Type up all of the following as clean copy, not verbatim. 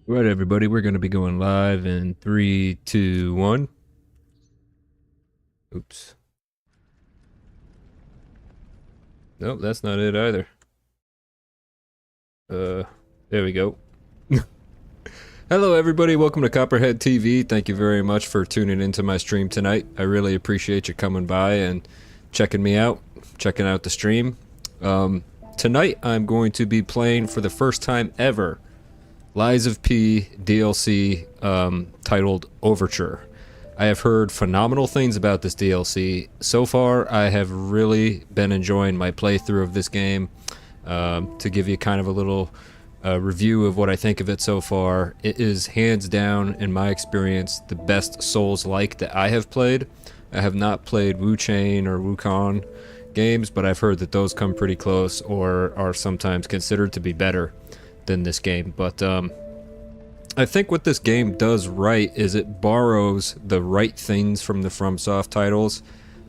Right, everybody, we're going to be going live in 3, 2, 1. Oops. Nope, that's not it either. There we go. Hello, everybody. Welcome to Copperhead TV. Thank you very much for tuning into my stream tonight. I really appreciate you coming by and checking me out, checking out the stream. Tonight, I'm going to be playing for the first time ever Lies of P DLC titled Overture. I have heard phenomenal things about this DLC. So far, I have really been enjoying my playthrough of this game. To give you kind of a little review of what I think of it so far, it is hands down, in my experience, the best Souls-like that I have played. I have not played Wu Chain or Wukong games, but I've heard that those come pretty close or are sometimes considered to be better than this game. But I think what this game does right is it borrows the right things from the FromSoft titles,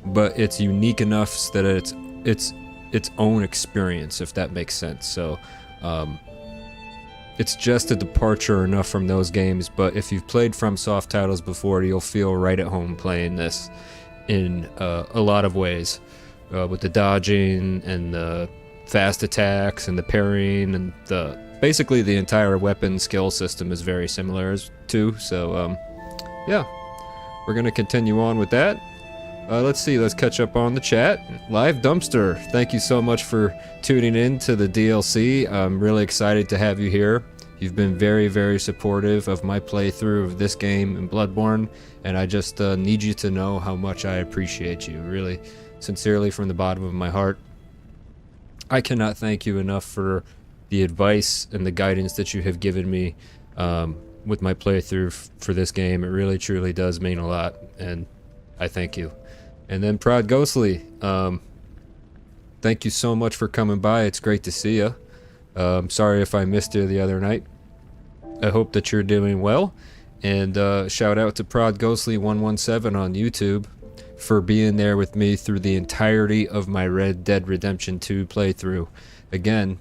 but it's unique enough so that it's its own experience, if that makes sense. So it's just a departure enough from those games, but if you've played FromSoft titles before, you'll feel right at home playing this in a lot of ways, with the dodging and the fast attacks and the parrying and basically the entire weapon skill system is very similar too. So yeah, we're gonna continue on with that. Let's see, let's catch up on the chat. Live Dumpster, thank you so much for tuning in to the DLC. I'm really excited to have you here. You've been very, very supportive of my playthrough of this game in Bloodborne, and I just need you to know how much I appreciate you, really, sincerely from the bottom of my heart. I cannot thank you enough for the advice and the guidance that you have given me with my playthrough for this game. It really, truly does mean a lot, and I thank you. And then Prod Ghostly, thank you so much for coming by. It's great to see you. Sorry if I missed you the other night. I hope that you're doing well. And shout out to Prod Ghostly 117 on YouTube for being there with me through the entirety of my Red Dead Redemption 2 playthrough. Again,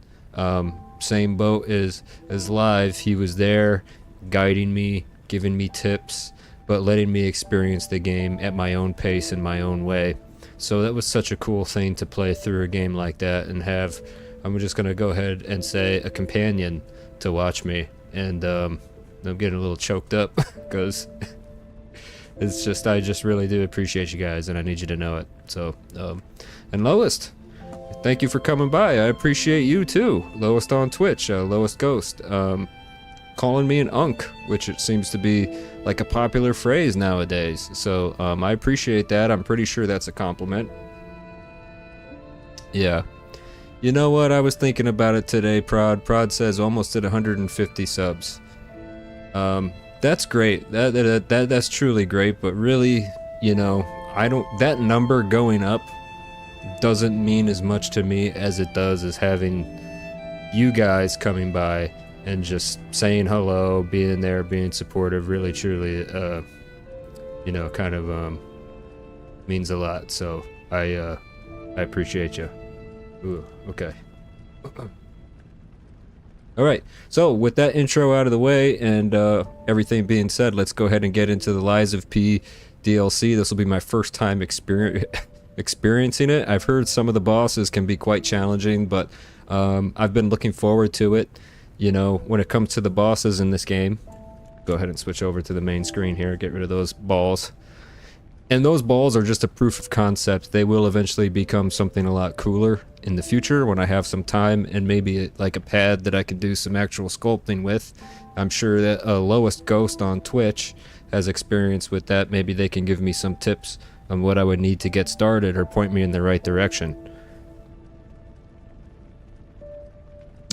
same boat as Live. He was there guiding me, giving me tips, but letting me experience the game at my own pace in my own way. So that was such a cool thing to play through a game like that and have, I'm just going to go ahead and say, a companion to watch me. And I'm getting a little choked up because it's just, I just really do appreciate you guys and I need you to know it. So, and Lowest, thank you for coming by. I appreciate you too. Lowest on Twitch, Lowest Ghost. Calling me an unk, which it seems to be like a popular phrase nowadays. So I appreciate that. I'm pretty sure that's a compliment. Yeah. You know what? I was thinking about it today, Prod. Prod says almost at 150 subs. That's great. That's truly great. But really, you know, that number going up doesn't mean as much to me as it does as having you guys coming by and just saying hello, being there, being supportive, really, truly, you know, kind of means a lot. So I appreciate you. Ooh, okay. All right. So with that intro out of the way and everything being said, let's go ahead and get into the Lies of P DLC. This will be my first time experiencing it. I've heard some of the bosses can be quite challenging, but I've been looking forward to it. You know, when it comes to the bosses in this game, go ahead and switch over to the main screen here, get rid of those balls. And those balls are just a proof of concept. They will eventually become something a lot cooler in the future when I have some time and maybe like a pad that I can do some actual sculpting with. I'm sure that Lowest Ghost on Twitch has experience with that. Maybe they can give me some tips on what I would need to get started or point me in the right direction.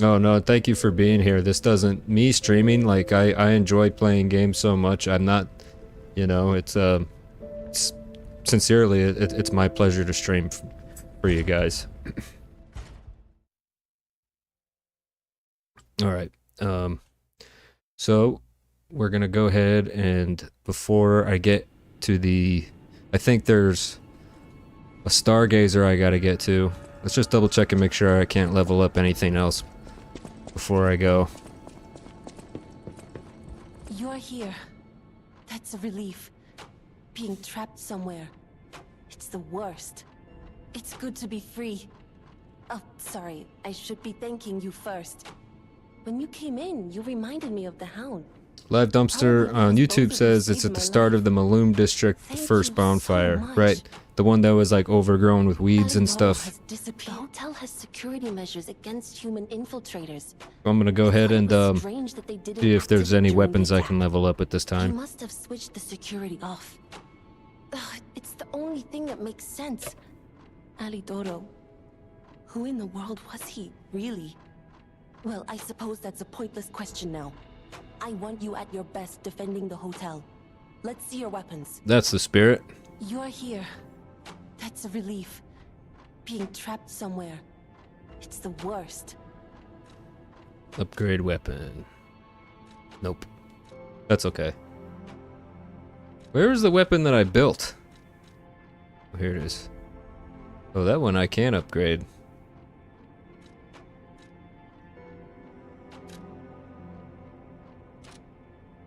Oh no, thank you for being here. This doesn't, me streaming, like I enjoy playing games so much. I'm not, you know, it's sincerely, it's my pleasure to stream for you guys. Alright, so we're gonna go ahead and before I get to the, I think there's a stargazer I gotta get to. Let's just double check and make sure I can't level up anything else before I go. You're here. That's a relief. Being trapped somewhere. It's the worst. It's good to be free. Oh, sorry. I should be thanking you first. When you came in, you reminded me of the Hound. Live Dumpster on YouTube says it's at the start of the Maloom district, the first bonfire. Right. The one that was like overgrown with weeds and stuff. The hotel has security measures against human infiltrators. I'm gonna go ahead and see if there's any weapons I can level up at this He time. must have switched the security off. Ugh, it's the only thing that makes sense. Alidoro. Who in the world was he, really? Well, I suppose that's a pointless question now. I want you at your best defending the hotel. Let's see your weapons. That's the spirit. You're here. That's a relief. Being trapped somewhere. It's the worst. Upgrade weapon. Nope. That's okay. Where is the weapon that I built? Oh, here it is. Oh, that one I can upgrade.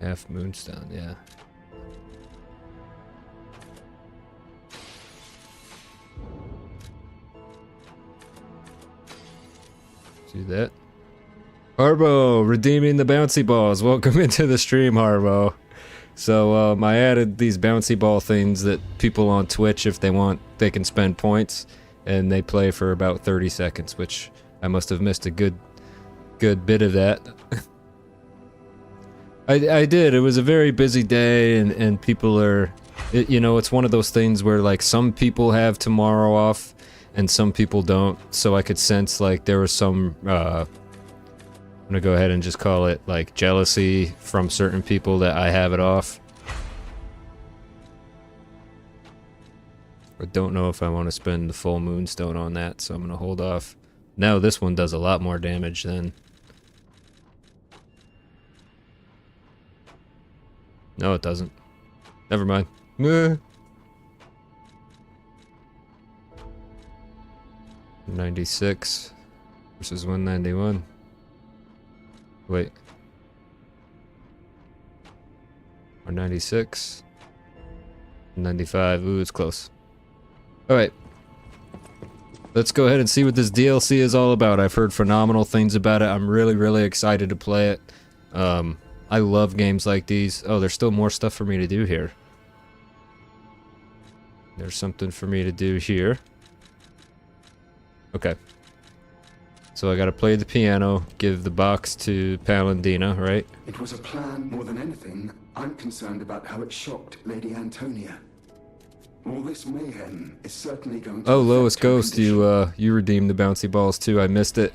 Half moonstone, yeah. Do that. Harbo, redeeming the bouncy balls. Welcome into the stream, Harbo. So I added these bouncy ball things that people on Twitch, if they want, they can spend points, and they play for about 30 seconds, which I must have missed a good bit of that. I did. It was a very busy day, and people are, you know, it's one of those things where like some people have tomorrow off and some people don't, so I could sense like there was some, I'm gonna go ahead and just call it like jealousy from certain people that I have it off. I don't know if I want to spend the full moonstone on that, so I'm gonna hold off. Now this one does a lot more damage than... No, it doesn't. Never mind. 96 versus 191. Wait. Or 96. 95. Ooh, it's close. Alright. Let's go ahead and see what this DLC is all about. I've heard phenomenal things about it. I'm really excited to play it. I love games like these. Oh, there's still more stuff for me to do here. There's something for me to do here. Okay. So I gotta play the piano, give the box to Palandina, right? It was a plan more than anything. I'm concerned about how it shocked Lady Antonia. All this mayhem is certainly going to... Oh, Lowest Ghost, you redeemed the bouncy balls too. I missed it.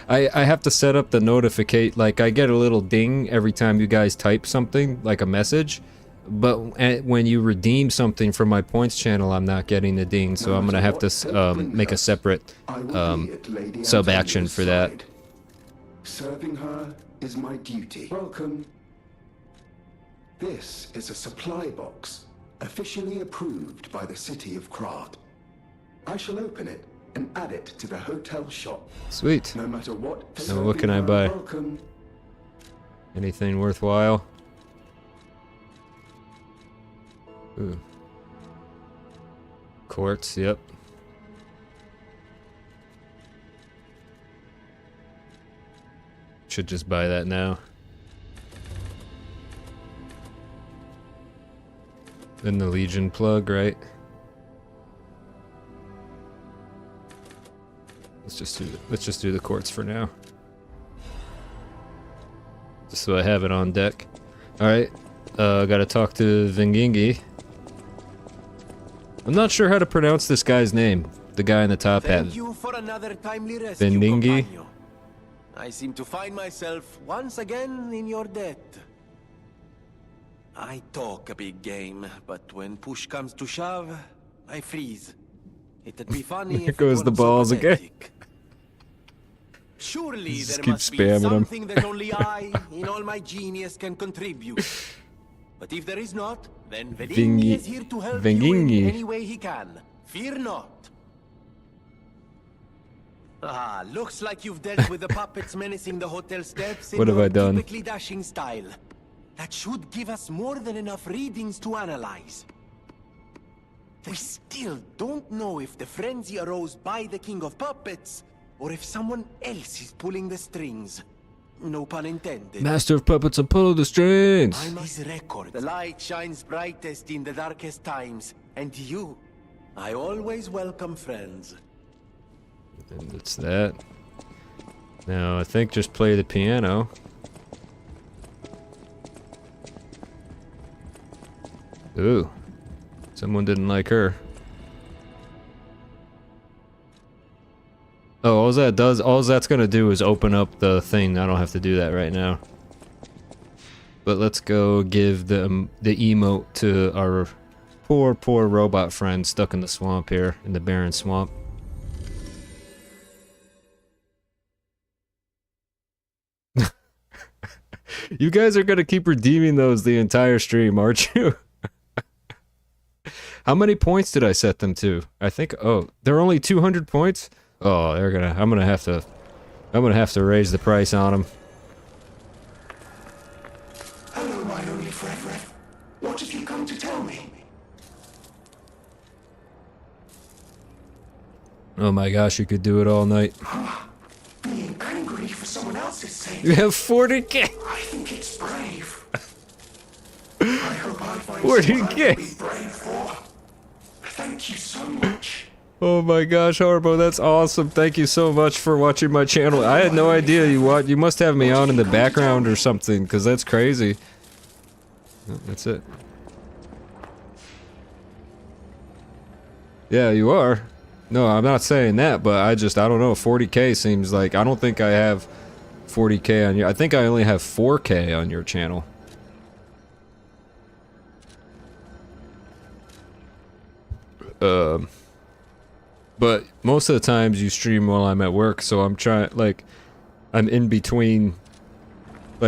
I have to set up the notificate, like I get a little ding every time you guys type something, like a message, but when you redeem something from my points channel, I'm not getting the ding, so I'm gonna have to make a separate sub action for that. Serving her is my duty. Welcome. This is a supply box, officially approved by the city of Krat. I shall open it and add it to the hotel shop. Sweet. No matter what. Now what can I buy? Welcome. Anything worthwhile? Ooh. Quartz, yep. Should just buy that now. Then the Legion plug, right? Let's just do the quartz for now. Just so I have it on deck. Alright. Gotta talk to Vengingi. I'm not sure how to pronounce this guy's name. The guy in the top hat. Thank you for another timely rescue, Vengingi. companion. I seem to find myself once again in your debt. I talk a big game, but when push comes to shove, I freeze. It'd be funny Here if it goes the weren't so balls again. pathetic. Surely Just there keep must be spamming 'em. something that only I, in all my genius, can contribute. But if there is not, then Vengingi is here to help you in Vengingi. any way he can. Fear not. Ah, looks like you've dealt with the puppets menacing the hotel steps in What have your I done? typically dashing style. That should give us more than enough readings to analyze. We still don't know if the frenzy arose by the King of Puppets, or if someone else is pulling the strings. No pun intended. Master of Puppets and pull the strings. I'm his record. The light shines brightest in the darkest times, and you, I always welcome friends. And it's that. Now I think just play the piano. Ooh. Someone didn't like her. Oh, all that's gonna do is open up the thing. I don't have to do that right now. But let's go give the emote to our poor robot friend stuck in the swamp here, in the barren swamp. You guys are gonna keep redeeming those the entire stream, aren't you? How many points did I set them to? I think, oh, they're only 200 points? Oh, I'm gonna have to raise the price on them. Hello, my only friend. What have you come to tell me? Oh my gosh, you could do it all night. Being angry for someone else's sake. You have 40k! I think it's brave. I hope I find 40K. someone I can be brave for. Thank you so much. Oh my gosh, Harbo, that's awesome. Thank you so much for watching my channel. I had no idea you must have me on in the background or something, because that's crazy. Oh, that's it. Yeah, you are. No, I'm not saying that, but I don't know, 40k seems like, I don't think I have 40k on your, I think I only have 4k on your channel. But most of the times you stream while I'm at work, so I'm I'm in between,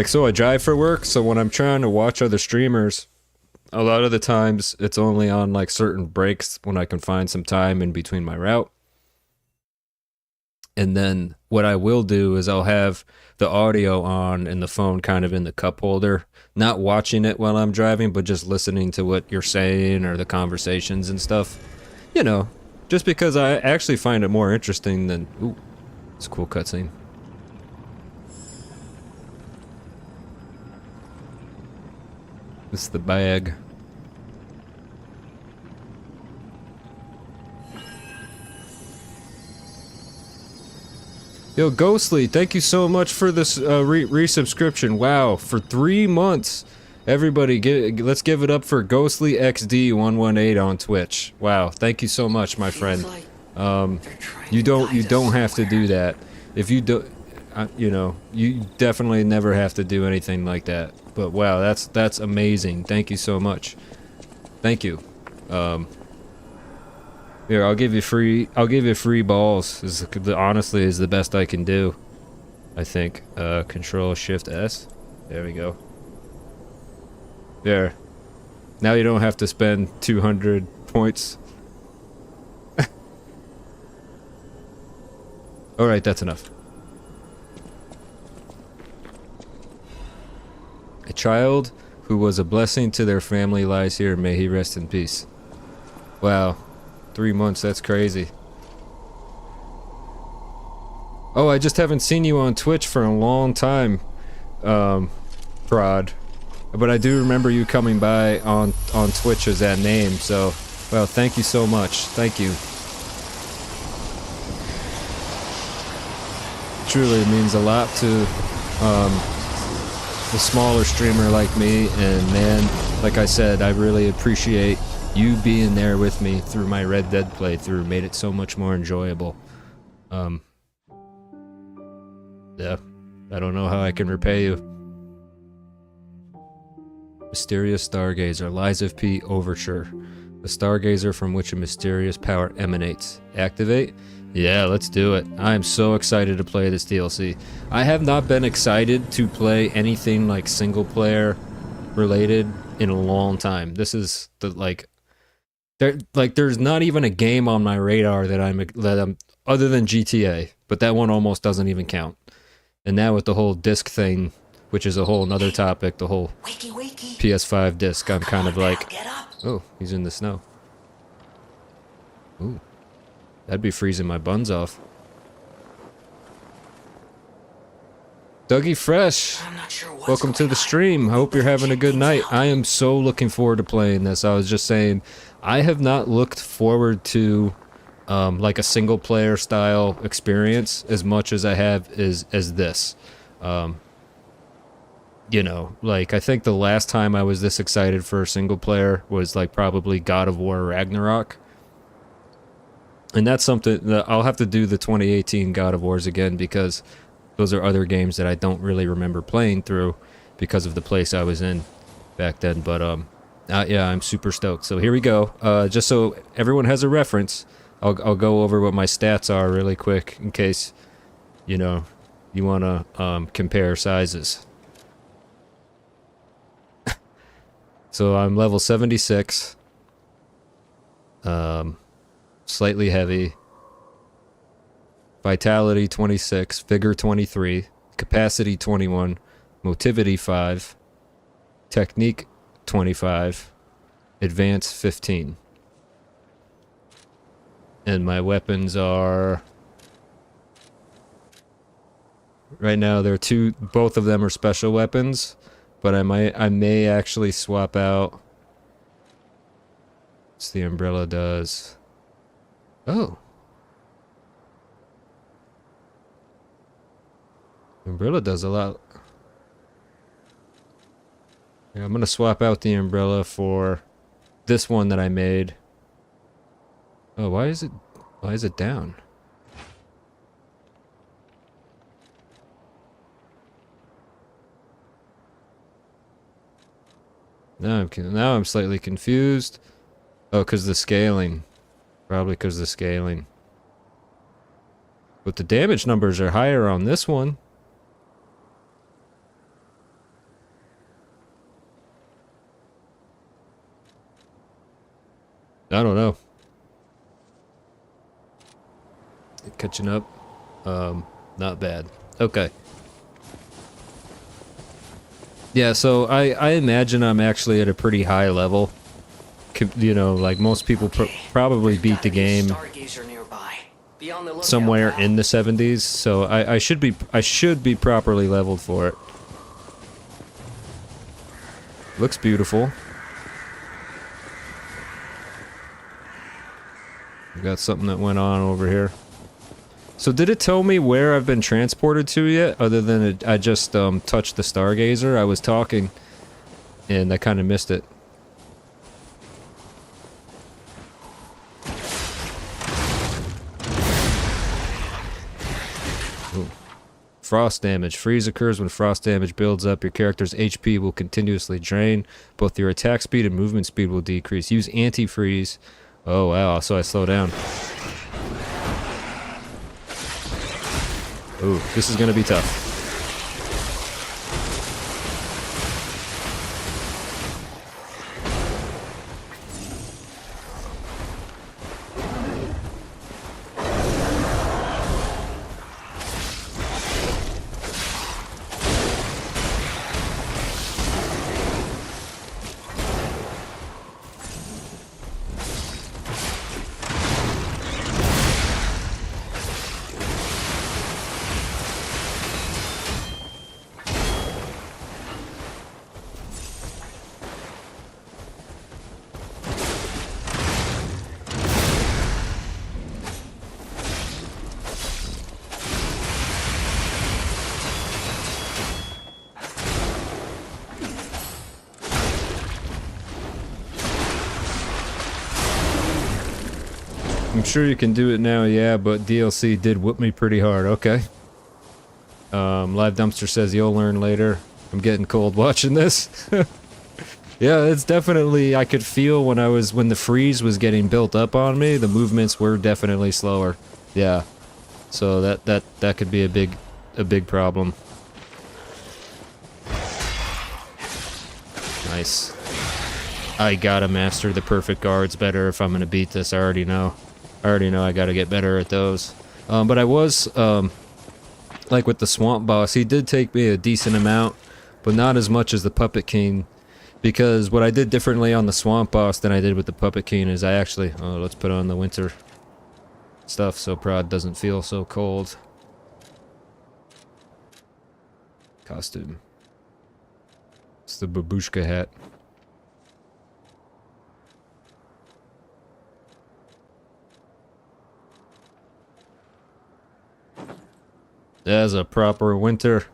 so I drive for work, so when I'm trying to watch other streamers, a lot of the times it's only on certain breaks when I can find some time in between my route. And then what I will do is I'll have the audio on and the phone kind of in the cup holder, not watching it while I'm driving, but just listening to what you're saying or the conversations and stuff. You know, just because I actually find it more interesting than... Ooh, it's a cool cutscene. This is the bag. Yo, Ghostly, thank you so much for this resubscription. Wow, for 3 months. Everybody, let's give it up for Ghostly XD118 on Twitch. Wow, thank you so much, my friend. You don't have to do that. If you do, you know, you definitely never have to do anything like that. But wow, that's amazing. Thank you so much. Thank you. Here, I'll give you free balls. Honestly, is the best I can do. I think. Control Shift S. There we go. There. Now you don't have to spend 200 points. Alright, that's enough. A child who was a blessing to their family lies here. May he rest in peace. Wow. 3 months, that's crazy. Oh, I just haven't seen you on Twitch for a long time, Prod. But I do remember you coming by on Twitch as that name, so, well, thank you so much. Thank you. Truly means a lot to a smaller streamer like me, and man, like I said, I really appreciate you being there with me through my Red Dead playthrough. Made it so much more enjoyable. Yeah, I don't know how I can repay you. Mysterious Stargazer, liesofp Overture. The Stargazer from which a mysterious power emanates. Activate? Yeah, let's do it. I am so excited to play this DLC. I have not been excited to play anything like single player related in a long time. This is the there's not even a game on my radar that I'm other than GTA, but that one almost doesn't even count. And now with the whole disc thing, which is a whole nother topic, the whole PS5 disc, I'm kind of like, oh, he's in the snow. Ooh, that'd be freezing my buns off. Dougie Fresh, welcome to the stream. I hope you're having a good night. I am so looking forward to playing this. I was just saying, I have not looked forward to like a single player style experience as much as I have as this. You know, like I think the last time I was this excited for a single player was like probably God of War Ragnarok. And that's something that I'll have to do the 2018 God of Wars again, because those are other games that I don't really remember playing through because of the place I was in back then. But yeah, I'm super stoked. So here we go. Just so everyone has a reference, I'll go over what my stats are really quick in case, you know, you want to compare sizes. So I'm level 76. Slightly heavy. Vitality 26, Vigor 23, Capacity 21, Motivity 5, Technique 25, Advance 15. And my weapons are... Right now they're both of them are special weapons, but I may actually swap out... What's the umbrella does? Oh. Umbrella does a lot. Yeah, I'm gonna swap out the umbrella for this one that I made. Oh, why is it down? Now I'm slightly confused. Oh, 'cause the scaling. Probably 'cause the scaling. But the damage numbers are higher on this one. I don't know. Catching up. Not bad. Okay. Yeah, so I imagine I'm actually at a pretty high level. You know, like most people probably beat the game somewhere in the 70s, so I should be properly leveled for it. Looks beautiful. We got something that went on over here. So did it tell me where I've been transported to yet, other than I just touched the Stargazer? I was talking and I kind of missed it. Ooh. Frost damage. Freeze occurs when frost damage builds up. Your character's HP will continuously drain. Both your attack speed and movement speed will decrease. Use anti-freeze. Oh wow, so I slow down. Ooh, this is gonna be tough. I'm sure you can do it now, yeah, but DLC did whoop me pretty hard. Okay. Live Dumpster says you'll learn later. I'm getting cold watching this. Yeah, it's definitely, I could feel when the freeze was getting built up on me, the movements were definitely slower. Yeah. So that could be a big problem. Nice. I gotta master the perfect guards better if I'm gonna beat this. I already know I gotta get better at those. But I was, like with the swamp boss, he did take me a decent amount, but not as much as the Puppet King. Because what I did differently on the swamp boss than I did with the Puppet King is I actually, oh, let's put on the winter stuff so Prod doesn't feel so cold. Costume. It's the babushka hat. That's a proper winter.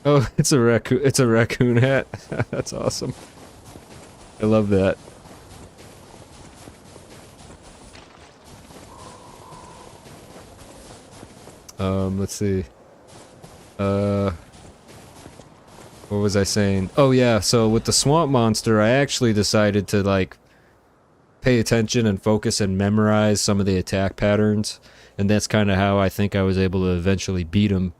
Oh, it's a raccoon hat. That's awesome. I love that. Let's see. What was I saying? Oh yeah, so with the swamp monster, I actually decided to like pay attention and focus and memorize some of the attack patterns, and that's kind of how I think I was able to eventually beat him.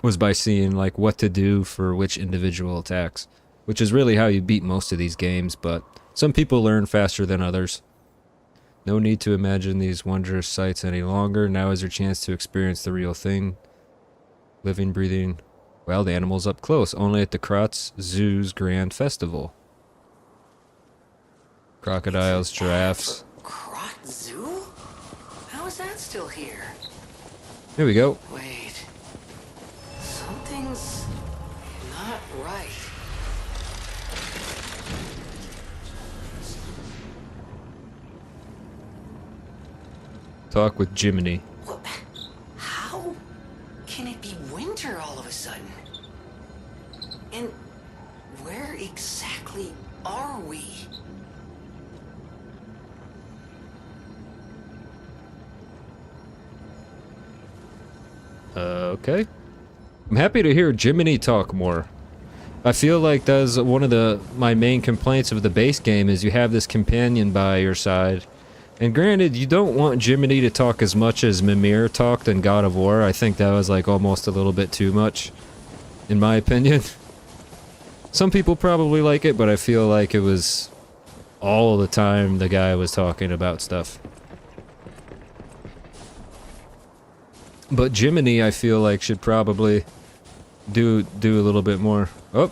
Was by seeing like what to do for which individual attacks, which is really how you beat most of these games, but some people learn faster than others. No need to imagine these wondrous sights any longer. Now is your chance to experience the real thing. Living, breathing, wild animals up close, only at the Kratz Zoo's Grand Festival. Crocodiles, giraffes. Kratz Zoo? How is that still here? Here we go. Wait. Something's not right. Talk with Jiminy. What? How can it be winter all of a sudden? And where exactly are we? Okay. I'm happy to hear Jiminy talk more. I feel like that's one of my main complaints of the base game is you have this companion by your side. And granted, you don't want Jiminy to talk as much as Mimir talked in God of War. I think that was like almost a little bit too much, in my opinion. Some people probably like it, but I feel like it was all the time the guy was talking about stuff. But Jiminy, I feel like, should probably do a little bit more. Oh!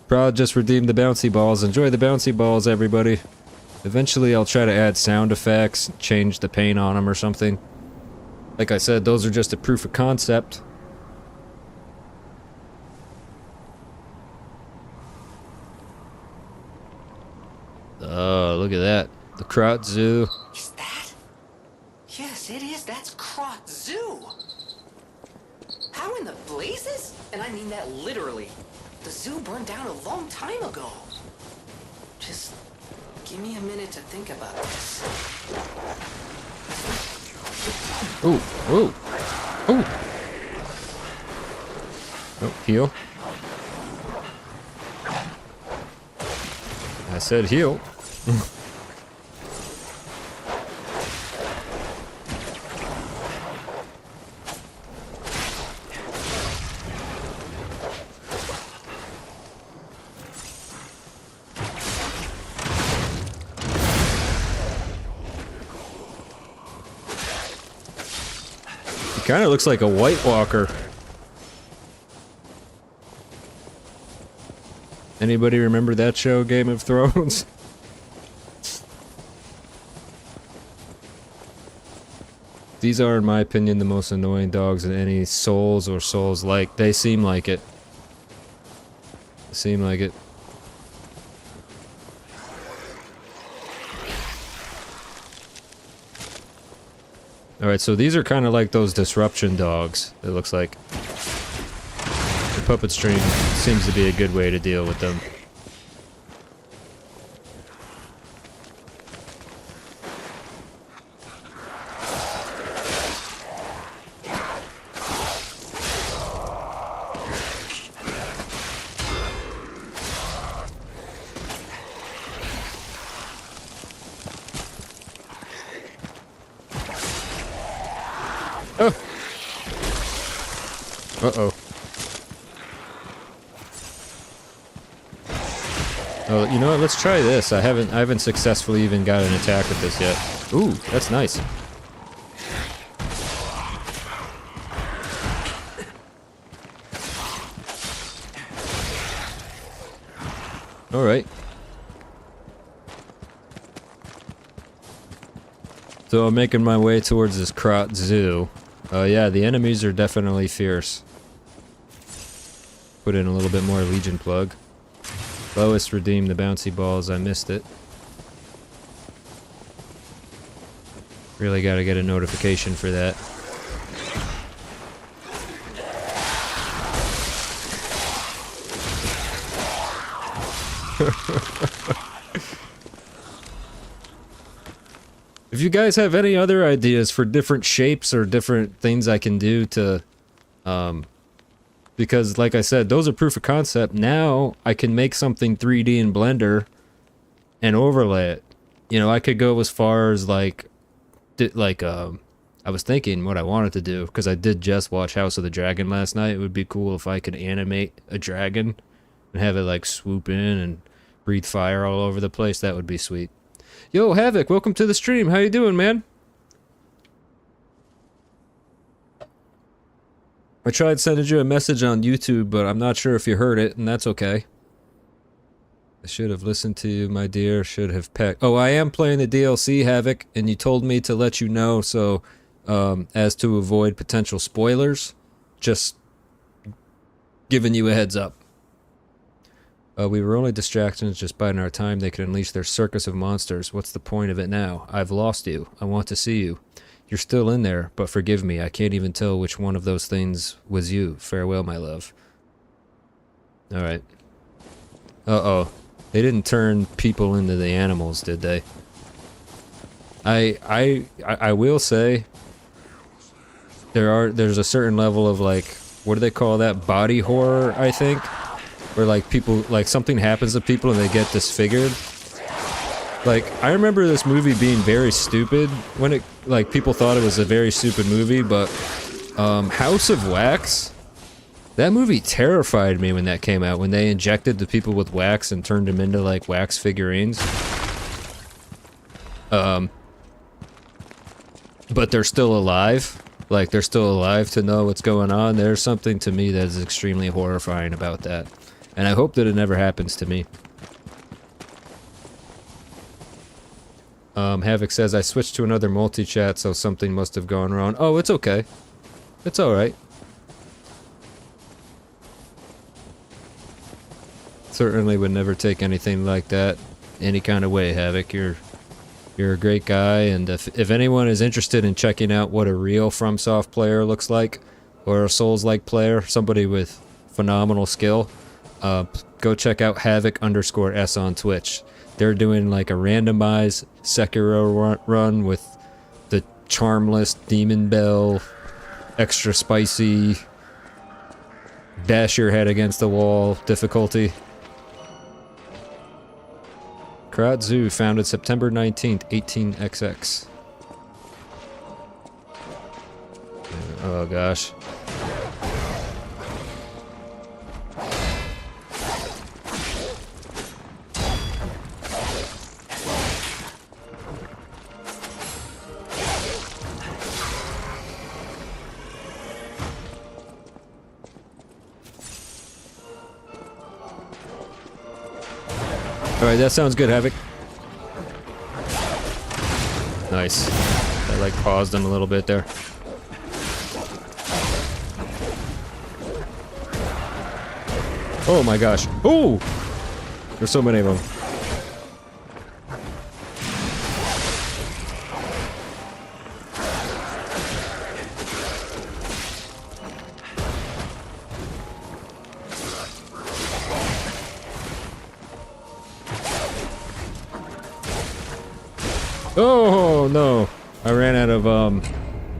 Prod just redeemed the bouncy balls. Enjoy the bouncy balls, everybody. Eventually, I'll try to add sound effects, change the paint on them or something. Like I said, those are just a proof of concept. Oh, look at that. The Kratz Zoo. Is that? Yes, it is. That's Kratz Zoo. How in the blazes? And I mean that literally. The zoo burned down a long time ago. Just give me a minute to think about this. Ooh, ooh, ooh. Oh, heal. I said heal. Kind of looks like a White Walker. Anybody remember that show, Game of Thrones? These are, in my opinion, the most annoying dogs in any Souls or Souls-like. They seem like it. They seem like it. Alright, so these are kind of like those disruption dogs, it looks like. The puppet stream seems to be a good way to deal with them. Uh-oh. Oh, you know what? Let's try this. I haven't successfully even got an attack with this yet. Ooh, that's nice. All right. So I'm making my way towards this Krot Zoo. Yeah, the enemies are definitely fierce. Put in a little bit more Legion plug. Lois redeemed the bouncy balls. I missed it. Really gotta get a notification for that. If you guys have any other ideas for different shapes or different things I can do to, because like I said, those are proof of concept. Now I can make something 3D in Blender and overlay it. You know, I could go as far as like I was thinking what I wanted to do, because I did just watch House of the Dragon last night. It would be cool if I could animate a dragon and have it like swoop in and breathe fire all over the place. That would be sweet. Yo, Havoc, welcome to the stream. How you doing, man? I tried sending you a message on YouTube, but I'm not sure if you heard it, and that's okay. I should have listened to you, my dear. Should have pecked. Oh, I am playing the DLC, Havoc, and you told me to let you know, so as to avoid potential spoilers, just giving you a heads up. We were only distractions, just biding our time. They could unleash their circus of monsters. What's the point of it now? I've lost you. I want to see you. You're still in there, but forgive me. I can't even tell which one of those things was you. Farewell, my love. Alright. Uh-oh. They didn't turn people into the animals, did they? I will say there's a certain level of like, what do they call that? Body horror, I think? Where like people, like something happens to people and they get disfigured. Like, I remember this movie being very stupid when it, like, people thought it was a very stupid movie, but House of Wax, that movie terrified me when that came out, when they injected the people with wax and turned them into like wax figurines. But they're still alive. Like, they're still alive to know what's going on. There's something to me that is extremely horrifying about that. And I hope that it never happens to me. Havoc says, I switched to another multi-chat, so something must have gone wrong. Oh, it's okay. It's alright. Certainly would never take anything like that any kind of way, Havoc. You're a great guy, and if anyone is interested in checking out what a real FromSoft player looks like, or a Souls-like player, somebody with phenomenal skill, go check out Havoc_S on Twitch. They're doing like a randomized Sekiro run with the charmless Demon Bell, extra spicy, bash your head against the wall difficulty. Krot Zoo, founded September 19th, 18XX. Oh gosh. Alright, that sounds good, Havoc. Nice. I like paused him a little bit there. Oh my gosh. Oh! There's so many of them. Oh no, I ran out of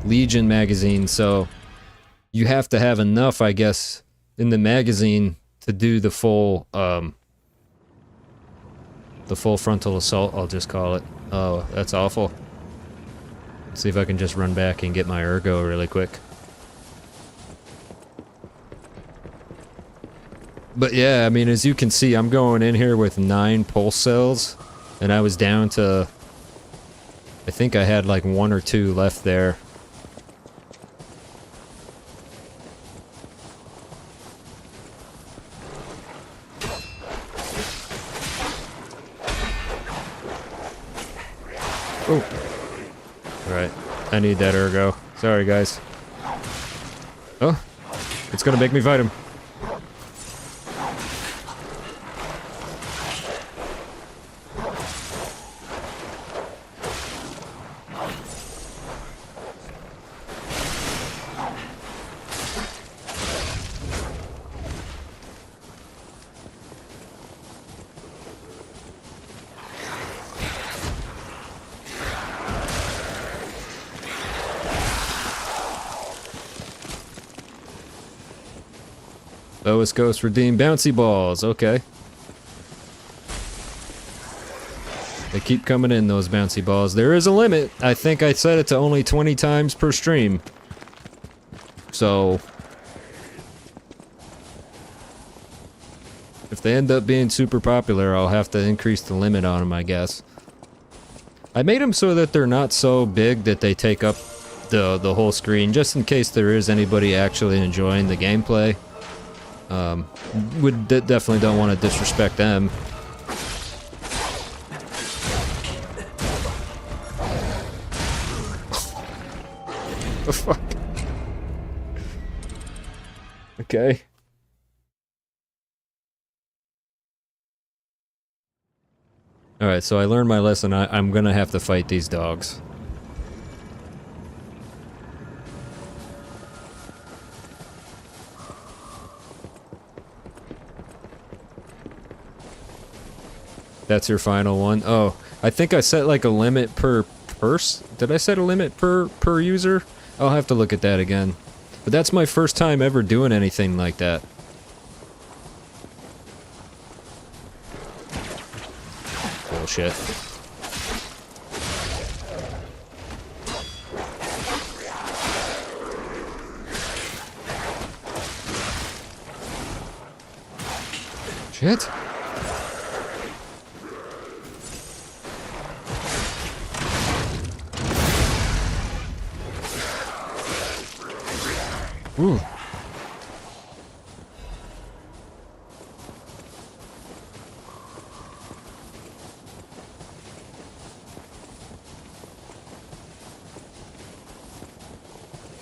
Legion magazine, so you have to have enough, I guess, in the magazine to do the full frontal assault, I'll just call it. Oh, that's awful. Let's see if I can just run back and get my ergo really quick. But yeah, I mean, as you can see, I'm going in here with 9 pulse cells, and I was down to, I think I had like 1 or 2 left there. Oh. Alright, I need that ergo. Sorry, guys. Oh, it's gonna make me fight him. Lowest Ghost redeemed bouncy balls. Okay. They keep coming in, those bouncy balls. There is a limit. I think I set it to only 20 times per stream. So, if they end up being super popular, I'll have to increase the limit on them, I guess. I made them so that they're not so big that they take up the whole screen, just in case there is anybody actually enjoying the gameplay. Definitely don't want to disrespect them. The fuck? Okay. Alright, so I learned my lesson. I'm gonna have to fight these dogs. That's your final one? Oh, I think I set like a limit per purse. Did I set a limit per user? I'll have to look at that again. But that's my first time ever doing anything like that. Bullshit. Shit. Ooh.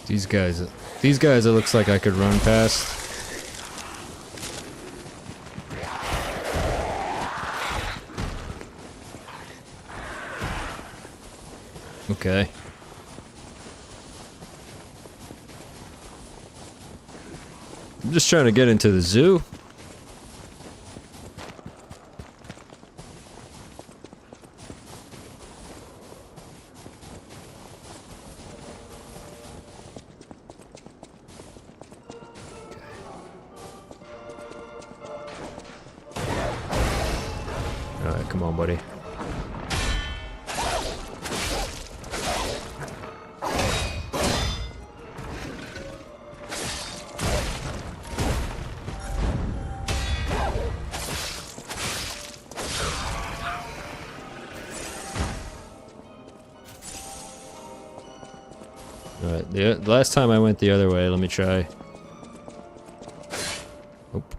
These guys, it looks like I could run past. Okay. I'm just trying to get into the zoo. Alright, come on, buddy. Alright, the last time I went the other way, let me try. Nope.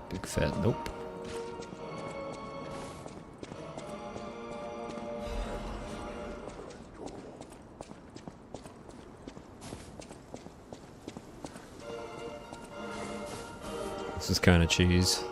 Big fat nope. This is kind of cheese.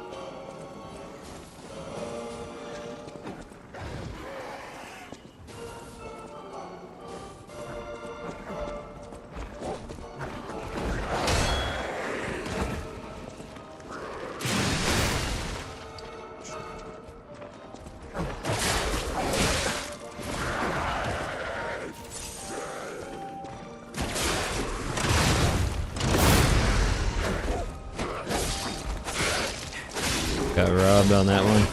Got robbed on that one.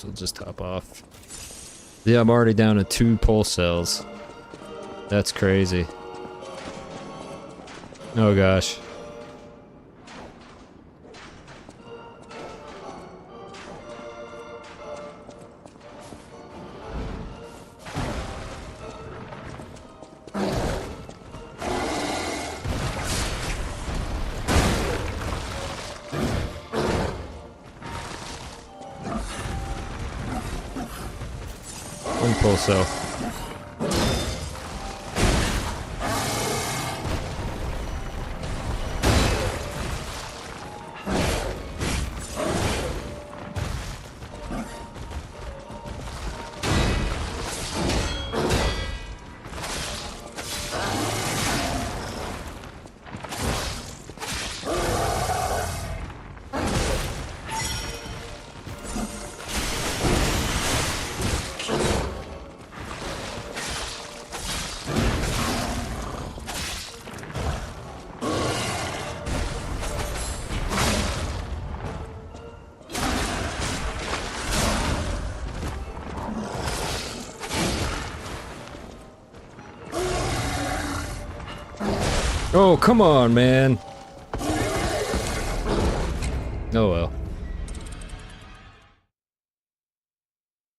So we'll just top off. Yeah, I'm already down to 2 pulse cells. That's crazy. Oh gosh. One pulse cell. Oh, come on, man. Oh well.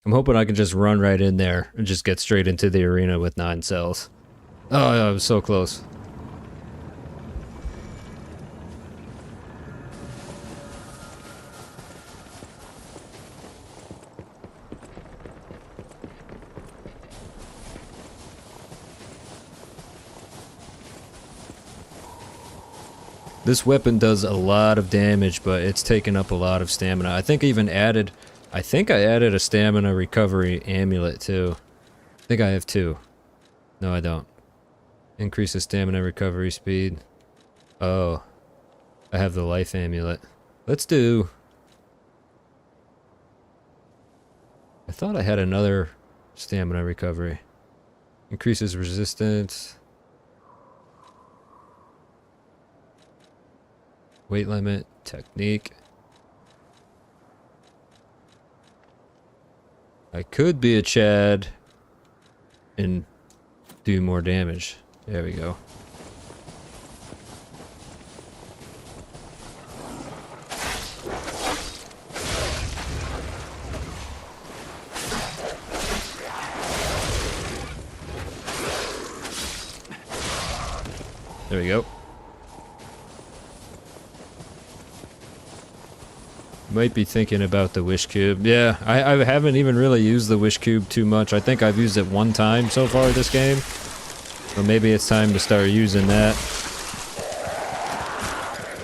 I'm hoping I can just run right in there and just get straight into the arena with 9 cells. Oh, yeah, I was so close. This weapon does a lot of damage, but it's taken up a lot of stamina. I think I added a stamina recovery amulet too. I think I have 2. No, I don't. Increases stamina recovery speed. Oh. I have the life amulet. Let's do... I thought I had another stamina recovery. Increases resistance. Weight limit, technique. I could be a Chad and do more damage. There we go. There we go. Might be thinking about the wish cube. Yeah, I haven't even really used the wish cube too much. I think I've used it 1 time so far this game. So maybe it's time to start using that.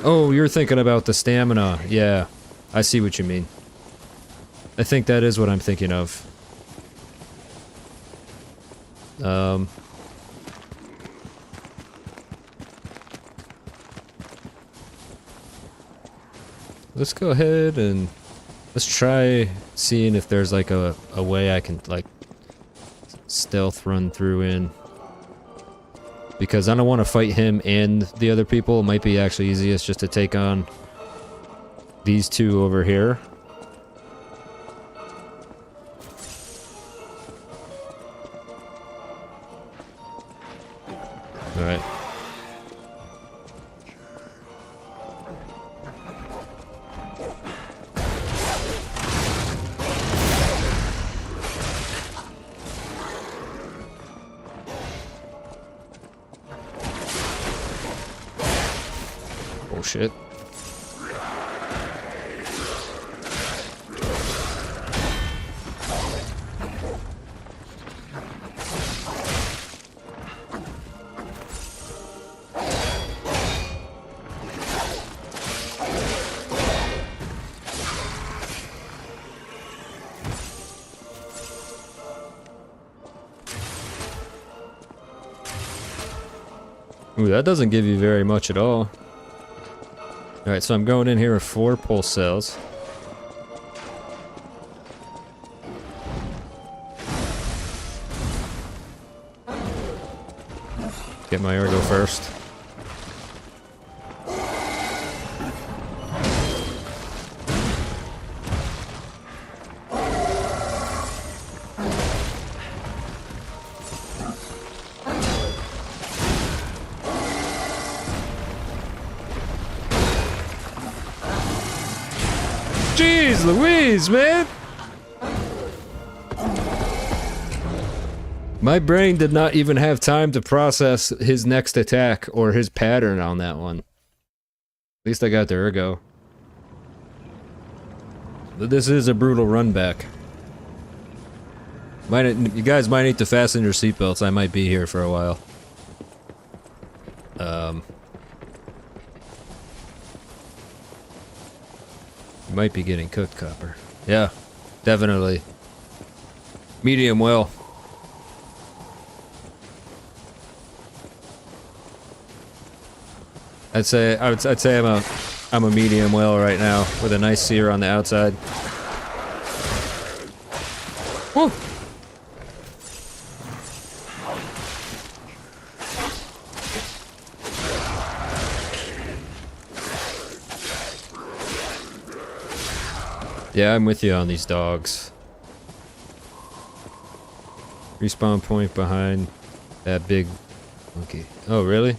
Oh, you're thinking about the stamina. Yeah, I see what you mean. I think that is what I'm thinking of. Let's go ahead and let's try seeing if there's like a way I can like stealth run through in. Because I don't want to fight him and the other people. It might be actually easiest just to take on these 2 over here. Alright. Oh shit. Ooh, that doesn't give you very much at all. Alright, so I'm going in here with 4 pulse cells. Get my ergo first. Jeez Louise, man! My brain did not even have time to process his next attack or his pattern on that one. At least I got the ergo. But this is a brutal run back. You guys might need to fasten your seatbelts. I might be here for a while. You might be getting cooked, Copper. Yeah, definitely. Medium well. I'd say I'm a medium well right now with a nice sear on the outside. Woo. Yeah, I'm with you on these dogs. Respawn point behind that big monkey. Oh, really?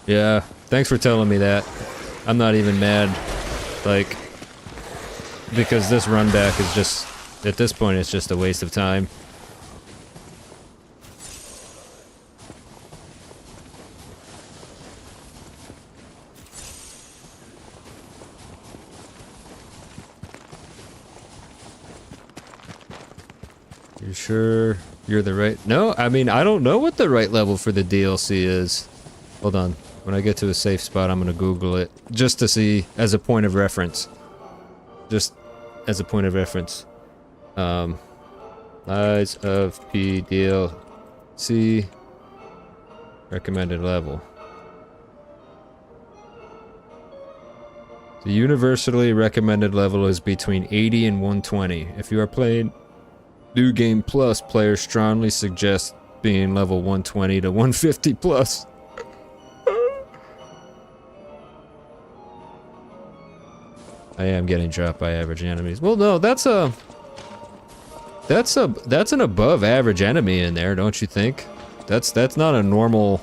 Yeah, thanks for telling me that. I'm not even mad. Like, because this run back is just, at this point, it's just a waste of time. You sure you're the right? No, I mean, I don't know what the right level for the DLC is. Hold on. When I get to a safe spot, I'm gonna Google it. Just to see, as a point of reference. Just as a point of reference. Lies of P DLC. Recommended level. The universally recommended level is between 80 and 120. If you are playing New Game Plus, players strongly suggest being level 120 to 150 plus. I am getting dropped by average enemies. Well, no, that's an above average enemy in there, don't you think? That's not a normal.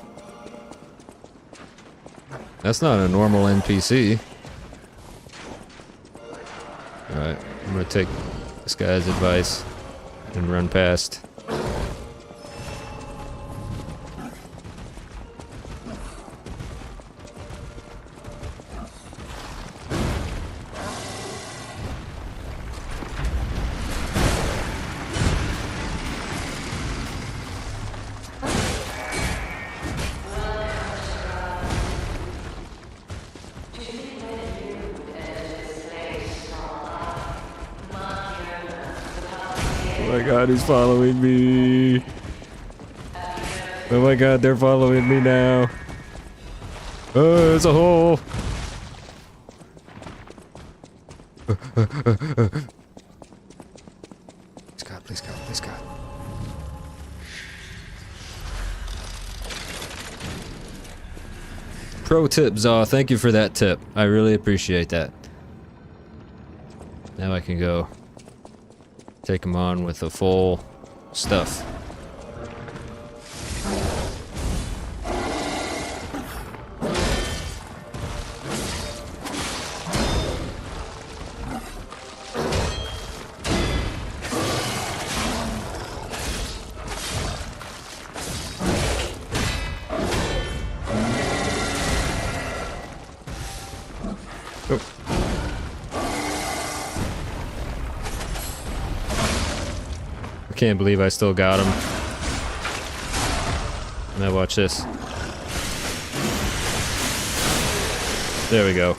That's not a normal NPC. All right, I'm gonna take this guy's advice and run past. Oh my god, he's following me. Oh my god, they're following me now. Oh, there's a hole. Please God, please God, please God. Pro tip, Zaw. Thank you for that tip. I really appreciate that. Now I can go take him on with the full stuff. I can't believe I still got him. Now watch this. There we go.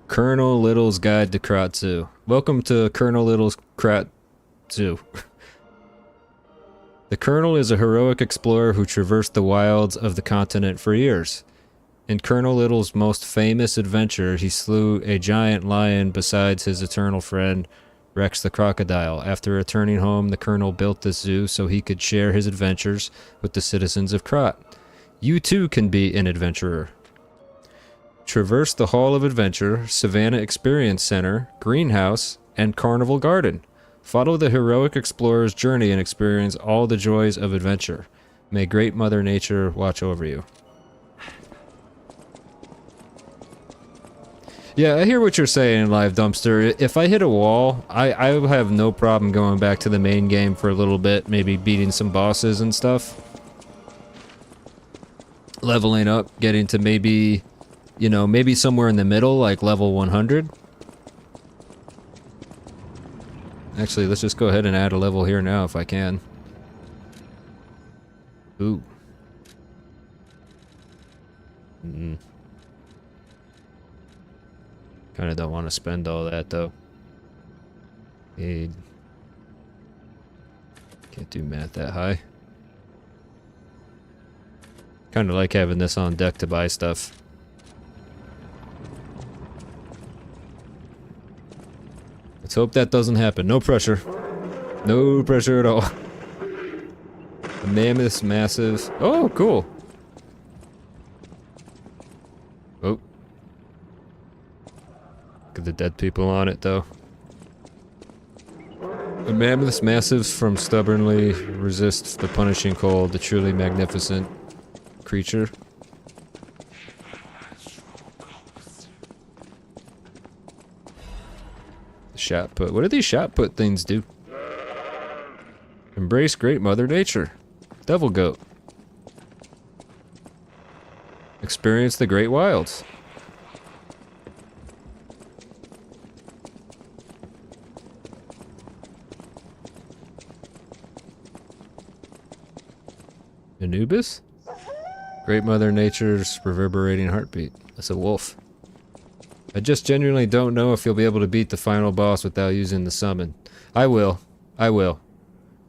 Colonel Little's Guide to Krat Zoo. Welcome to Colonel Little's Krat Zoo. The Colonel is a heroic explorer who traversed the wilds of the continent for years. In Colonel Little's most famous adventure, he slew a giant lion besides his eternal friend, Rex the crocodile. After returning home, the Colonel built this zoo so he could share his adventures with the citizens of Krat. You too can be an adventurer. Traverse the Hall of Adventure, Savannah Experience Center, Greenhouse, and Carnival Garden. Follow the heroic explorer's journey and experience all the joys of adventure. May great Mother Nature watch over you. Yeah, I hear what you're saying, Live Dumpster. If I hit a wall, I have no problem going back to the main game for a little bit, maybe beating some bosses and stuff. Leveling up, getting to maybe, you know, maybe somewhere in the middle, like level 100. Actually, let's just go ahead and add a level here now if I can. Ooh. Kinda don't want to spend all that though. Aid. Can't do math that high. Kinda like having this on deck to buy stuff. Let's hope that doesn't happen. No pressure. No pressure at all. The mammoth's massive. Oh, cool. Oh. Look at the dead people on it, though. The mammoth's massive from stubbornly resists the punishing cold, the truly magnificent creature. Shot put. What do these shot put things do? Embrace great Mother Nature. Devil goat. Experience the great wilds. Anubis? Great Mother Nature's reverberating heartbeat. That's a wolf. I just genuinely don't know if you'll be able to beat the final boss without using the summon. I will. I will.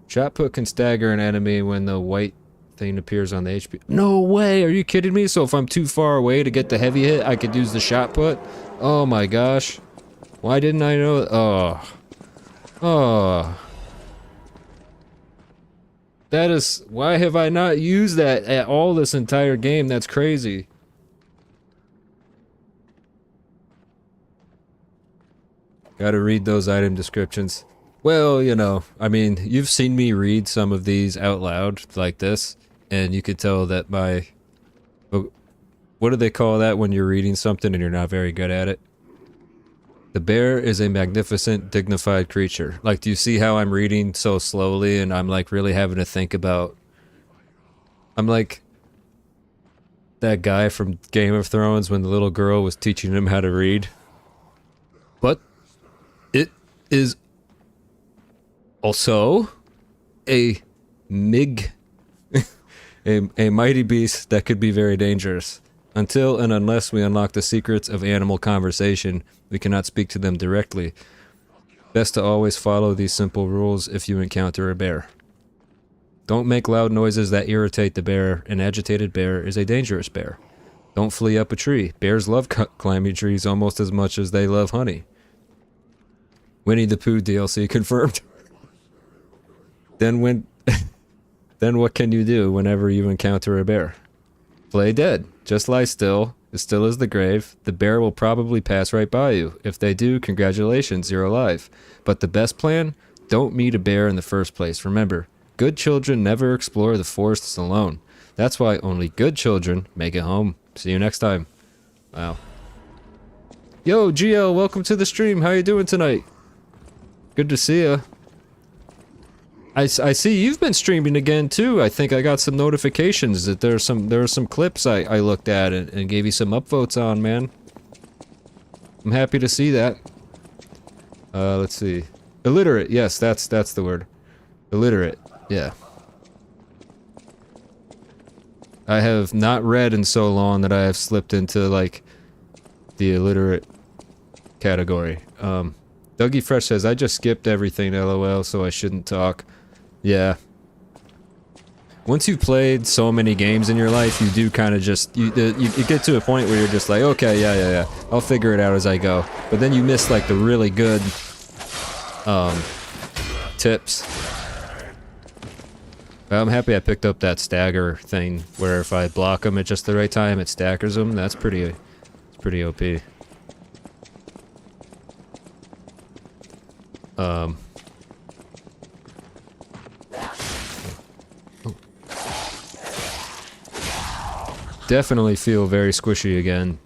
Shot put can stagger an enemy when the white thing appears on the HP. No way! Are you kidding me? So if I'm too far away to get the heavy hit, I could use the shot put? Oh my gosh. Why didn't I know? Oh. Oh. That is... Why have I not used that at all this entire game? That's crazy. Gotta read those item descriptions. Well, you know, I mean, you've seen me read some of these out loud like this, and you could tell that my... What do they call that when you're reading something and you're not very good at it? The bear is a magnificent, dignified creature. Like, do you see how I'm reading so slowly and I'm like really having to think about... I'm like that guy from Game of Thrones when the little girl was teaching him how to read. But it is also a a mighty beast that could be very dangerous. Until and unless we unlock the secrets of animal conversation, we cannot speak to them directly. Best to always follow these simple rules if you encounter a bear. Don't make loud noises that irritate the bear. An agitated bear is a dangerous bear. Don't flee up a tree. Bears love climbing trees almost as much as they love honey. Winnie the Pooh DLC confirmed. Then what can you do whenever you encounter a bear? Play dead. Just lie still. As still as the grave. The bear will probably pass right by you. If they do, congratulations, you're alive. But the best plan? Don't meet a bear in the first place. Remember, good children never explore the forests alone. That's why only good children make it home. See you next time. Wow. Yo, GL, welcome to the stream. How you doing tonight? Good to see ya. I see you've been streaming again too. I think I got some notifications that there were some clips I looked at and gave you some upvotes on, man. I'm happy to see that. Let's see. Illiterate, yes, that's the word. Illiterate, yeah. I have not read in so long that I have slipped into like the illiterate category. Dougie Fresh says, I just skipped everything, LOL, so I shouldn't talk. Yeah. Once you've played so many games in your life, you do kind of just... You get to a point where you're just like, okay, yeah. I'll figure it out as I go. But then you miss, like, the really good... tips. I'm happy I picked up that stagger thing, where if I block them at just the right time, it staggers them. That's pretty OP. definitely feel very squishy again.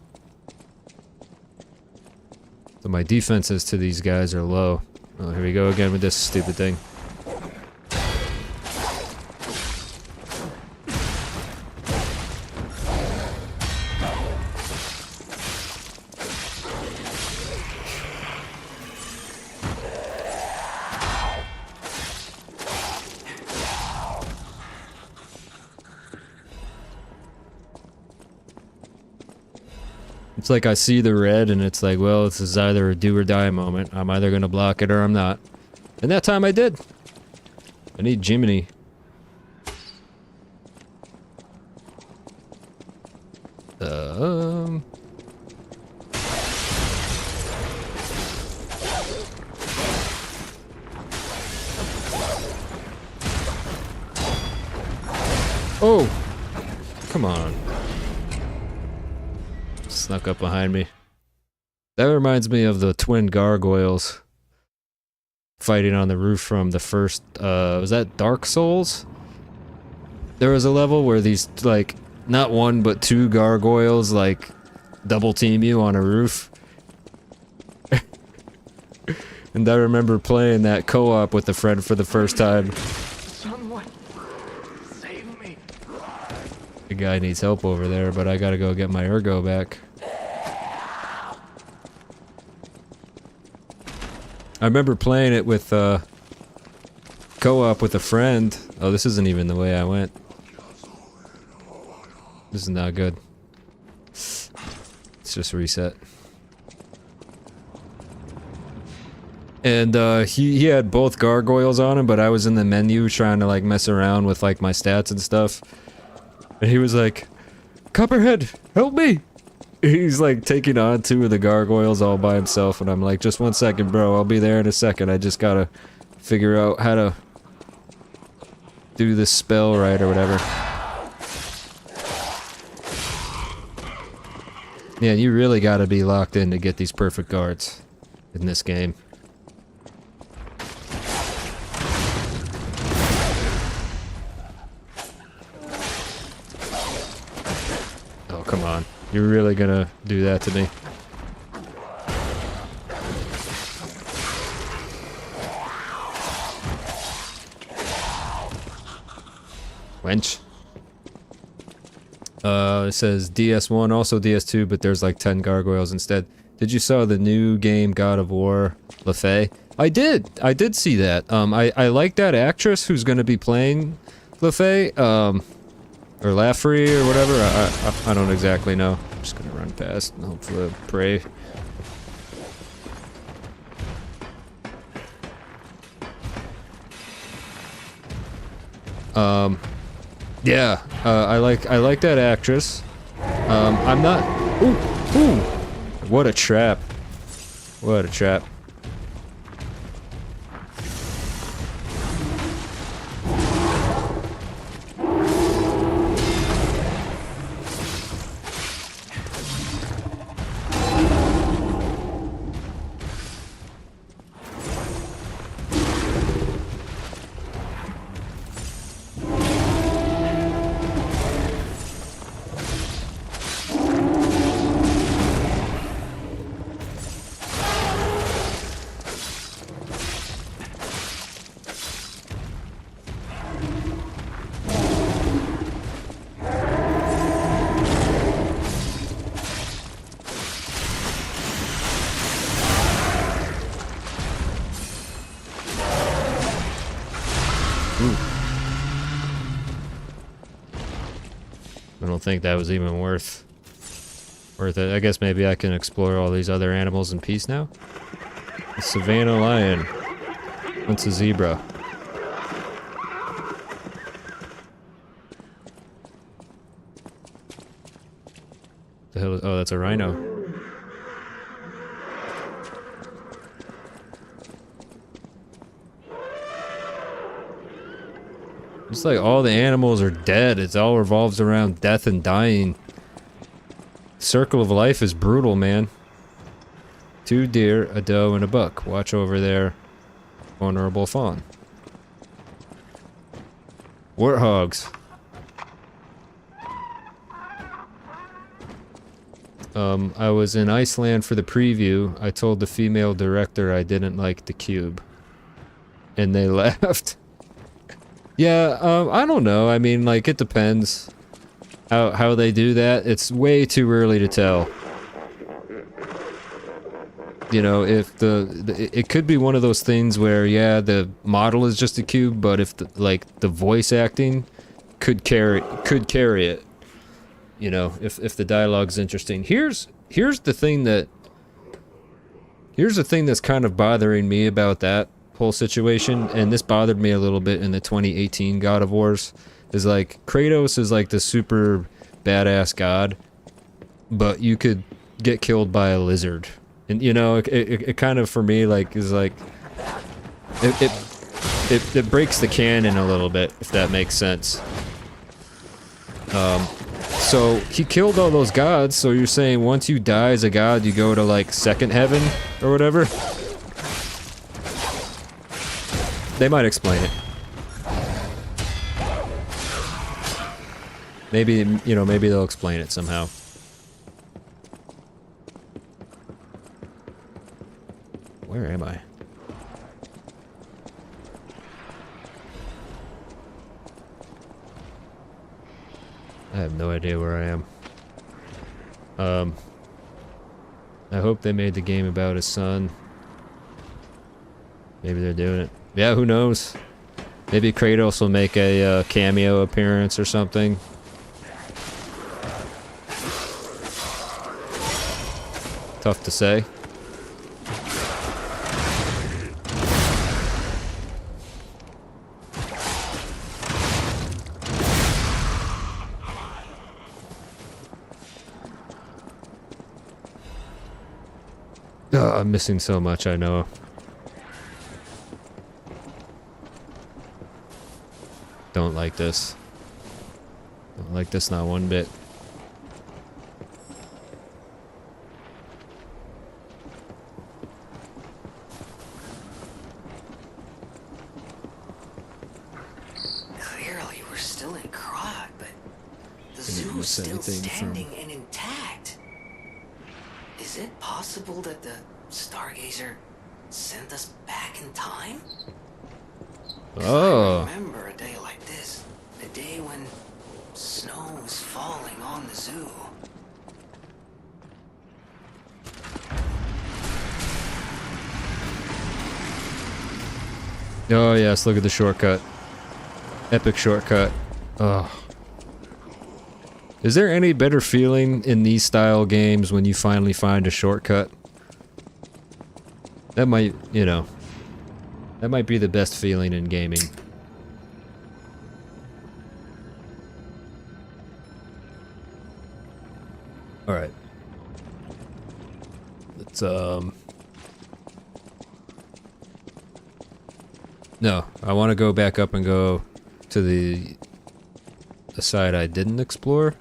So my defenses to these guys are low. Oh, here we go again with this stupid thing. It's like I see the red and it's like, well, this is either a do or die moment. I'm either gonna block it or I'm not. And that time I did. I need Jiminy. Oh! Come on. Snuck up behind me. That reminds me of the twin gargoyles fighting on the roof from the first, was that Dark Souls? There was a level where these, like, not one but two gargoyles, like, double team you on a roof. And I remember playing that co-op with a friend for the first time. Someone save me. The guy needs help over there, but I gotta go get my ergo back. I remember playing it with, co-op with a friend. Oh, this isn't even the way I went. This is not good. Let's just reset. And, he had both gargoyles on him, but I was in the menu trying to, like, mess around with, like, my stats and stuff. And he was like, Copperhead, help me! He's like taking on two of the gargoyles all by himself, and I'm like, just 1 second, bro, I'll be there in a second. I just gotta figure out how to do this spell right or whatever. Yeah, you really gotta be locked in to get these perfect guards in this game. Oh, come on. You're really gonna do that to me? Wench. It says DS1, also DS2, but there's like 10 gargoyles instead. Did you saw the new game God of War, LaFay? I did see that. I like that actress who's gonna be playing LaFay. Or Laffrey or whatever, I don't exactly know. I'm just gonna run past and hopefully pray. Yeah, I like that actress. I'm not. Ooh, what a trap! What a trap! I don't think that was even worth it. I guess maybe I can explore all these other animals in peace now. A Savannah lion. Once a zebra. The hell is, oh, that's a rhino. It's like all the animals are dead. It all revolves around death and dying. Circle of life is brutal, man. 2 deer, a doe, and a buck. Watch over their vulnerable fawn. Warthogs. I was in Iceland for the preview. I told the female director I didn't like the cube. And they laughed. Yeah, I don't know. I mean, like, it depends how they do that. It's way too early to tell. You know, if it could be one of those things where, yeah, the model is just a cube, but if the voice acting could carry it. You know, if the dialogue's interesting. Here's the thing that's kind of bothering me about that whole situation, and this bothered me a little bit in the 2018 God of Wars, is like Kratos is like the super badass god, but you could get killed by a lizard. And you know, it kind of for me like is like it breaks the canon a little bit, if that makes sense. So he killed all those gods, so you're saying once you die as a god, you go to like second heaven or whatever? They might explain it. Maybe, you know, maybe they'll explain it somehow. Where am I? I have no idea where I am. I hope they made the game about his son. Maybe they're doing it. Yeah, who knows? Maybe Kratos will make a cameo appearance or something. Tough to say. Oh, I'm missing so much, I know. Don't like this. Don't like this not one bit. Clearly, we're still in Krog, but the zoo is still standing and intact. Is it possible that the Stargazer sent us back in time? Oh. I remember a day like this. A day when snow was falling on the zoo. Oh yes, look at the shortcut. Epic shortcut. Oh. Is there any better feeling in these style games when you finally find a shortcut? That might, you know, that might be the best feeling in gaming. Alright. Let's, no, I want to go back up and go to the side I didn't explore.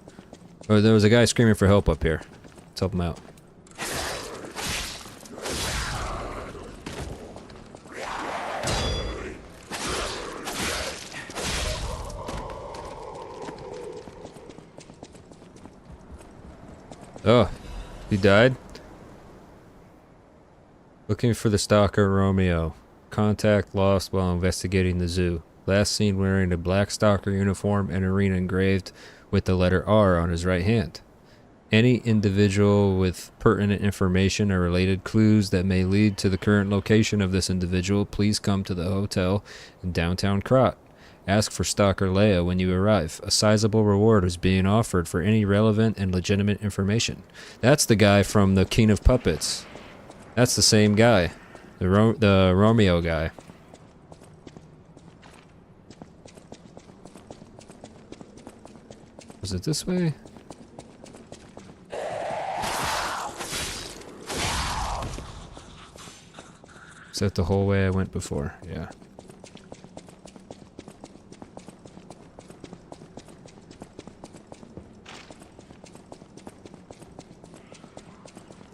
Oh, there was a guy screaming for help up here. Let's help him out. Oh, he died? Looking for the stalker Romeo. Contact lost while investigating the zoo. Last seen wearing a black stalker uniform and a rune engraved with the letter R on his right hand. Any individual with pertinent information or related clues that may lead to the current location of this individual, please come to the hotel in downtown Krot. Ask for Stalker Leia when you arrive. A sizable reward is being offered for any relevant and legitimate information. That's the guy from the King of Puppets. That's the same guy. The Romeo guy. Was it this way? Is that the whole way I went before? Yeah.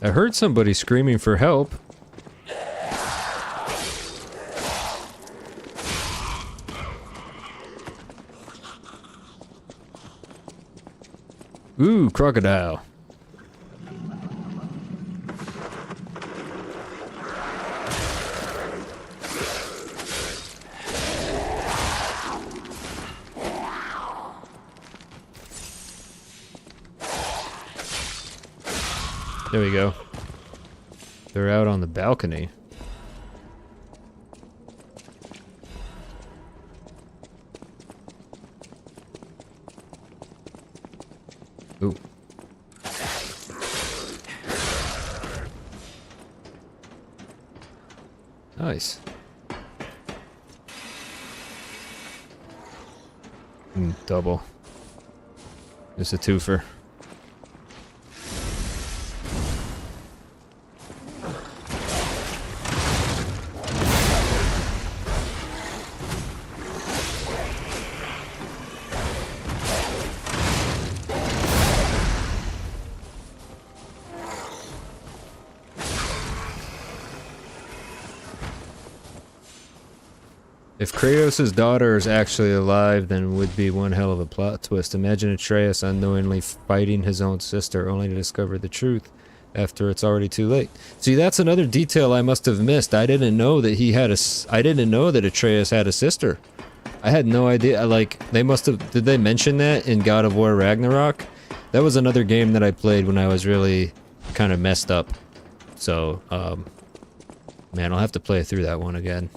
I heard somebody screaming for help. Ooh, crocodile. There we go. They're out on the balcony. Ooh. Nice. Double. Just a twofer. If Kratos' daughter is actually alive, then it would be one hell of a plot twist. Imagine Atreus unknowingly fighting his own sister, only to discover the truth after it's already too late. See, that's another detail I must have missed. I didn't know that he had a... I didn't know that Atreus had a sister. I had no idea. Like, they must have... Did they mention that in God of War Ragnarok? That was another game that I played when I was really kind of messed up. So, man, I'll have to play through that one again.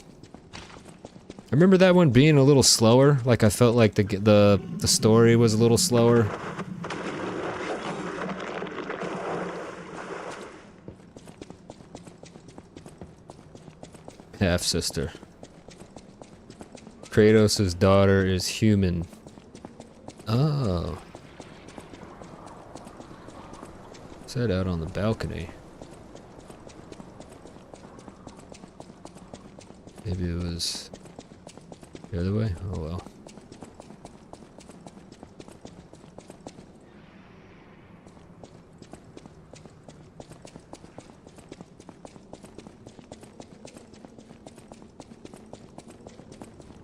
I remember that one being a little slower. Like, I felt like the story was a little slower. Half-sister. Kratos' daughter is human. Oh. Set out on the balcony. Maybe it was... the other way? Oh well.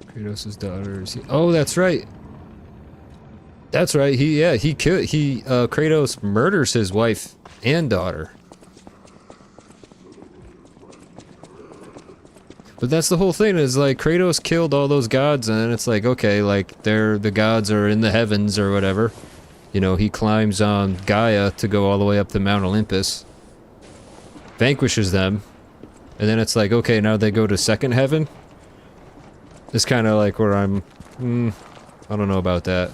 Kratos' daughter is... Oh, that's right! That's right, Kratos murders his wife and daughter. But that's the whole thing, is like Kratos killed all those gods, and it's like, okay, like the gods are in the heavens or whatever. You know, he climbs on Gaia to go all the way up to Mount Olympus, vanquishes them, and then it's like, okay, now they go to second heaven. It's kind of like where I'm, I don't know about that.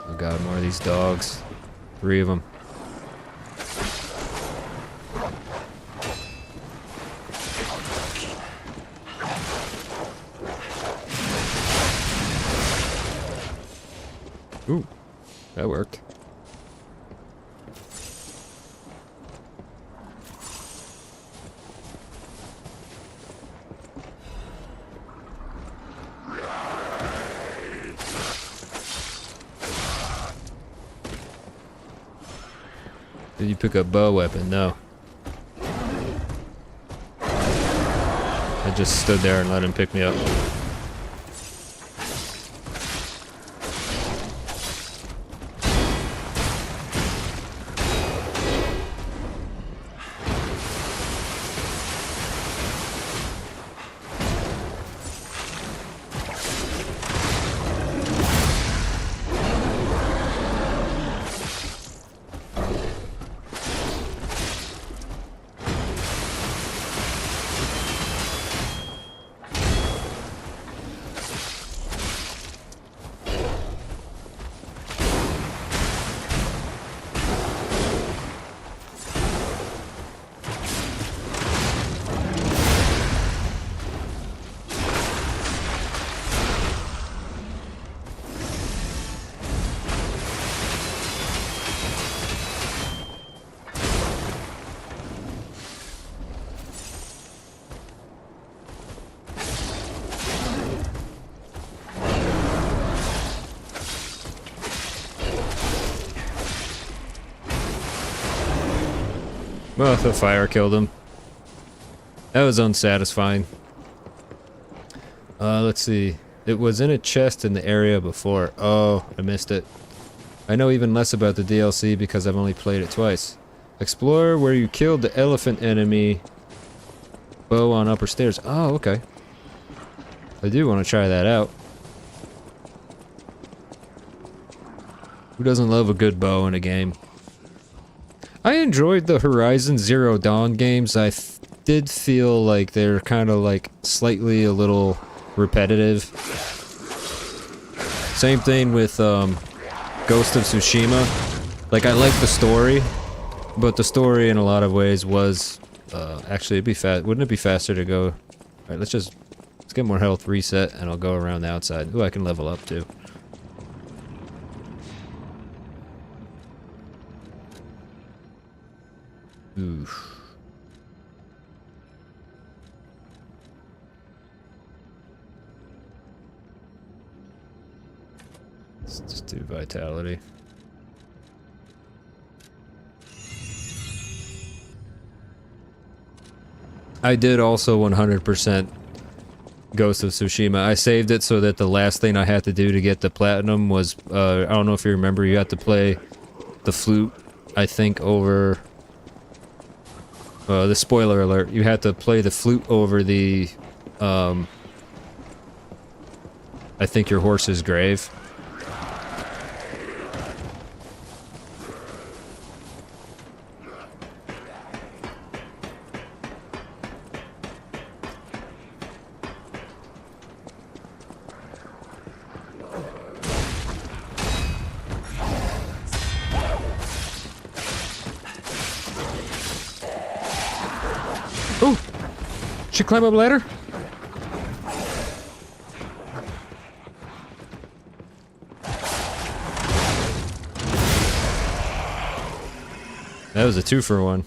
Oh god, more of these dogs. 3 of them. Ooh, that worked. Did you pick up bow weapon? No. I just stood there and let him pick me up. Well, the fire killed him. That was unsatisfying. Let's see. It was in a chest in the area before. Oh, I missed it. I know even less about the DLC because I've only played it twice. Explore where you killed the elephant enemy. Bow on upper stairs. Oh, okay. I do want to try that out. Who doesn't love a good bow in a game? I enjoyed the Horizon Zero Dawn games. I did feel like they're kind of like slightly a little repetitive. Same thing with Ghost of Tsushima. Like, I like the story, but the story in a lot of ways was actually wouldn't it be faster to go? All right, let's get more health, reset, and I'll go around the outside. Ooh, I can level up too. Oof. Let's just do vitality. I did also 100% Ghost of Tsushima. I saved it so that the last thing I had to do to get the platinum was, I don't know if you remember, you had to play the flute, I think, over... the spoiler alert, you had to play the flute over the, I think your horse's grave. Oh! Should climb up a ladder? That was a 2-for-1.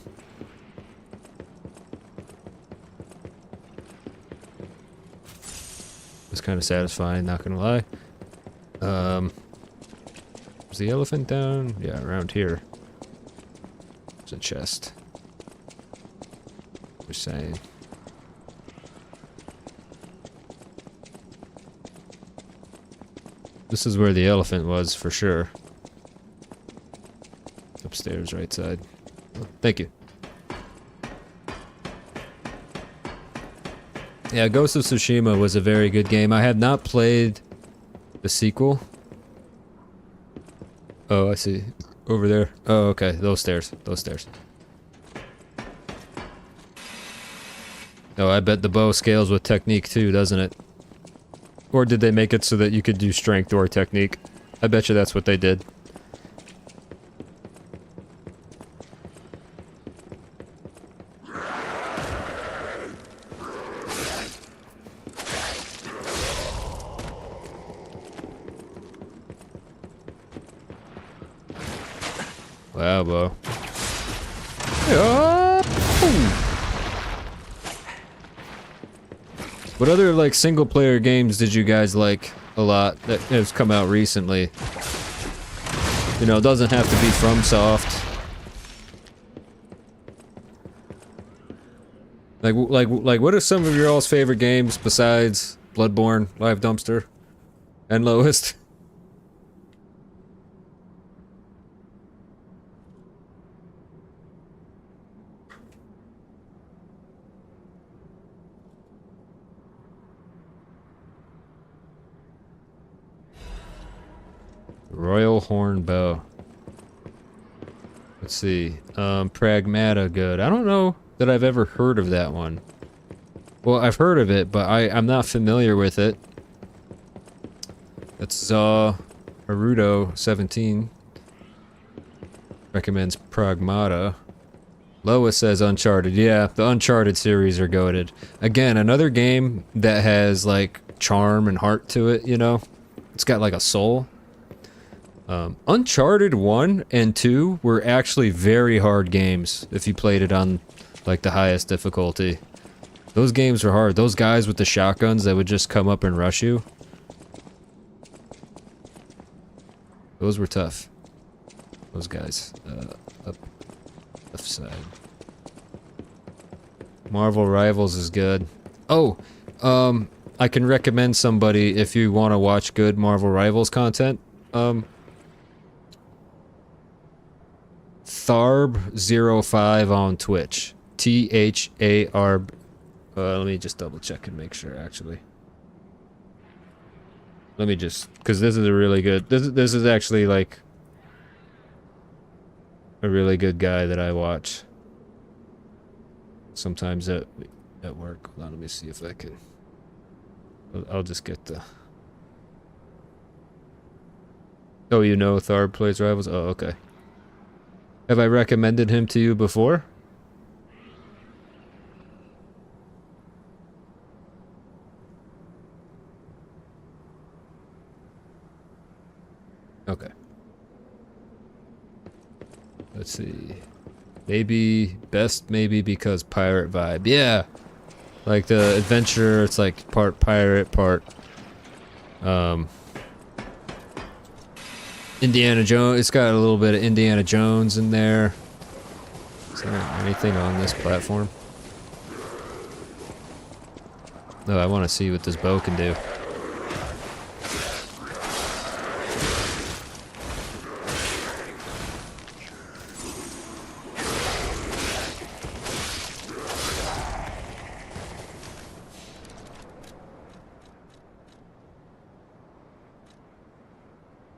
It's kind of satisfying, not gonna lie. Is the elephant down? Yeah, around here. There's a chest. Just saying. This is where the elephant was, for sure. Upstairs, right side. Oh, thank you. Yeah, Ghost of Tsushima was a very good game. I had not played the sequel. Oh, I see. Over there. Oh, okay. Those stairs. Those stairs. Oh, I bet the bow scales with technique too, doesn't it? Or did they make it so that you could do strength or technique? I bet you that's what they did. Wow, bow. Yeah. What other, like, single-player games did you guys like a lot that has come out recently? You know, it doesn't have to be FromSoft. Like, what are some of your all's favorite games besides Bloodborne, Live Dumpster, and Lowest? Royal Horn Bow. Let's see. Pragmata, good. I don't know that I've ever heard of that one. Well, I've heard of it, but I'm not familiar with it. That's Haruto17. Recommends Pragmata. Lois says Uncharted. Yeah, the Uncharted series are goated. Again, another game that has, like, charm and heart to it, you know? It's got, like, a soul. Uncharted 1 and 2 were actually very hard games if you played it on, like, the highest difficulty. Those games were hard. Those guys with the shotguns that would just come up and rush you. Those were tough. Those guys. Up left side. Marvel Rivals is good. Oh, I can recommend somebody if you want to watch good Marvel Rivals content. Tharb05 on Twitch. THARB. Let me just double check and make sure, actually. Let me just, because this is a really good, this is actually like, a really good guy that I watch sometimes at work. Hold on, let me see if I can. I'll just get the. Oh, you know Tharp plays Rivals? Oh, okay. Have I recommended him to you before? Okay. Let's see. Maybe best maybe because pirate vibe. Yeah. Like the adventure, it's like part pirate, part Indiana Jones. It's got a little bit of Indiana Jones in there. Is there anything on this platform? No, I want to see what this bow can do.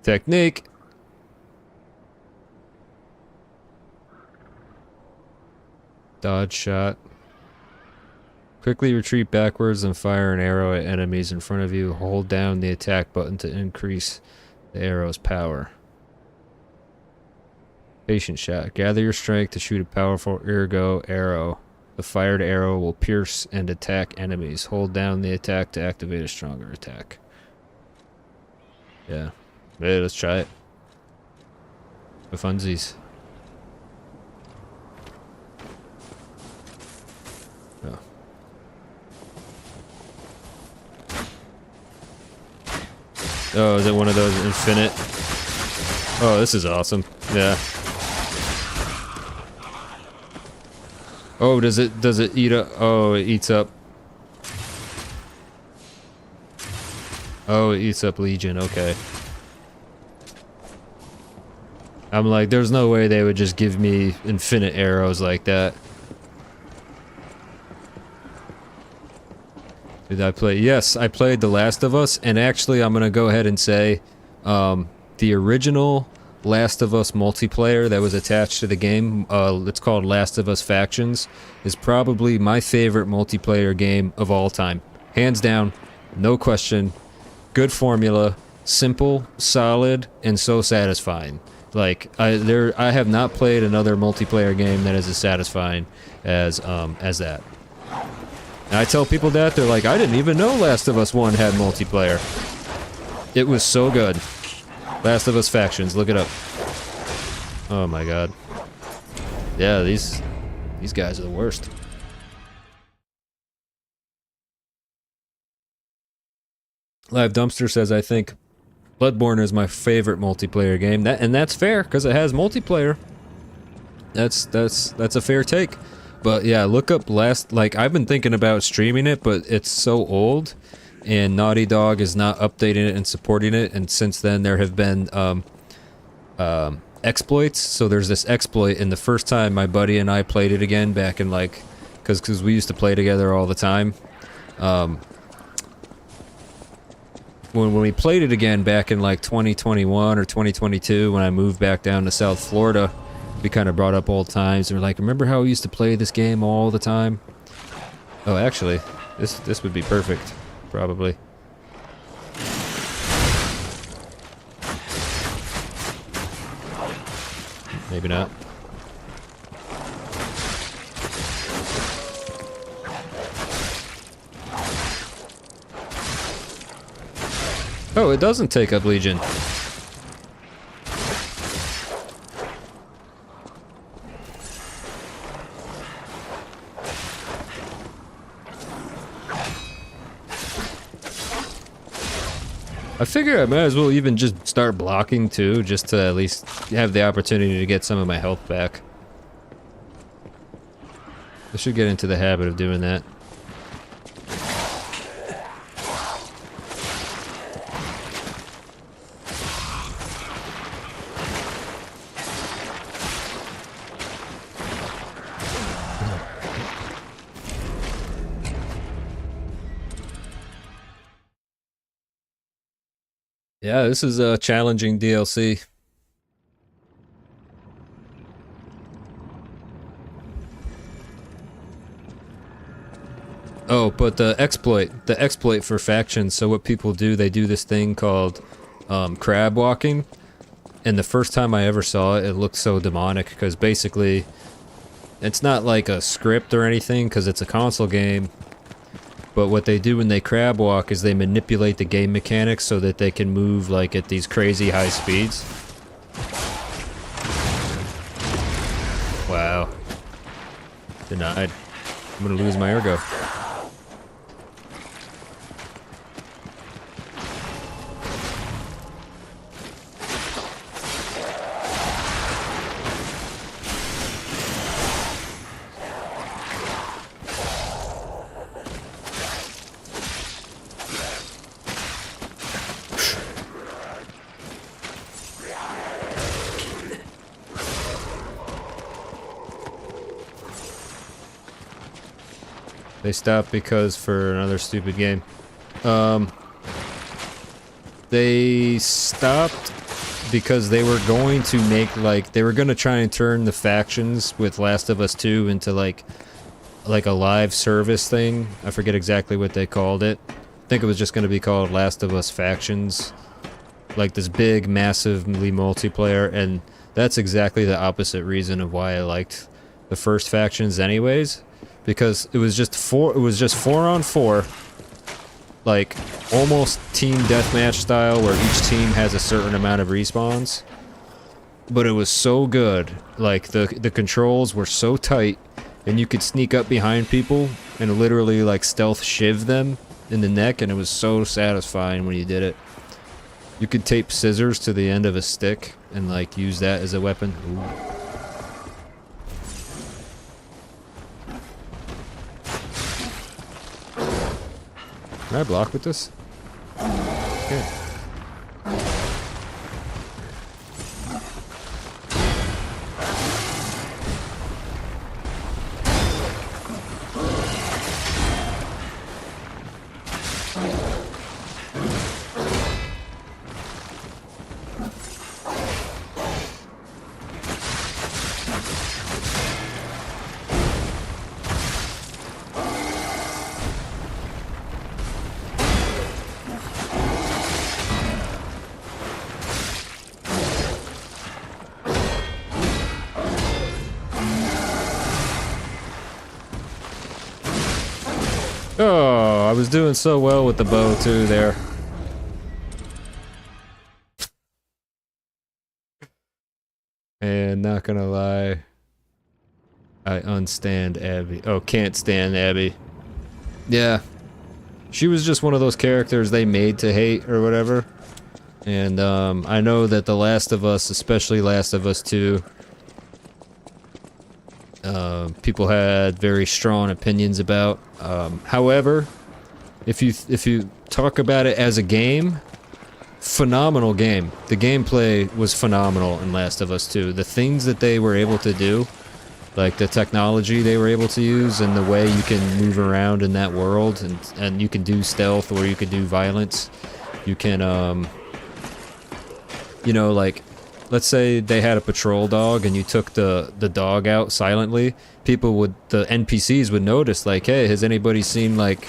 Technique. Dodge shot. Quickly retreat backwards and fire an arrow at enemies in front of you. Hold down the attack button to increase the arrow's power. Patient shot. Gather your strength to shoot a powerful ergo arrow. The fired arrow will pierce and attack enemies. Hold down the attack to activate a stronger attack. Yeah. Hey, let's try it. For funsies. Oh. Oh, is it one of those infinite? Oh, this is awesome. Yeah. Oh, does it eat up? Oh, it eats up. Oh, it eats up Legion. Okay. I'm like, there's no way they would just give me infinite arrows like that. Did I play? Yes, I played The Last of Us, and actually I'm gonna go ahead and say the original Last of Us multiplayer that was attached to the game, it's called Last of Us Factions, is probably my favorite multiplayer game of all time. Hands down, no question. Good formula, simple, solid, and so satisfying. Like I have not played another multiplayer game that is as satisfying as that. And I tell people that, they're like, I didn't even know Last of Us 1 had multiplayer. It was so good. Last of Us Factions, look it up. Oh my god. Yeah, these guys are the worst. Live Dumpster says, I think Bloodborne is my favorite multiplayer game. And that's fair, because it has multiplayer. That's a fair take. But yeah, look up like I've been thinking about streaming it, but it's so old, and Naughty Dog is not updating it and supporting it, and since then there have been exploits. So there's this exploit, and the first time my buddy and I played it again back in like, because we used to play together all the time. When we played it again back in like 2021 or 2022, when I moved back down to South Florida, we kind of brought up old times, and we're like, remember how we used to play this game all the time? Oh, actually, this would be perfect, probably. Maybe not. Oh, it doesn't take up Legion. I figure I might as well even just start blocking too, just to at least have the opportunity to get some of my health back. I should get into the habit of doing that. Yeah, this is a challenging DLC. Oh, but the exploit for factions. So what people do, they do this thing called crab walking. And the first time I ever saw it, it looked so demonic because basically, it's not like a script or anything because it's a console game. But what they do when they crab walk is they manipulate the game mechanics so that they can move like at these crazy high speeds. Wow. Denied. I'm gonna lose my ergo. They stopped because for another stupid game. They stopped because they were going to make they were going to try and turn the factions with Last of Us 2 into like a live service thing. I forget exactly what they called it. I think it was just going to be called Last of Us Factions. Like this big, massively multiplayer, and that's exactly the opposite reason of why I liked the first Factions anyways. Because it was just 4 on 4, like almost team deathmatch style, where each team has a certain amount of respawns. But it was so good, like the controls were so tight, and you could sneak up behind people and literally like stealth shiv them in the neck, and it was so satisfying when you did it. You could tape scissors to the end of a stick and like use that as a weapon. Ooh. Can I block with this? Okay. Oh, I was doing so well with the bow too there. And not gonna lie, I unstand Abby. Oh, can't stand Abby. Yeah. She was just one of those characters they made to hate or whatever. And I know that The Last of Us, especially Last of Us 2, people had very strong opinions about. However, if you talk about it as a game, phenomenal game. The gameplay was phenomenal in Last of Us 2. The things that they were able to do, like the technology they were able to use, and the way you can move around in that world, and you can do stealth or you can do violence. You can, you know, like, let's say they had a patrol dog and you took the dog out silently, the NPCs would notice, like, hey, has anybody seen, like,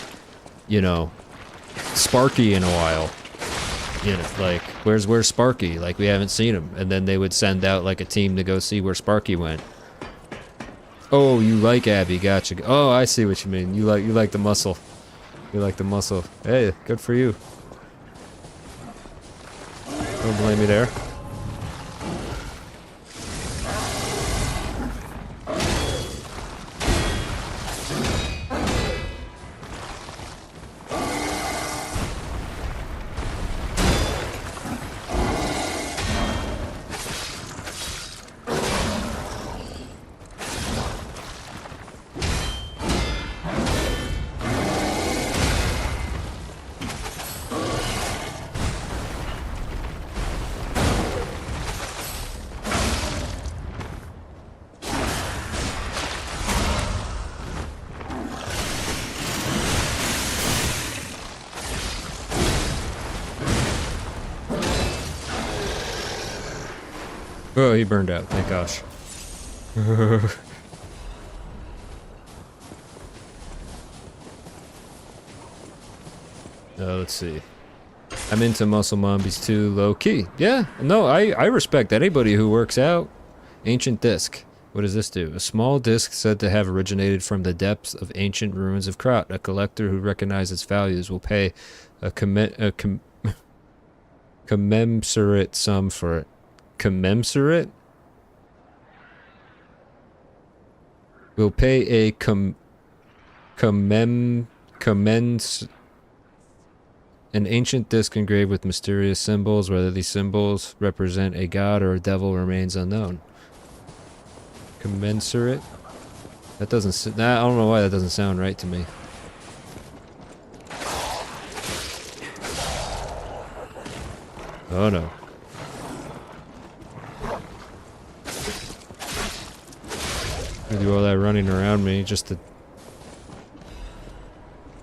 you know, Sparky in a while? You know, like, where's Sparky? Like, we haven't seen him. And then they would send out, like, a team to go see where Sparky went. Oh, you like Abby, gotcha. Oh, I see what you mean. You like the muscle. You like the muscle. Hey, good for you. Don't blame me there. Oh, he burned out, thank gosh. Let's see. I'm into muscle mombies too, low key. Yeah, no, I respect anybody who works out. Ancient disc. What does this do? A small disc said to have originated from the depths of ancient ruins of Krat. A collector who recognizes its values will pay a commensurate sum for it. Commensurate? Will pay a an ancient disc engraved with mysterious symbols. Whether these symbols represent a god or a devil remains unknown. Commensurate? That doesn't... I don't know why that doesn't sound right to me. Oh no. I do all that running around me just to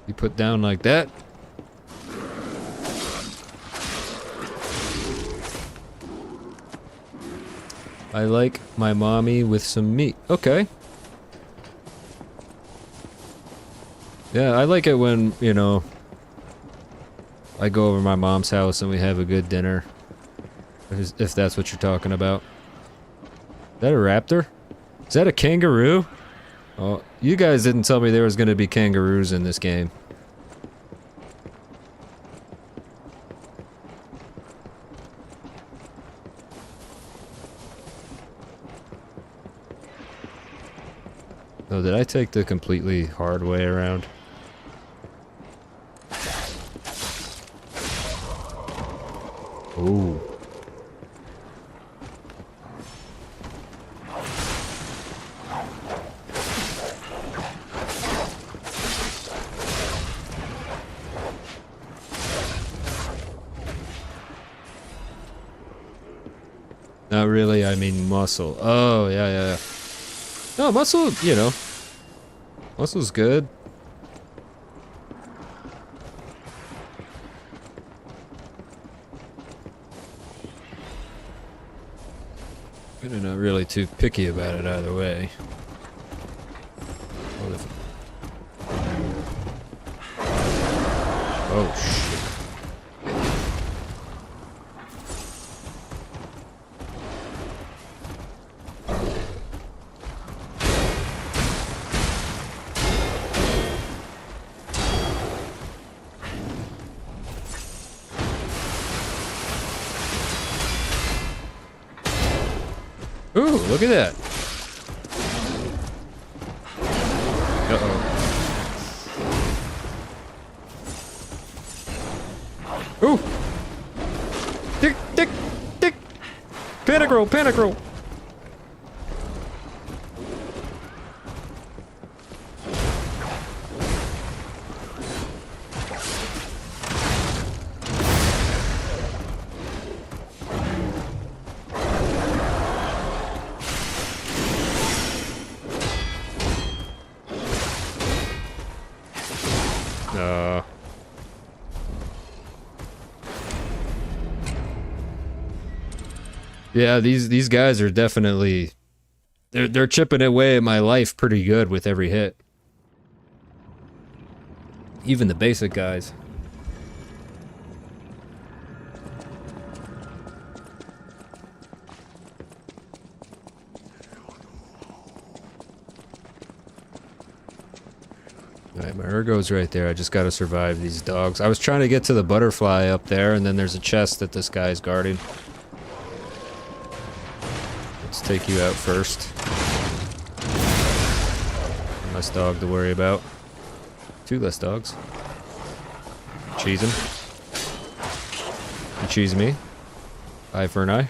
be put down like that. I like my mommy with some meat. Okay. Yeah, I like it when, you know, I go over to my mom's house and we have a good dinner. If that's what you're talking about. Is that a raptor? Is that a kangaroo? Oh, you guys didn't tell me there was going to be kangaroos in this game. Oh, did I take the completely hard way around? Ooh. Not really, I mean muscle. Oh, yeah. No, muscle, you know. Muscle's good. But I'm not really too picky about it either way. Oh, shit. Ooh, look at that. Uh-oh. Ooh! Dick! Panic roll! Yeah, these guys are definitely they're chipping away at my life pretty good with every hit. Even the basic guys. Alright, my ergo's right there. I just gotta survive these dogs. I was trying to get to the butterfly up there, and then there's a chest that this guy's guarding. Let's take you out first. One less dog to worry about. 2 less dogs. Cheese him. You cheese me. Eye for an eye.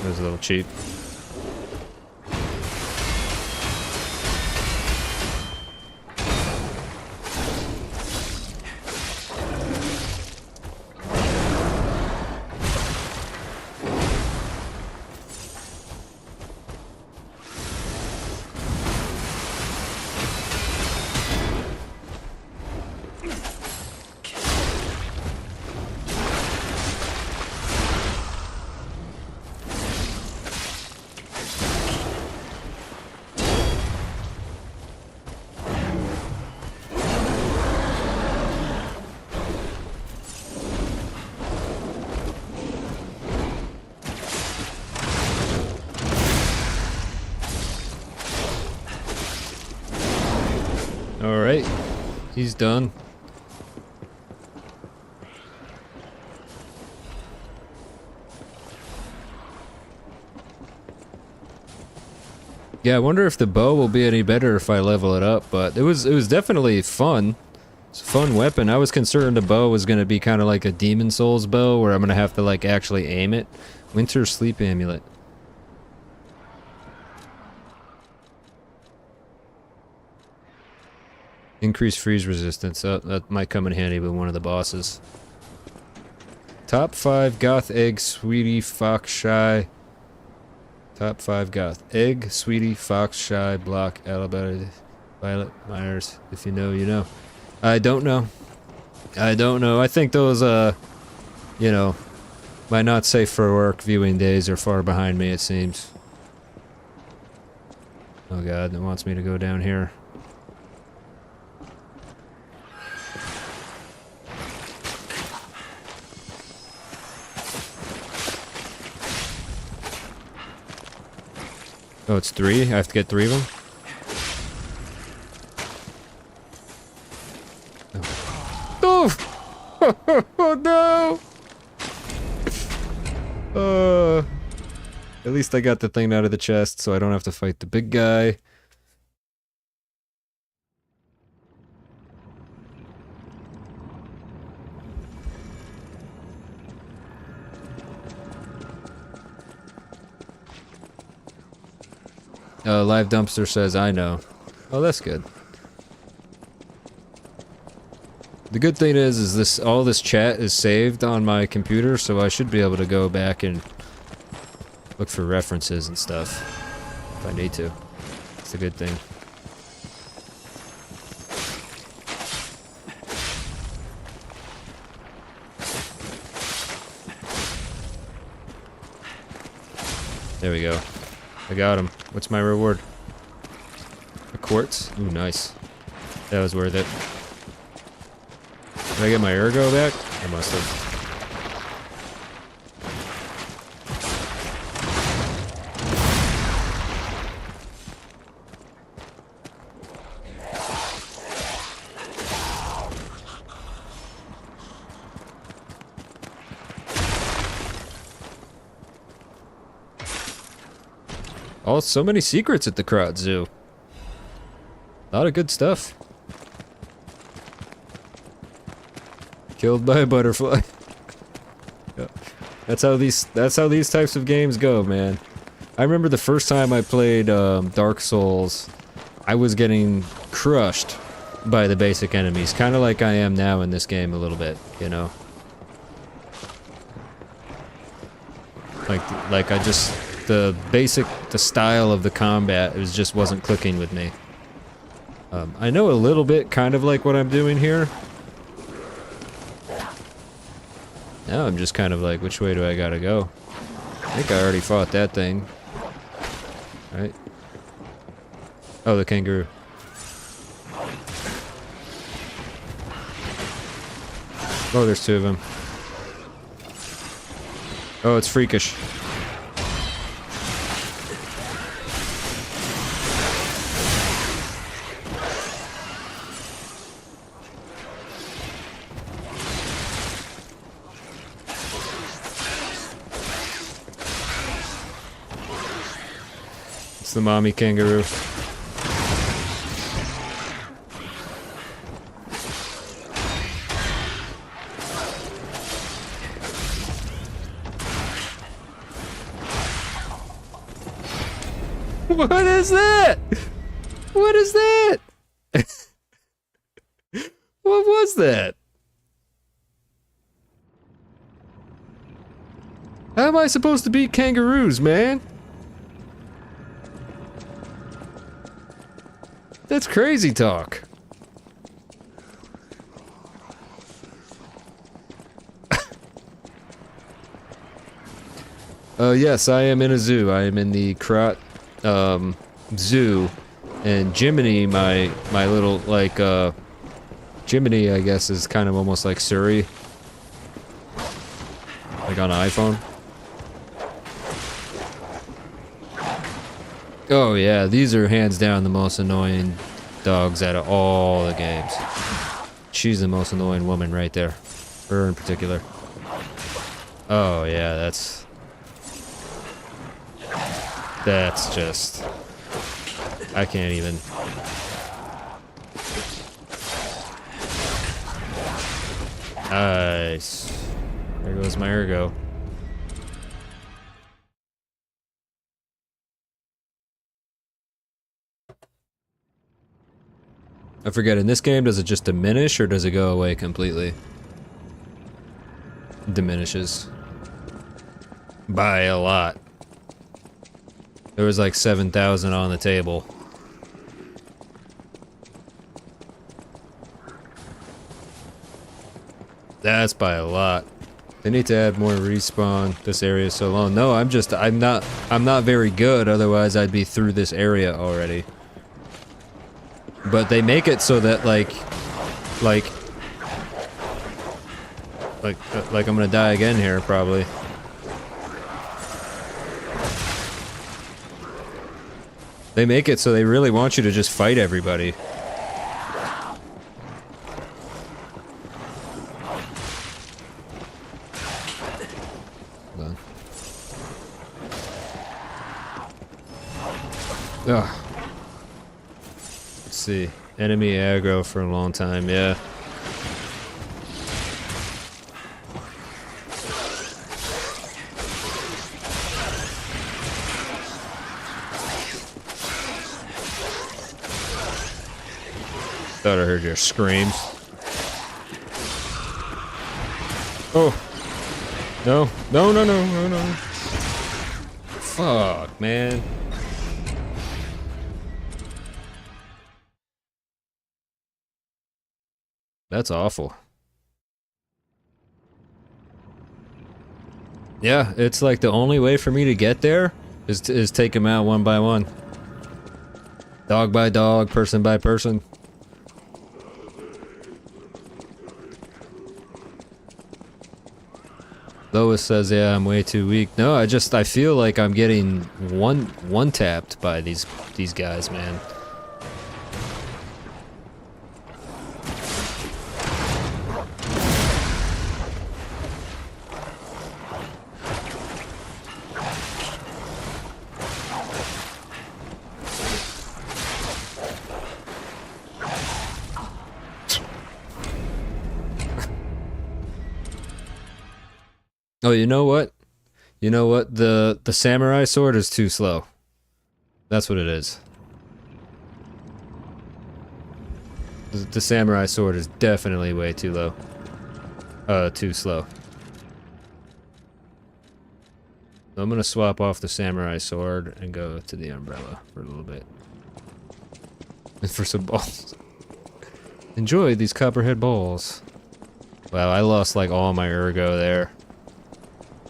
That was a little cheap. Alright. He's done. Yeah, I wonder if the bow will be any better if I level it up, but it was definitely fun. It's a fun weapon. I was concerned the bow was going to be kind of like a Demon Souls bow where I'm going to have to like actually aim it. Winter Sleep Amulet. Increased freeze resistance. That might come in handy with one of the bosses. Top 5 Goth Egg, Sweetie, Fox, Shy. Top 5 Goth. Egg, Sweetie, Fox, Shy, Block, Alabama, Violet, Myers. If you know, you know. I don't know. I don't know. I think those, you know, my not safe for work viewing days are far behind me, it seems. Oh god, it wants me to go down here. Oh, it's 3? I have to get 3 of them? Oh! Oh no! At least I got the thing out of the chest, so I don't have to fight the big guy. Live Dumpster says, I know. Oh, that's good. The good thing is this all this chat is saved on my computer, so I should be able to go back and look for references and stuff if I need to. It's a good thing. There we go. I got him. What's my reward? A quartz? Ooh, nice. That was worth it. Did I get my ergo back? I must have. Oh, so many secrets at the Crot Zoo. A lot of good stuff. Killed by a butterfly. Yep. That's how these types of games go, man. I remember the first time I played Dark Souls, I was getting crushed by the basic enemies, kind of like I am now in this game a little bit, you know. Like I just the style of the combat just wasn't clicking with me. I know a little bit, kind of like what I'm doing here. Now I'm just kind of like, which way do I gotta go? I think I already fought that thing. Right? Oh, the kangaroo. Oh, there's 2 of them. Oh, it's freakish. It's the mommy kangaroo. What is that? What is that? What was that? How am I supposed to beat kangaroos, man? That's crazy talk. Yes, I am in a zoo. I am in the Crot zoo, and Jiminy, my little like Jiminy, I guess, is kind of almost like Siri, like on an iPhone. Oh yeah, these are hands down the most annoying dogs out of all the games. She's the most annoying woman right there. Her in particular. Oh yeah, that's just... I can't even... Nice. There goes my ergo. I forget, in this game, does it just diminish or does it go away completely? Diminishes. By a lot. There was like 7,000 on the table. That's by a lot. They need to add more respawn. This area is so long. No, I'm not very good, otherwise I'd be through this area already. But they make it so that like I'm gonna die again here, probably. They make it so they really want you to just fight everybody. Hold on. Ugh. Let's see. Enemy aggro for a long time, yeah. Thought I heard your screams. Oh. No. No, no, no, no, no. Fuck, man. That's awful. Yeah, it's like the only way for me to get there is take them out one by one. Dog by dog, person by person. Lois says, yeah, I'm way too weak. No, I feel like I'm getting one tapped by these guys, man. Oh, you know what? You know what? The samurai sword is too slow. That's what it is. The samurai sword is definitely way too low. Too slow. So I'm gonna swap off the samurai sword and go to the umbrella for a little bit. And for some balls. Enjoy these copperhead balls. Wow, I lost like all my ergo there.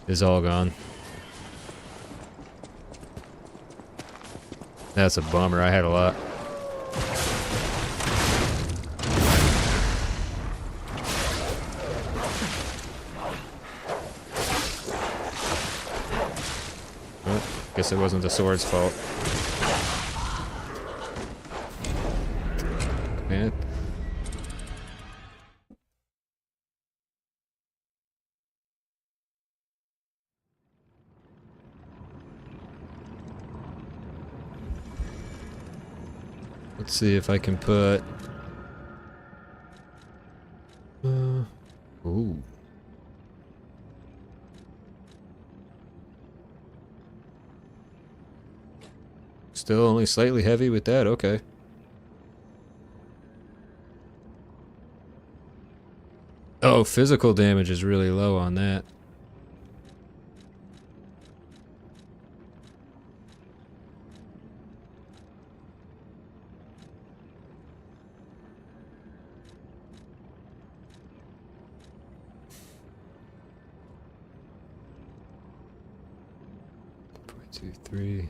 Is all gone. That's a bummer. I had a lot. Well, guess it wasn't the sword's fault. Man. Let's see if I can put... Ooh. Still only slightly heavy with that, okay. Oh, physical damage is really low on that. Two, three.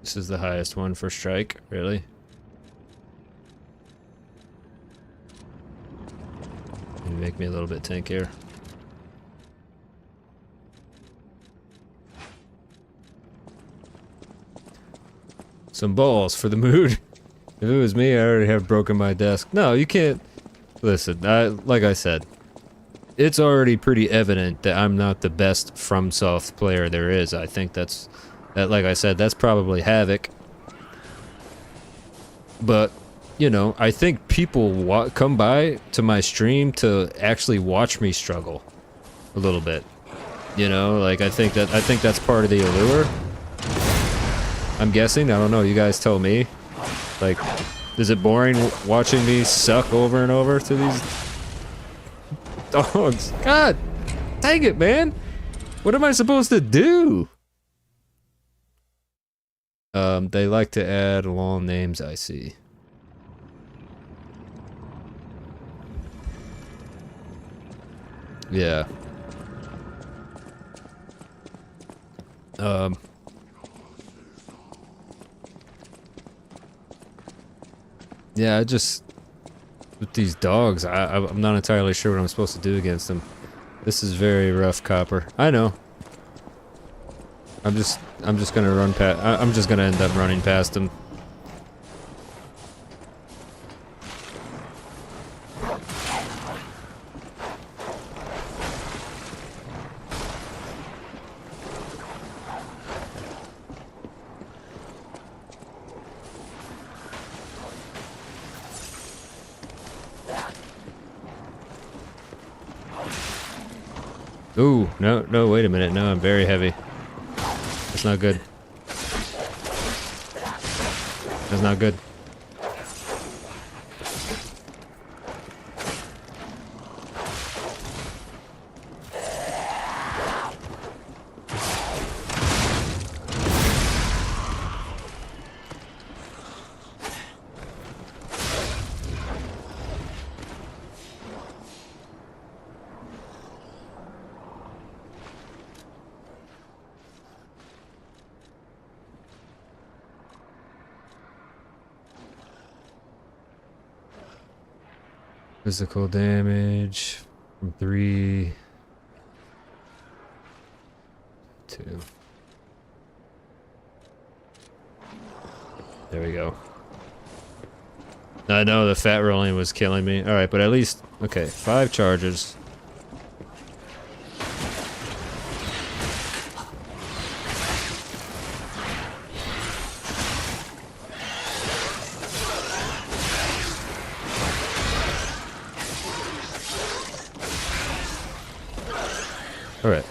This is the highest one for strike, really? You make me a little bit tankier. Some balls for the mood. If it was me, I already have broken my desk. No, you can't. Listen, like I said, it's already pretty evident that I'm not the best FromSoft player there is. I think that, like I said, that's probably Havoc. But, you know, I think people come by to my stream to actually watch me struggle a little bit. You know, like I think that's part of the allure. I'm guessing. I don't know. You guys tell me. Like, is it boring watching me suck over and over to these dogs? God, dang it, man. What am I supposed to do? They like to add long names, I see. Yeah. Yeah, with these dogs, I'm not entirely sure what I'm supposed to do against them. This is very rough, Copper. I know. I'm just gonna run past. I'm just gonna end up running past them. Ooh, no, wait a minute. No, I'm very heavy. That's not good. That's not good. Physical damage from 3 to 2. There we go. I know the fat rolling was killing me. Alright, but at least, okay, 5 charges. Alright.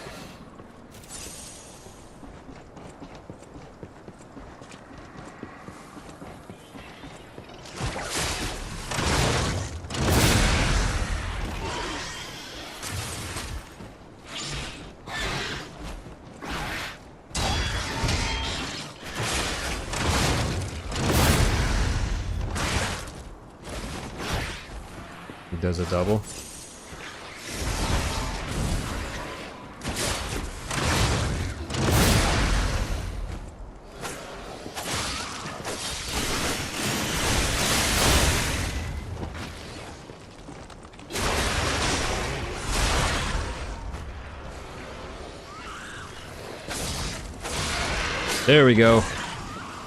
He does a double. There we go.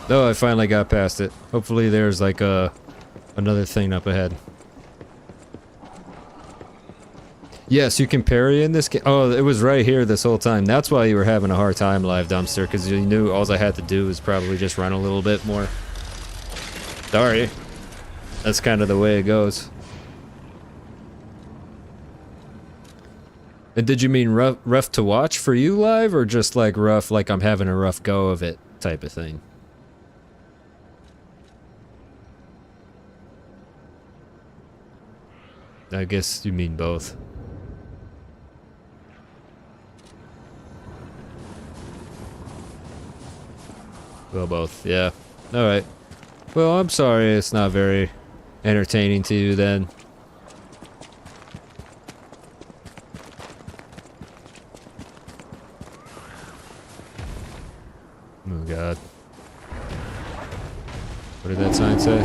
Oh, I finally got past it. Hopefully there's like another thing up ahead. Yes, you can parry in this game. Oh, it was right here this whole time. That's why you were having a hard time, Live Dumpster, because you knew all I had to do was probably just run a little bit more. Sorry. That's kind of the way it goes. And did you mean rough to watch for you live, or just like rough, like I'm having a rough go of it type of thing? I guess you mean both. Well, both, yeah. Alright. Well, I'm sorry it's not very entertaining to you then. Oh god. What did that sign say?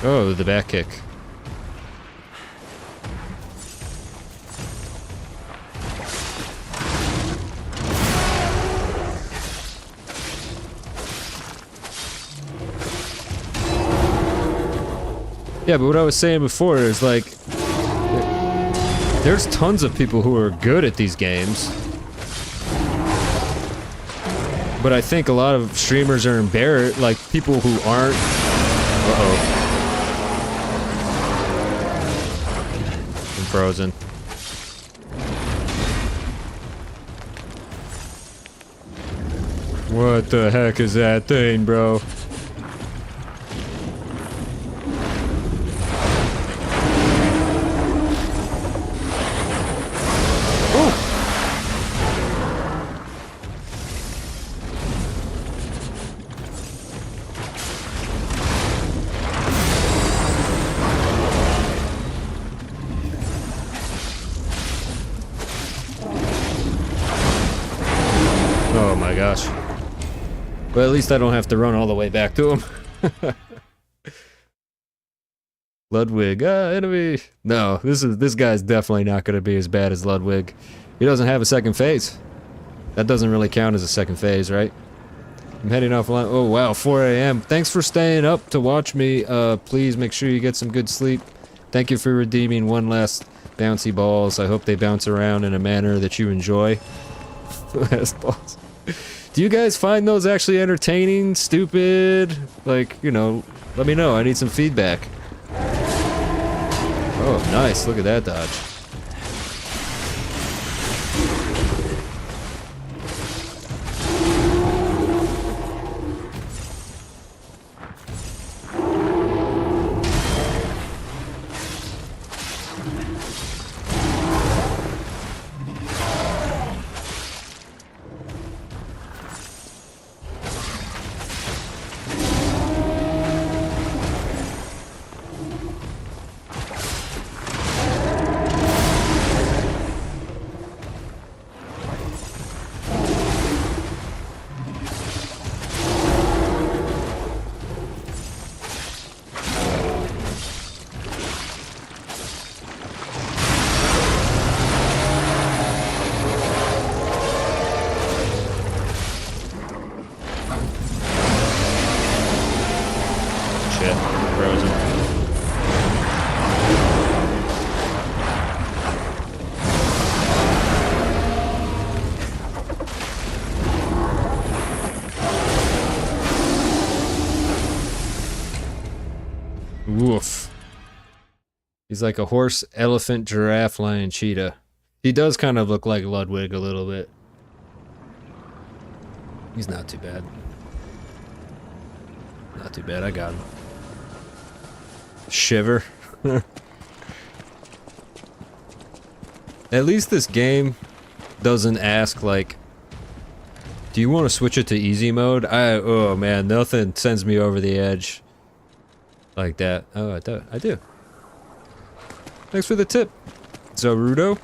Oh, the back kick. Yeah, but what I was saying before is like, there's tons of people who are good at these games. But I think a lot of streamers are embarrassed, like people who aren't. Uh-oh. I'm frozen. What the heck is that thing, bro? Oh my gosh. Well, at least I don't have to run all the way back to him. Ludwig, enemy. No, this guy's definitely not going to be as bad as Ludwig. He doesn't have a second phase. That doesn't really count as a second phase, right? I'm heading off line. Oh wow, 4 a.m. Thanks for staying up to watch me. Please make sure you get some good sleep. Thank you for redeeming one last bouncy balls. I hope they bounce around in a manner that you enjoy. Last balls. Do you guys find those actually entertaining, stupid? Like, you know, let me know. I need some feedback. Oh, nice. Look at that dodge. Woof. He's like a horse, elephant, giraffe, lion, cheetah. He does kind of look like Ludwig a little bit. He's not too bad. Not too bad, I got him. Shiver. At least this game doesn't ask, like, do you want to switch it to easy mode? Oh man, nothing sends me over the edge like that. Oh, I do. Thanks for the tip, Zarudo.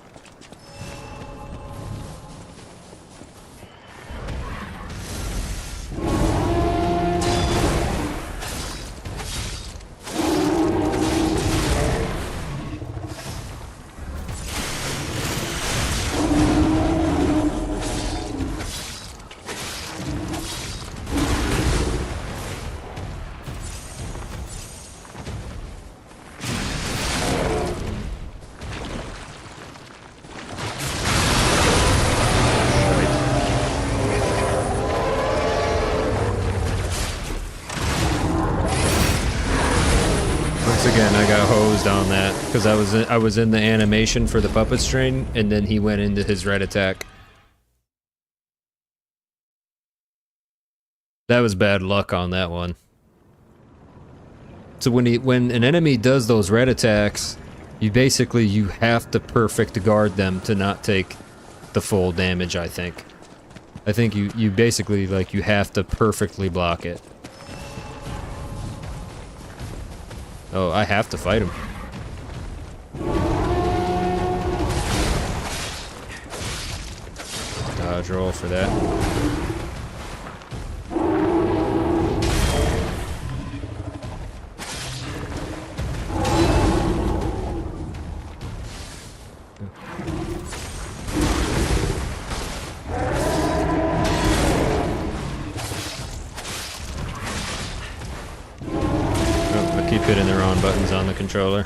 Again, I got hosed on that because I was in the animation for the puppet strain, and then he went into his red attack. That was bad luck on that one. So when an enemy does those red attacks, you have to perfect guard them to not take the full damage. I think you basically, like, you have to perfectly block it. Oh, I have to fight him. Dodge roll for that. Oh, I keep hitting the wrong buttons on the controller.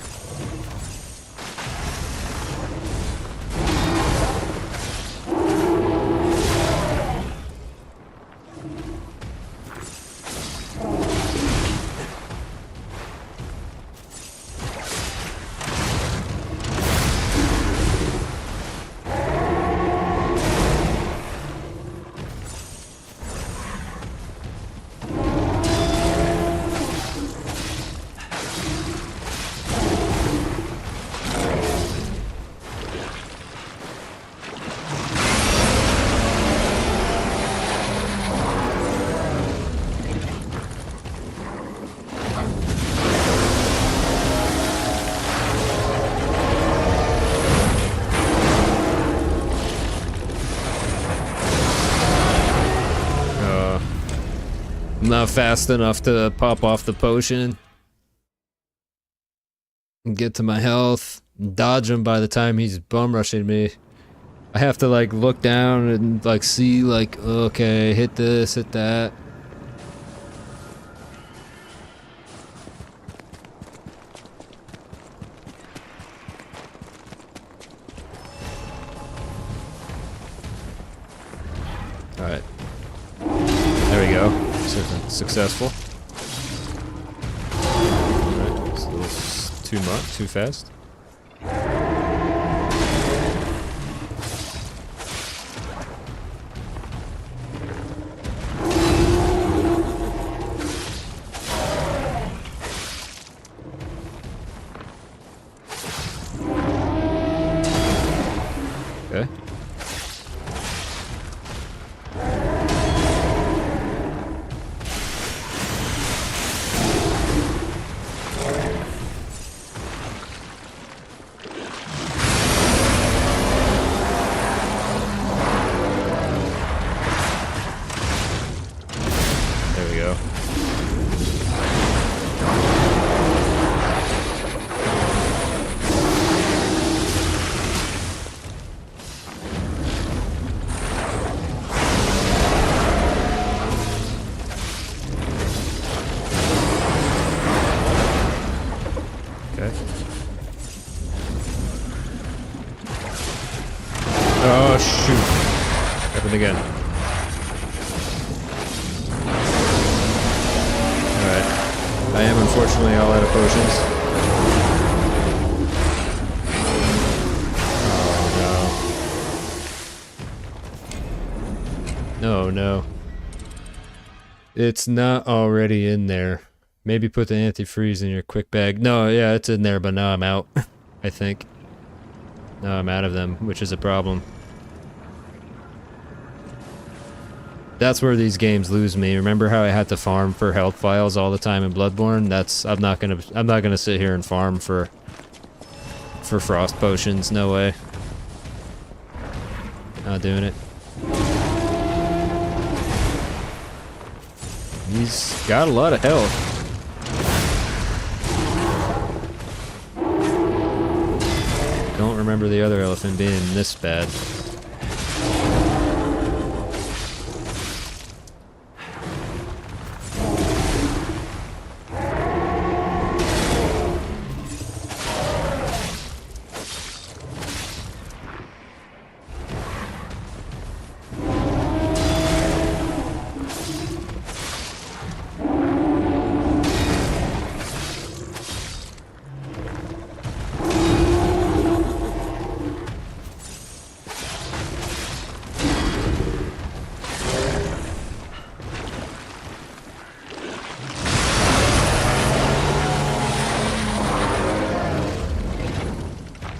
I'm not fast enough to pop off the potion and get to my health and dodge him by the time he's bum rushing me. I have to like look down and like see like, okay, hit this, hit that. Alright. There we go. Successful. Alright, it's a little too much, too fast. Okay. There we go. Okay. Oh shoot. Happened again. Alright. I am unfortunately all out of potions. Oh no. No, no. It's not already in there. Maybe put the antifreeze in your quick bag. No, yeah, it's in there, but now I'm out. I think. Now I'm out of them, which is a problem. That's where these games lose me. Remember how I had to farm for health vials all the time in Bloodborne? I'm not gonna sit here and farm for frost potions. No way. Not doing it. He's got a lot of health. Don't remember the other elephant being this bad.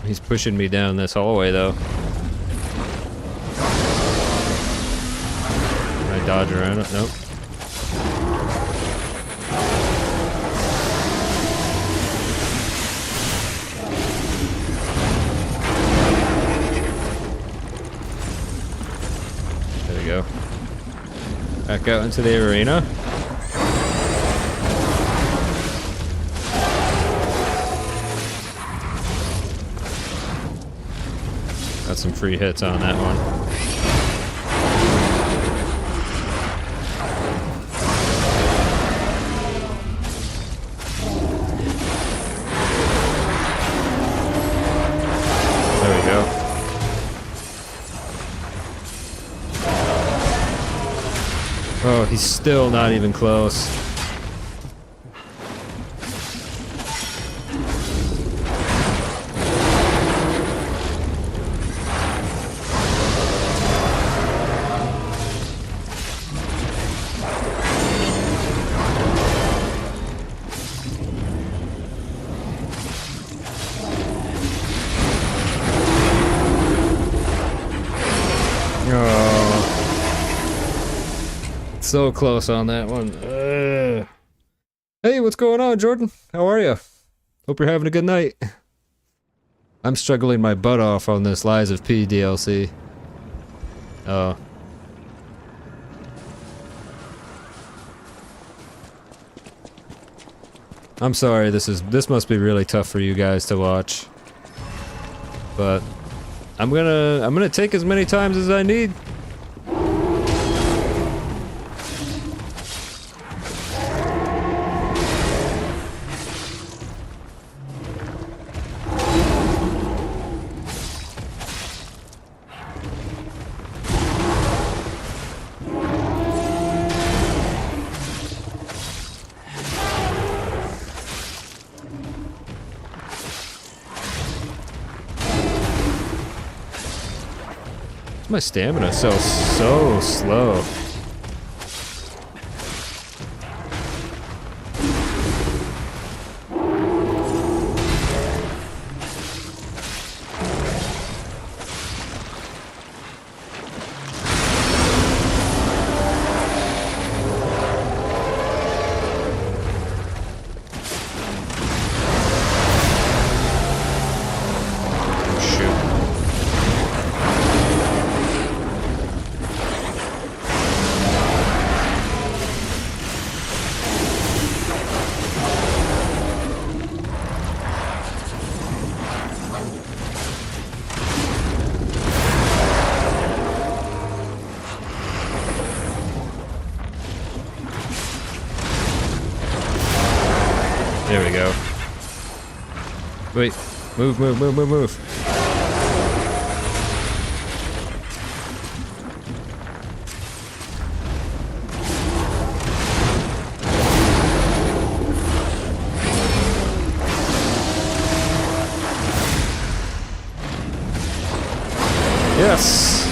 He's pushing me down this hallway, though. Can I dodge around it? Nope. go. Back out into the arena. Got some free hits on that one. There we go. Oh, he's still not even close. So close on that one. Hey, what's going on, Jordan? How are you? Hope you're having a good night. I'm struggling my butt off on this Lies of P DLC. Oh. I'm sorry, this must be really tough for you guys to watch. But I'm gonna take as many times as I need. My stamina is so slow. There we go. Wait. Move. Yes!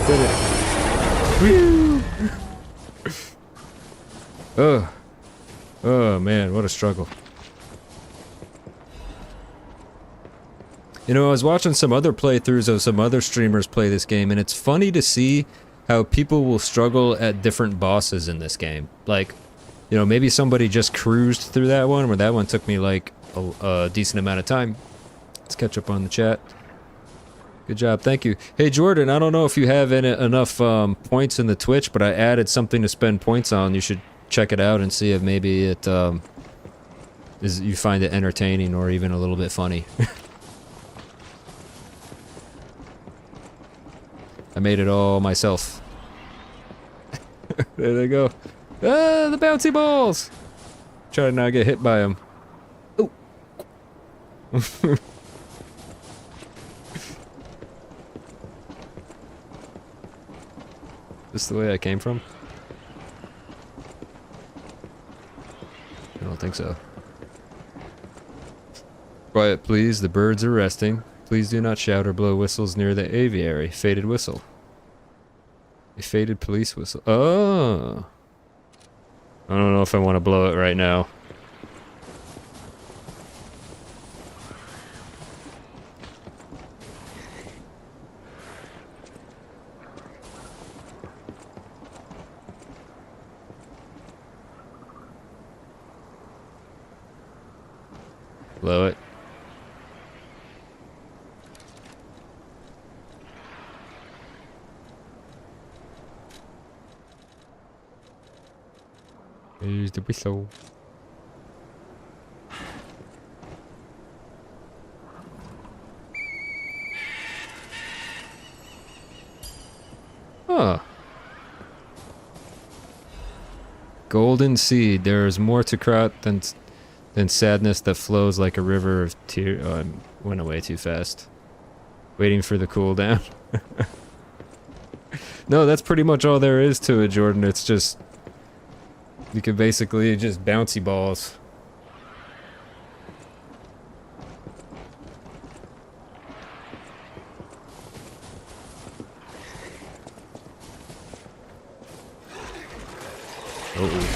Did it. Woo! Ugh. Oh man, what a struggle. You know, I was watching some other playthroughs of some other streamers play this game, and it's funny to see how people will struggle at different bosses in this game. Like, you know, maybe somebody just cruised through that one, where that one took me like a decent amount of time. Let's catch up on the chat. Good job, thank you. Hey Jordan, I don't know if you have enough points in the Twitch, but I added something to spend points on. You should check it out and see if maybe it you find it entertaining or even a little bit funny. I made it all myself. There they go. Ah, the bouncy balls! Try to not get hit by them. Oh. This the way I came from? I don't think so. Quiet, please. The birds are resting. Please do not shout or blow whistles near the aviary. Faded whistle. A faded police whistle. Oh! I don't know if I want to blow it right now. Blow it. Here's the whistle. Huh. Golden seed. There is more to Krat than sadness that flows like a river of tears. Oh, I went away too fast. Waiting for the cooldown. No, that's pretty much all there is to it, Jordan. It's just... You can basically just bouncy balls. Uh-oh.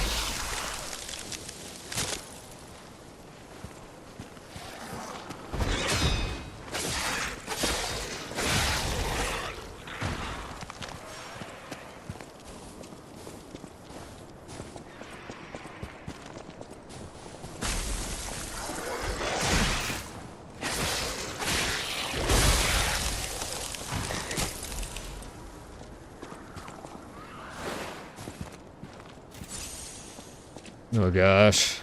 Oh gosh.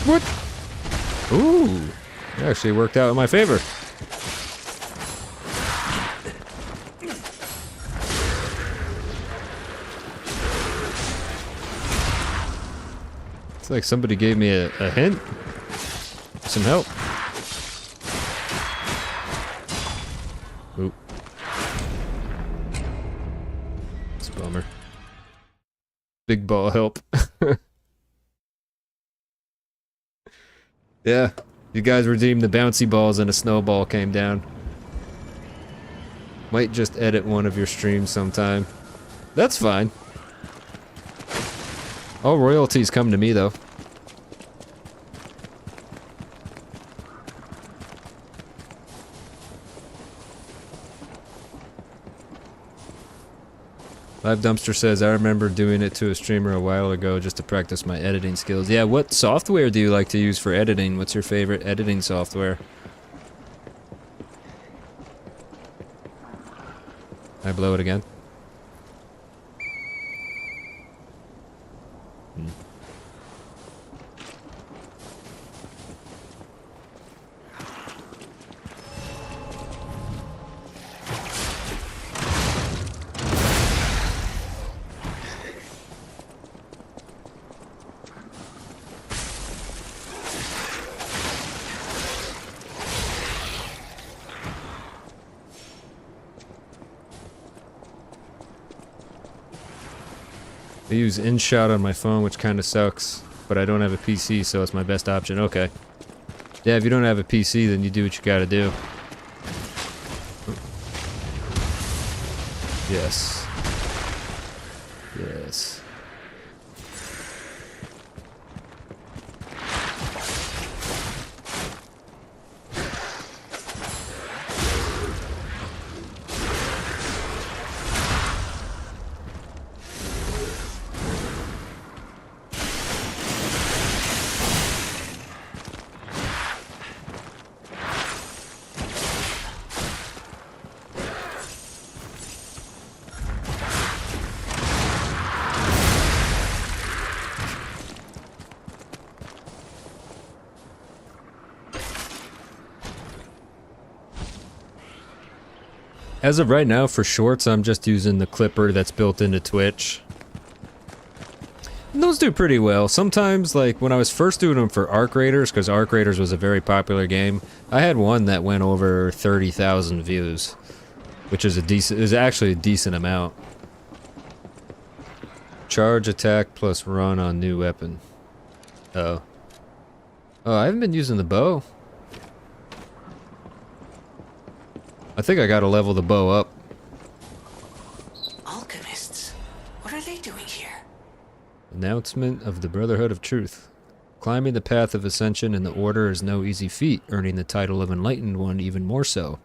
What? Ooh. It actually worked out in my favor. It's like somebody gave me a hint. Some help. Oop. It's a bummer. Big ball help. Yeah. You guys redeemed the bouncy balls and a snowball came down. Might just edit one of your streams sometime. That's fine. All royalties come to me though. Live Dumpster says, I remember doing it to a streamer a while ago just to practice my editing skills. Yeah, what software do you like to use for editing? What's your favorite editing software? I blow it again? I use InShot on my phone, which kind of sucks, but I don't have a PC, so it's my best option. Okay. Yeah, if you don't have a PC, then you do what you gotta do. Yes. Yes. As of right now, for shorts, I'm just using the clipper that's built into Twitch. And those do pretty well. Sometimes, like, when I was first doing them for Arc Raiders, because Arc Raiders was a very popular game, I had one that went over 30,000 views, which is actually a decent amount. Charge, attack, plus run on new weapon. Oh. Oh, I haven't been using the bow. I think I gotta level the bow up. Alchemists? What are they doing here? Announcement of the Brotherhood of Truth. Climbing the path of ascension in the Order is no easy feat, earning the title of Enlightened One even more so.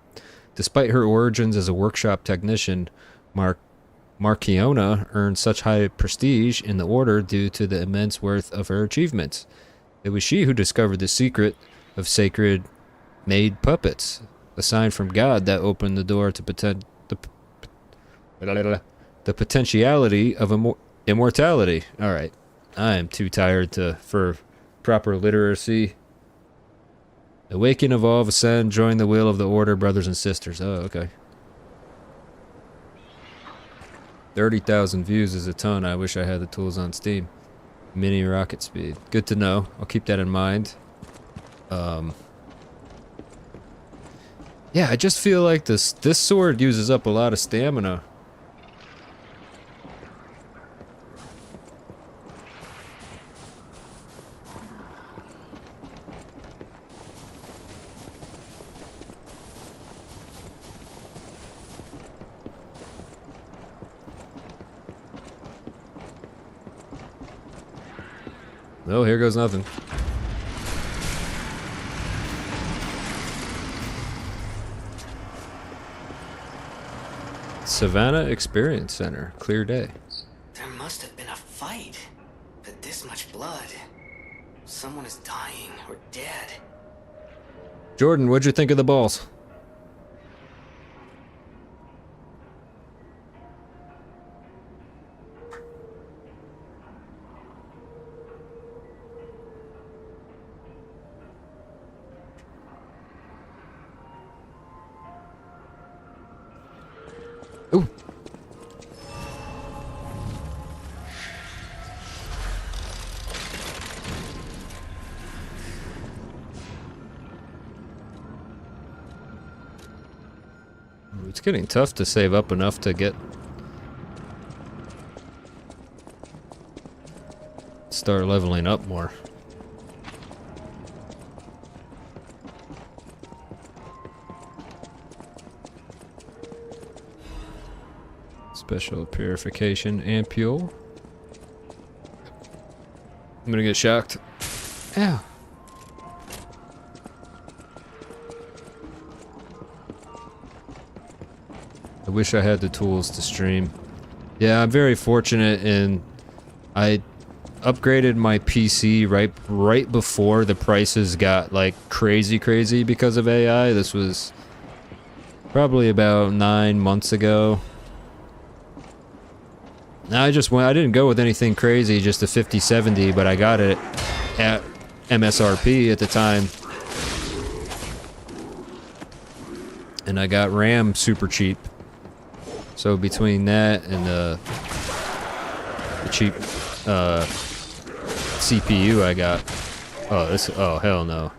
Despite her origins as a workshop technician, Marchiona earned such high prestige in the Order due to the immense worth of her achievements. It was she who discovered the secret of sacred made puppets. a sign from God that opened the door to the potentiality of immortality. All right, I am too tired for proper literacy. Awaken, evolve, ascend, join the will of the order, brothers and sisters. Oh, okay. 30,000 views is a ton. I wish I had the tools on Steam. Mini rocket speed. Good to know. I'll keep that in mind. Yeah, I just feel like this sword uses up a lot of stamina. Oh, here goes nothing. Savannah Experience Center. Clear day. There must have been a fight. But this much blood. Someone is dying or dead. Jordan, what'd you think of the balls? Ooh. It's getting tough to save up enough to start leveling up more. Special purification ampule. I'm gonna get shocked. Ow. I wish I had the tools to stream. Yeah, I'm very fortunate in I upgraded my PC right before the prices got like crazy because of AI. This was probably about 9 months ago. I didn't go with anything crazy, just a 5070, but I got it at MSRP at the time. And I got RAM super cheap. So between that and the cheap CPU I got. Oh hell no.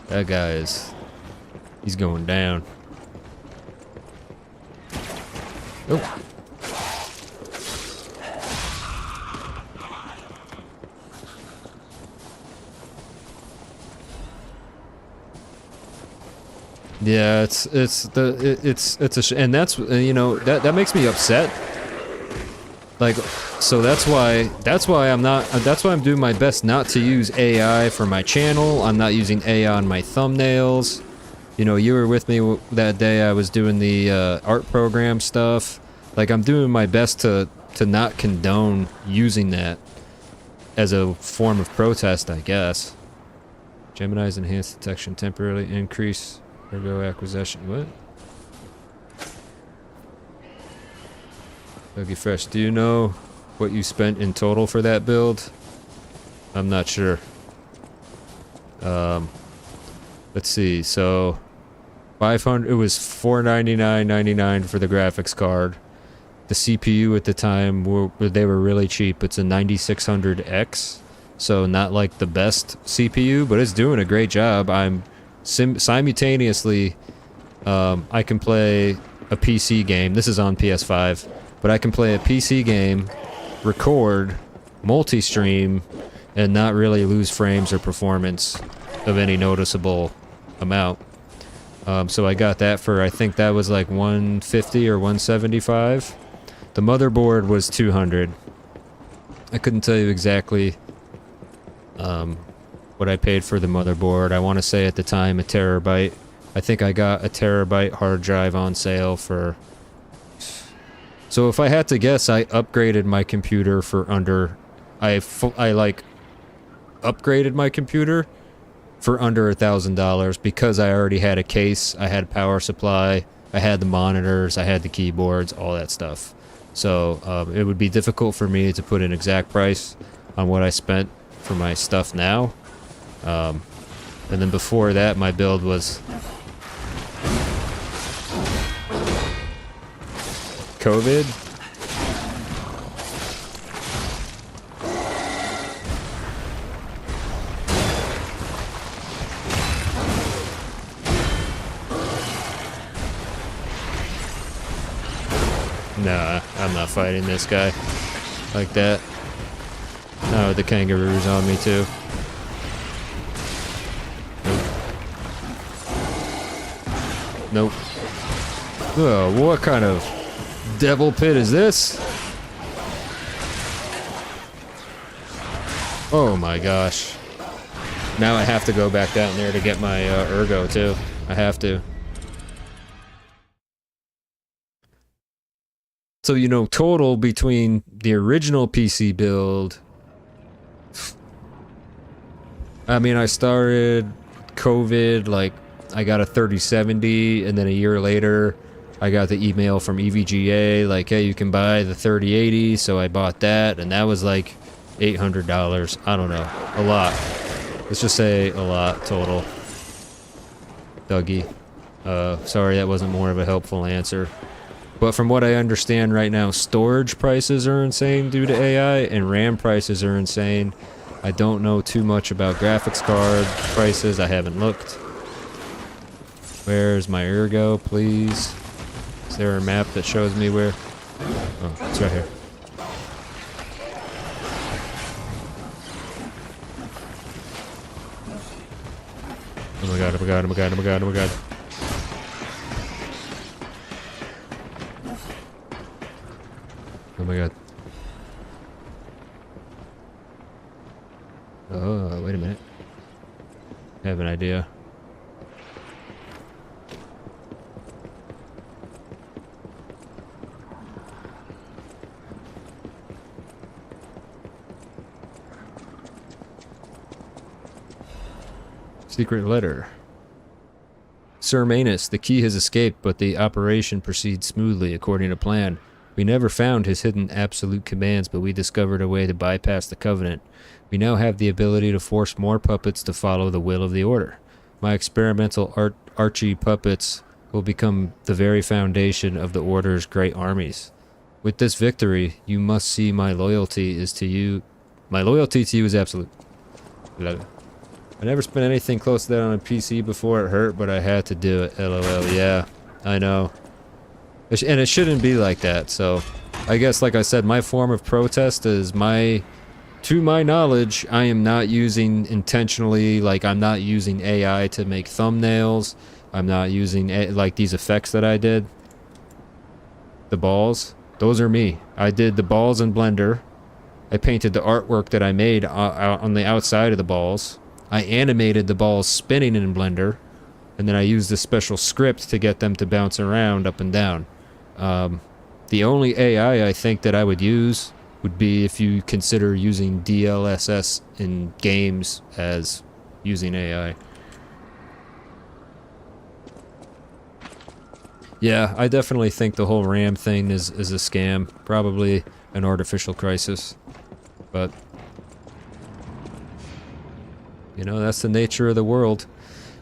That guy he's going down. Oh. Yeah, it's and that's, you know, that makes me upset. Like, so that's why I'm doing my best not to use AI for my channel. I'm not using AI on my thumbnails. You know, you were with me that day I was doing the art program stuff. Like, I'm doing my best to not condone using that as a form of protest, I guess. Gemini's enhanced detection temporarily increase ergo acquisition. What? Dougie Fresh, do you know what you spent in total for that build? I'm not sure. Let's see. So 500. It was $499.99 for the graphics card. The CPU at the time they were really cheap. It's a 9600X, so not like the best CPU, but it's doing a great job. I'm simultaneously. I can play a PC game. This is on PS5, but I can play a PC game, record, multi-stream, and not really lose frames or performance of any noticeable amount. So I got that for, I think that was like $150 or $175. The motherboard was $200. I couldn't tell you exactly what I paid for the motherboard. I want to say at the time a terabyte. I think I got a terabyte hard drive on sale for... So if I had to guess, I upgraded my computer for under... I like upgraded my computer for under $1,000 because I already had a case, I had power supply, I had the monitors, I had the keyboards, all that stuff. So it would be difficult for me to put an exact price on what I spent for my stuff now. And then before that, my build was COVID. Nah, I'm not fighting this guy like that. Oh, the kangaroo's on me too. Nope. Oh, what kind of devil pit is this? Oh my gosh. Now I have to go back down there to get my ergo too. I have to. So, you know, total between the original PC build, I mean, I started COVID, like, I got a 3070, and then a year later, I got the email from EVGA, like, hey, you can buy the 3080, so I bought that, and that was like $800. I don't know. A lot. Let's just say a lot total. Dougie. Sorry, that wasn't more of a helpful answer. But from what I understand right now, storage prices are insane due to AI, and RAM prices are insane. I don't know too much about graphics card prices. I haven't looked. Where's my ergo, please? Is there a map that shows me where? Oh, it's right here. Oh my god, oh my god, oh my god, oh my god, oh my god. Oh my god. Oh, wait a minute. I have an idea. Secret letter. Sir Manus, the key has escaped, but the operation proceeds smoothly according to plan. We never found his hidden absolute commands, but we discovered a way to bypass the Covenant. We now have the ability to force more puppets to follow the will of the Order. My experimental Archie puppets will become the very foundation of the Order's great armies. With this victory, you must see my loyalty is to you. My loyalty to you is absolute. I never spent anything close to that on a PC before. It hurt, but I had to do it. LOL. Yeah, I know. And it shouldn't be like that, so I guess, like I said, my form of protest is to my knowledge, I am not using intentionally, like, I'm not using AI to make thumbnails. I'm not using, like, these effects that I did. The balls, those are me. I did the balls in Blender. I painted the artwork that I made on the outside of the balls. I animated the balls spinning in Blender. And then I used a special script to get them to bounce around up and down. The only AI I think that I would use would be if you consider using DLSS in games as using AI. Yeah, I definitely think the whole RAM thing is a scam. Probably an artificial crisis. But, you know, that's the nature of the world.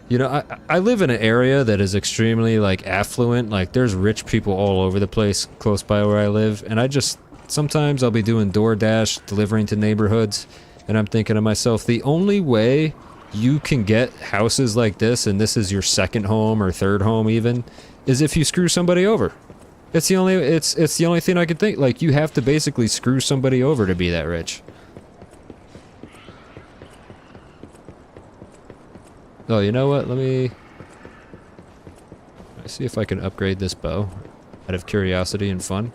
You know, I live in an area that is extremely, like, affluent. Like, there's rich people all over the place close by where I live. And I just, sometimes I'll be doing DoorDash, delivering to neighborhoods. And I'm thinking to myself, the only way you can get houses like this, and this is your second home or third home even, is if you screw somebody over. It's the only thing I can think. Like, you have to basically screw somebody over to be that rich. Oh, you know what? Let me see if I can upgrade this bow out of curiosity and fun.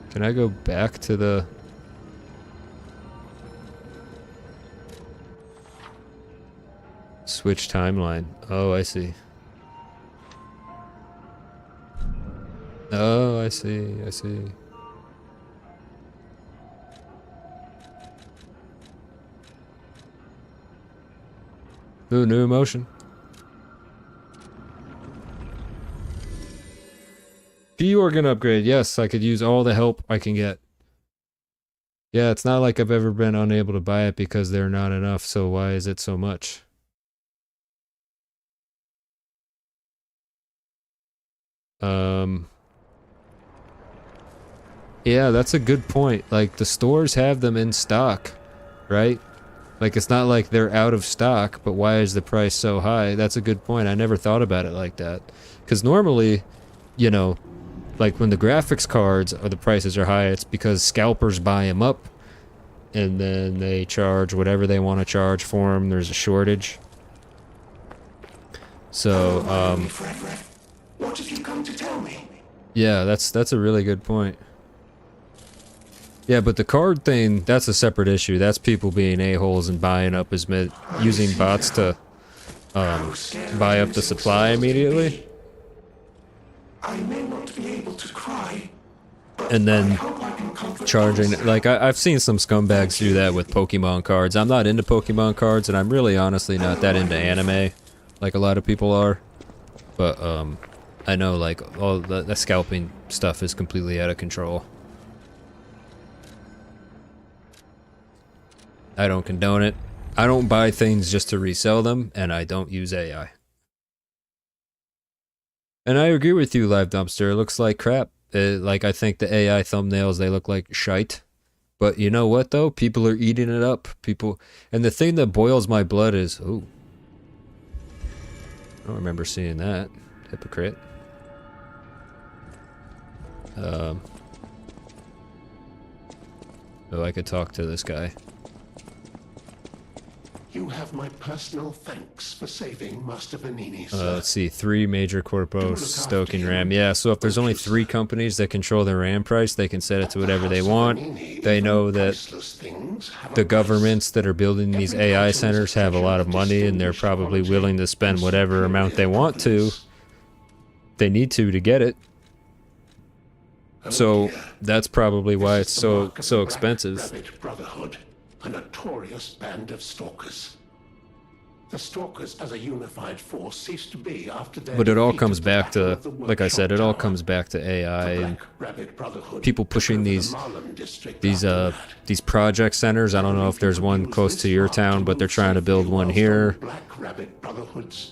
Can I go back to the... Switch timeline. Oh, I see. Oh, I see. I see. Ooh, new emotion. Key organ upgrade. Yes, I could use all the help I can get. Yeah, it's not like I've ever been unable to buy it because they're not enough, so why is it so much? Yeah, that's a good point. Like, the stores have them in stock, right? Like, it's not like they're out of stock, but why is the price so high? That's a good point. I never thought about it like that. Because normally, you know, like when the graphics cards or the prices are high, it's because scalpers buy them up and then they charge whatever they want to charge for them. There's a shortage. So, what have you come to tell me? yeah, that's a really good point. Yeah, but the card thing, that's a separate issue. That's people being a-holes and buying up using bots to buy up the supply immediately. I may not be able to cry, And then charging, like I've seen some scumbags do that with Pokemon cards. I'm not into Pokemon cards, and I'm really honestly not that into anime, like a lot of people are. But I know like all the scalping stuff is completely out of control. I don't condone it. I don't buy things just to resell them, and I don't use AI. And I agree with you, Live Dumpster. It looks like crap. Like, I think the AI thumbnails, they look like shite. But you know what, though? People are eating it up. And the thing that boils my blood is... Ooh. I don't remember seeing that. Hypocrite. Oh, I could talk to this guy. you have my personal thanks for saving Master Vanini, sir. Let's see, 3 major corpos stoking RAM. Yeah, so if there's only 3 companies that control the RAM price, they can set it to whatever they want. They know that the governments that are building these AI centers have a lot of money, and they're probably willing to spend whatever amount they want to. They need to get it. So that's probably why it's so expensive. Rabbit Brotherhood, a notorious band of stalkers. The stalkers as a unified force ceased to be after their But it all defeat comes at the back Battle to, of the like I said, it all Workshop comes Tower. back to AI The and Black Rabbit Brotherhood people pushing took over these the Marlin district these after that. these project centers. I don't know if there's one close to your town, but they're trying to build one here.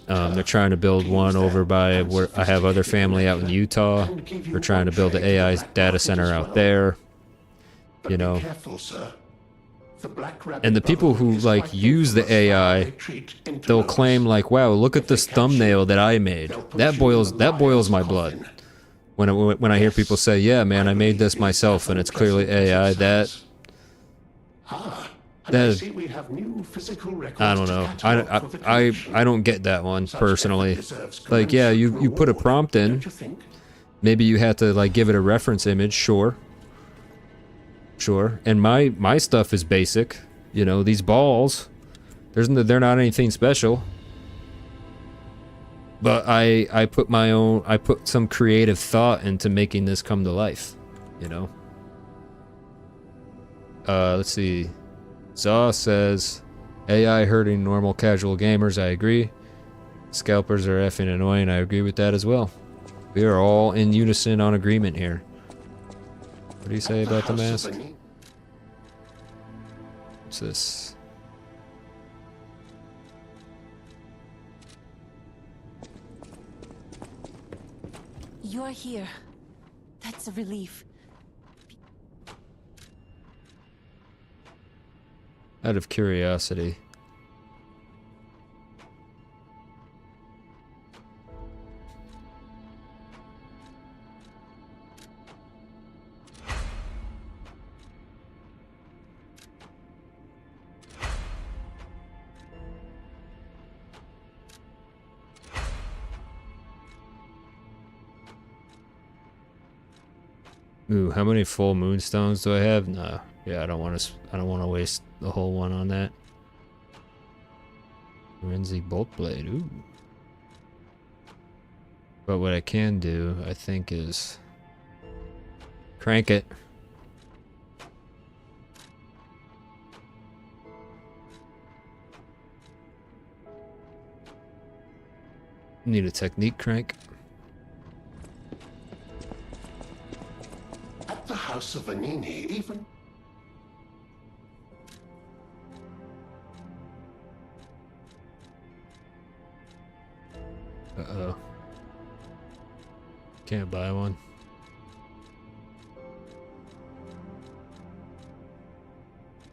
They're trying to build one over by where I have other family out in Utah. They're trying to build an AI data center out there. You know, and the people who like use the AI, they'll claim like, "Wow, look at this thumbnail that I made." That boils my blood. When I hear people say, "Yeah, man, I made this myself and it's clearly AI," that I don't know. I don't get that one personally. Like, yeah, you put a prompt in. Maybe you had to like give it a reference image, sure. And my stuff is basic. You know, these balls, they're not anything special. But I put some creative thought into making this come to life, you know. Let's see. Zaw says, AI hurting normal casual gamers. I agree. Scalpers are effing annoying. I agree with that as well. We are all in unison on agreement here. What do you say about the mask? What's this? You're here. That's a relief. Out of curiosity. Ooh, how many full moonstones do I have? No. Yeah, I don't want to waste the whole one on that. Renzi bolt blade. Ooh. But what I can do, I think, is crank it. Need a technique crank. At the House of Vanini, even... Uh-oh. Can't buy one.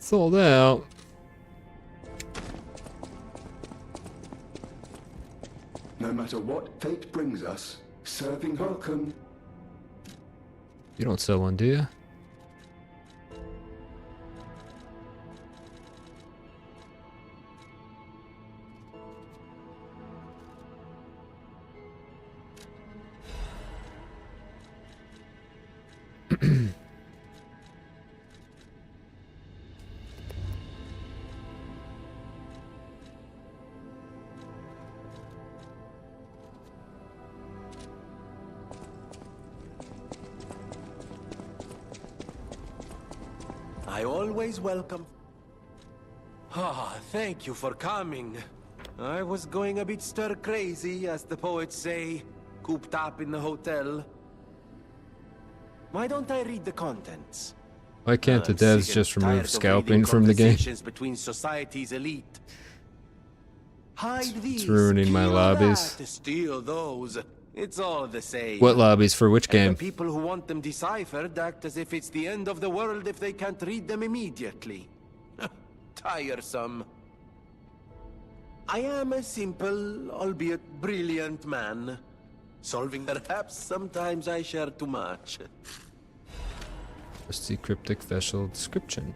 Sold out. No matter what fate brings us, serving welcome. You don't sell one, do you? I always welcome. Ah, thank you for coming. I was going a bit stir crazy, as the poets say, cooped up in the hotel. Why don't I read the contents? Why can't the I'm devs sick and just remove tired of scalping reading from the game? conversations between society's elite. Hide these, ruining my kill lobbies. that, steal those. It's all the same. What lobbies for which And game? the people who want them deciphered act as if it's the end of the world if they can't read them immediately. Tiresome. I am a simple, albeit brilliant man. Solving perhaps sometimes I share too much. Rusty cryptic vessel description.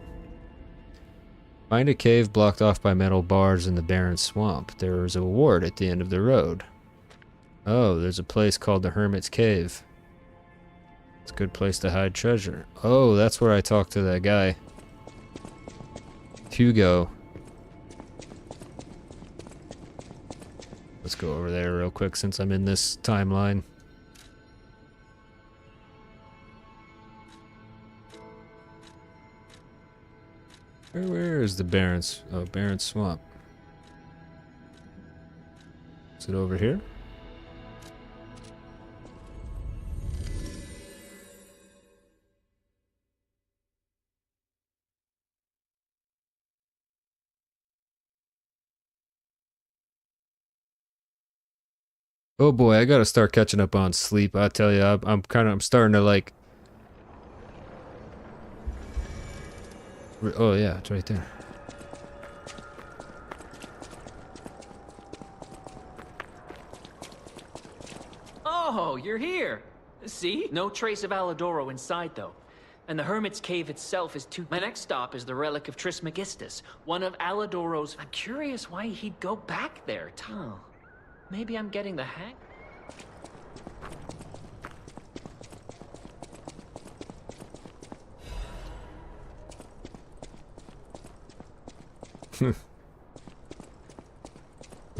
Find a cave blocked off by metal bars in the barren swamp. There is a reward at the end of the road. Oh, there's a place called the Hermit's Cave. It's a good place to hide treasure. Oh, that's where I talked to that guy. Hugo. Let's go over there real quick since I'm in this timeline. Where is the Barrens? Oh, Barren Swamp. Is it over here? Oh boy, I gotta start catching up on sleep. I tell you, I'm starting to like. Oh yeah, it's right there. Oh, you're here. See? No trace of Alidoro inside, though. And the Hermit's Cave itself is too... My next stop is the relic of Trismegistus, one of Alidoro's... I'm curious why he'd go back there, Tom. Maybe I'm getting the hang...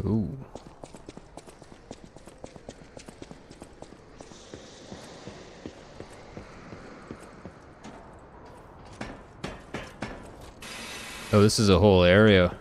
Ooh. Oh, this is a whole area.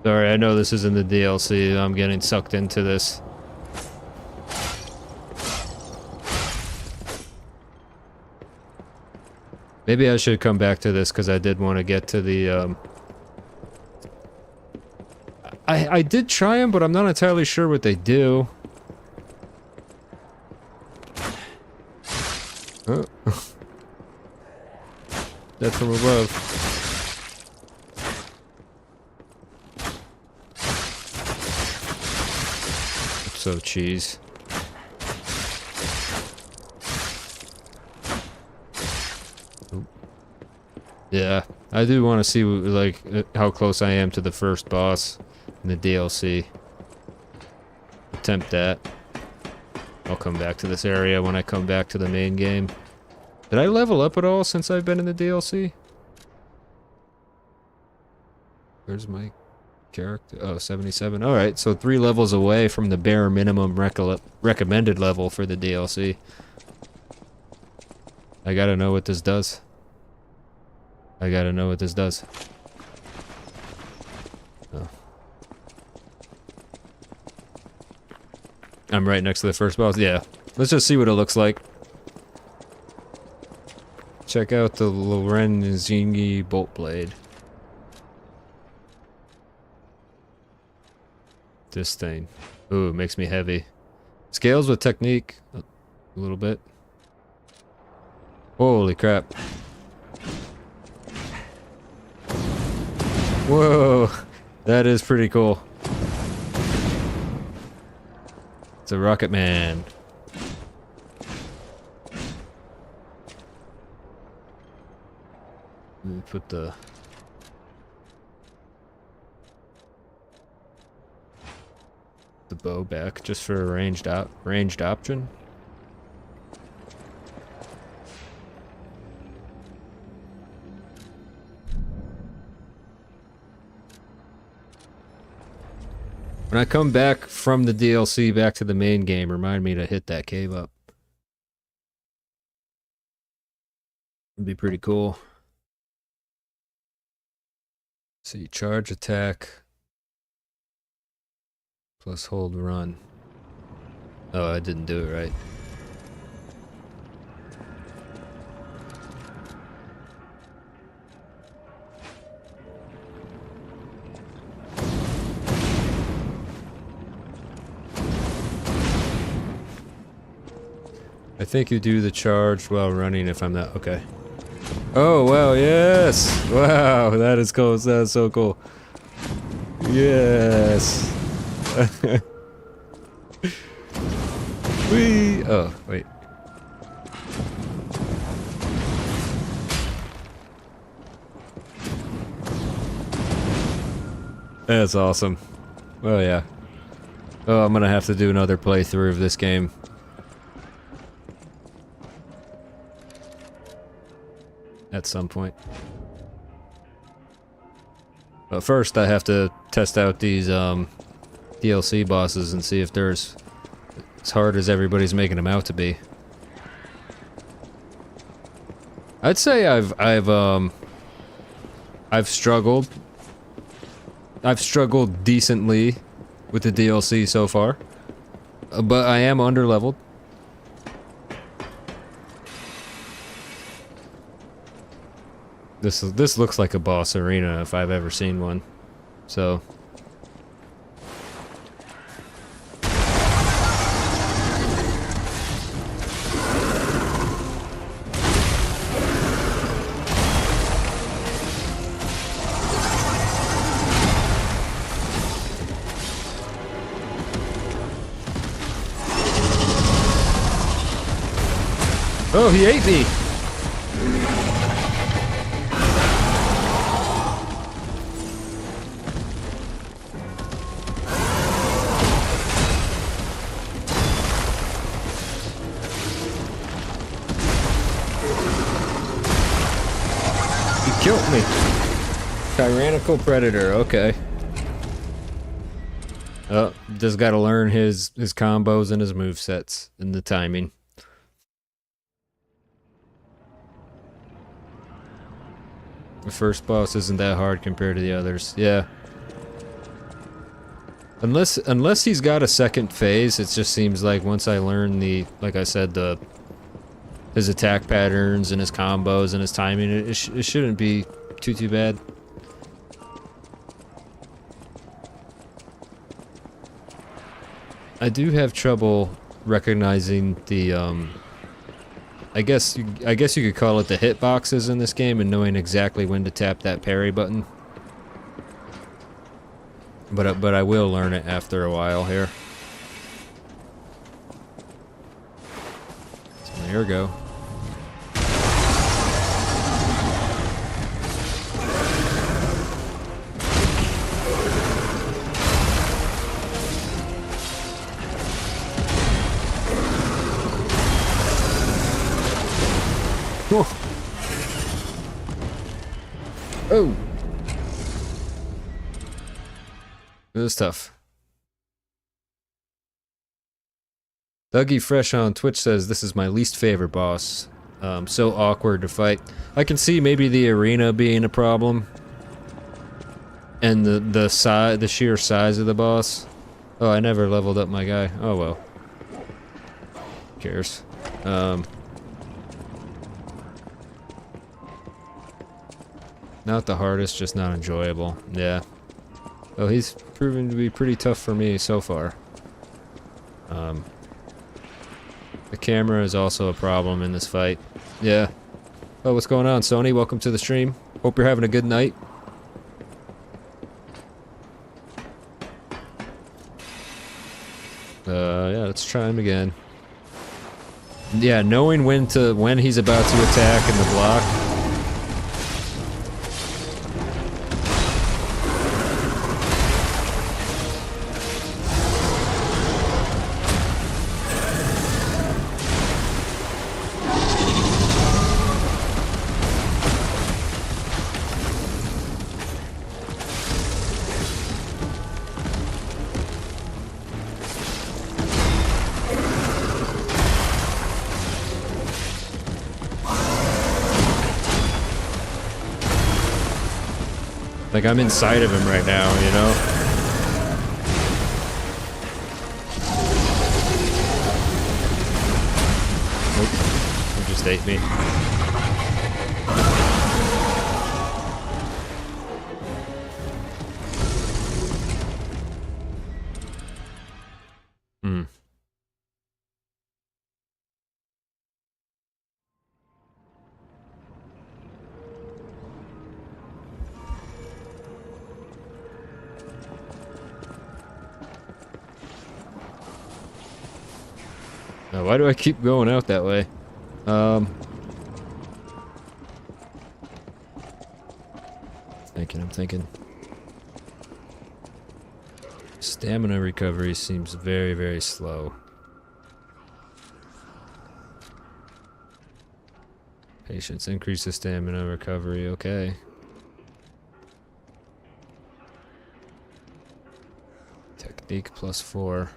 Sorry, I know this isn't the DLC. I'm getting sucked into this. Maybe I should come back to this because I did want to get to the I did try them, but I'm not entirely sure what they do. Death from above. So cheese. Oop. Yeah, I do want to see like how close I am to the first boss in the DLC. Attempt that. I'll come back to this area when I come back to the main game. Did I level up at all since I've been in the DLC? Where's my character? Oh, 77. Alright, so 3 levels away from the bare minimum recommended level for the DLC. I gotta know what this does. I gotta know what this does. Oh. I'm right next to the first boss. Yeah. Let's just see what it looks like. Check out the Lorenzingi bolt blade. This thing. Ooh, it makes me heavy. Scales with technique. A little bit. Holy crap. Whoa. That is pretty cool. It's a Rocket Man. Let me put the bow back just for a ranged option. When I come back from the DLC back to the main game, remind me to hit that cave up. It'd be pretty cool. See, charge attack plus hold run. Oh, I didn't do it right. I think you do the charge while running if I'm not okay. Oh wow, yes! Wow, that is cool. That is so cool. Yes. Whee! Oh, wait. That's awesome. Oh yeah. Oh, I'm gonna have to do another playthrough of this game. At some point. But first I have to test out these DLC bosses and see if they're as hard as everybody's making them out to be. I'd say I've struggled. I've struggled decently with the DLC so far. But I am underleveled. This looks like a boss arena if I've ever seen one. So oh, he ate me! Killed me. Tyrannical Predator, okay. Oh, just gotta learn his combos and his movesets and the timing. The first boss isn't that hard compared to the others. Yeah. Unless he's got a second phase, it just seems like once I learn the, like I said, his attack patterns and his combos and his timing, it shouldn't be too bad. I do have trouble recognizing the I guess you could call it the hitboxes in this game and knowing exactly when to tap that parry button. But I will learn it after a while here. So there we go. Oh! It was tough. Dougie Fresh on Twitch says, this is my least favorite boss. So awkward to fight. I can see maybe the arena being a problem. And the sheer size of the boss. Oh, I never leveled up my guy. Oh well. Who cares? Not the hardest, just not enjoyable. Yeah. Oh, he's proven to be pretty tough for me so far. The camera is also a problem in this fight. Yeah. Oh, what's going on, Sony? Welcome to the stream. Hope you're having a good night. Yeah, let's try him again. Yeah, knowing when he's about to attack and the block. Like, I'm inside of him right now, you know? Nope. He just ate me. Why do I keep going out that way? I'm thinking. Stamina recovery seems very, very slow. Patience increases stamina recovery, okay. Technique +4.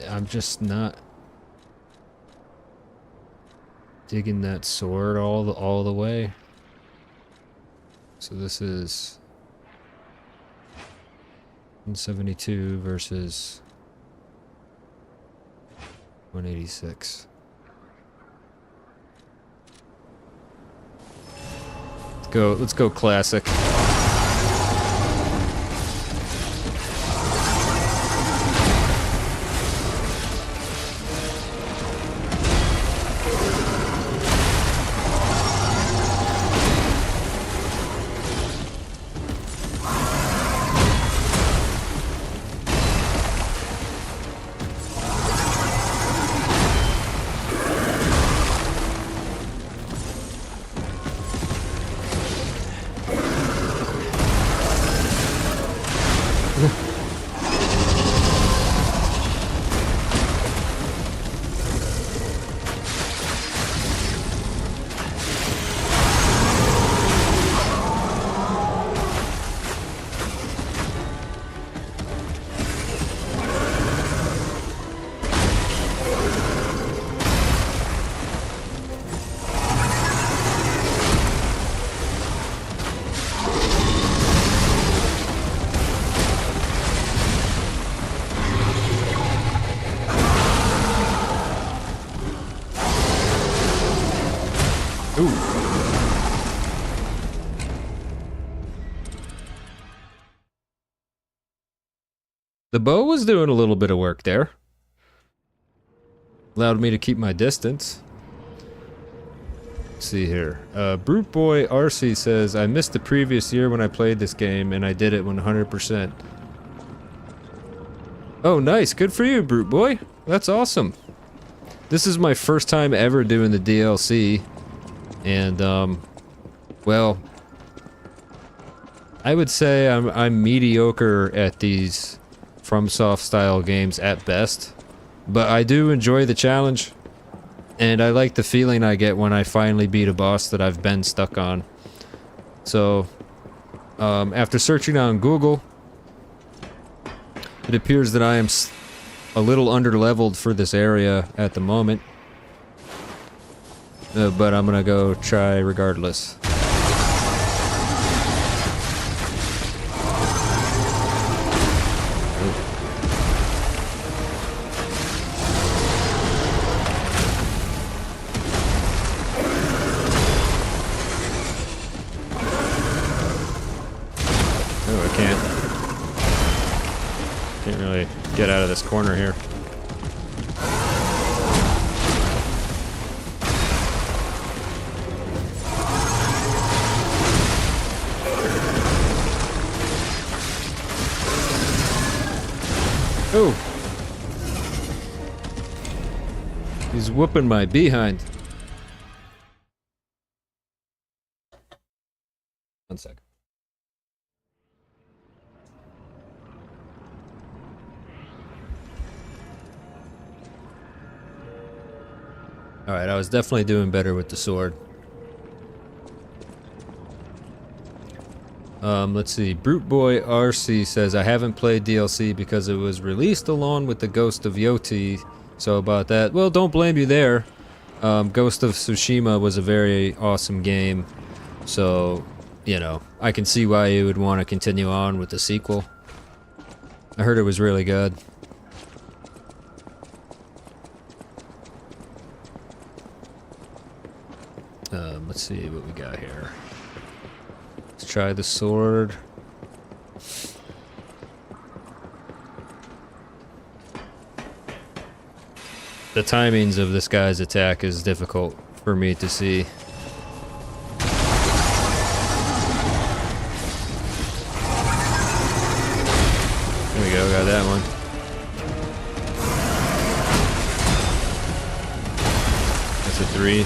I'm just not digging that sword all the way. So this is 172 versus 186. Let's go classic. The bow was doing a little bit of work there. Allowed me to keep my distance. Let's see here. Brute Boy RC says, I missed the previous year when I played this game, and I did it 100%. Oh, nice. Good for you, Brute Boy. That's awesome. This is my first time ever doing the DLC. And, well, I would say I'm mediocre at these FromSoft style games at best. But I do enjoy the challenge. And I like the feeling I get when I finally beat a boss that I've been stuck on. So, after searching on Google, it appears that I am a little under-leveled for this area at the moment. But I'm gonna go try regardless. Get out of this corner here. Oh! He's whooping my behind. One second. Alright, I was definitely doing better with the sword. Let's see. Brute Boy RC says, I haven't played DLC because it was released along with the Ghost of Yoti. So about that, well, don't blame you there. Ghost of Tsushima was a very awesome game. So, you know, I can see why you would want to continue on with the sequel. I heard it was really good. Let's see what we got here. Let's try the sword. The timings of this guy's attack is difficult for me to see. There we go, got that one. That's a 3.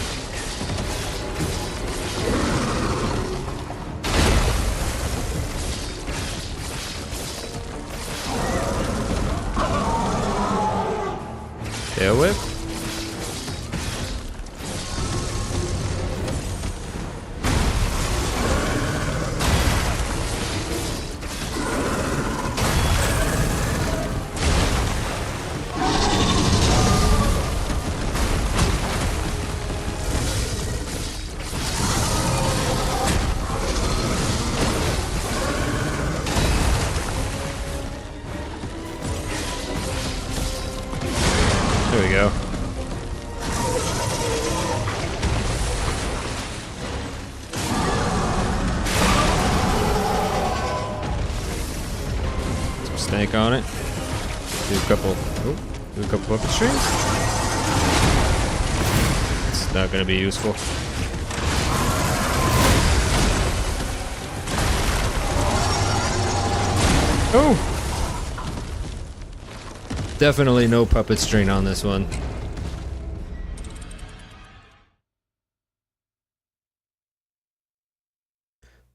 Tail whip. There we go. Some stank on it. Do a couple puppet strings. It's not going to be useful. Oh! Definitely no puppet string on this one.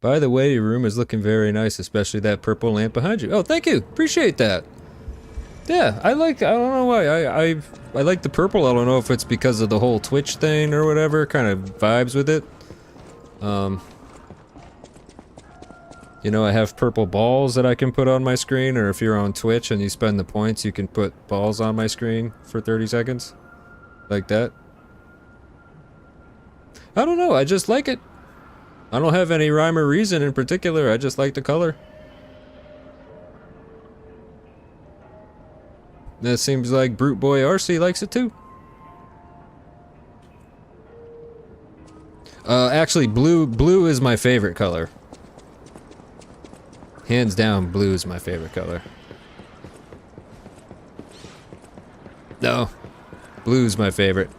By the way, your room is looking very nice, especially that purple lamp behind you. Oh, thank you. Appreciate that. Yeah, I don't know why. I like the purple. I don't know if it's because of the whole Twitch thing or whatever. Kind of vibes with it. You know, I have purple balls that I can put on my screen, or if you're on Twitch and you spend the points, you can put balls on my screen for 30 seconds. Like that. I don't know, I just like it. I don't have any rhyme or reason in particular, I just like the color. That seems like Brute Boy RC likes it too. Actually, blue is my favorite color. Hands down, blue is my favorite color. No. Blue's my favorite.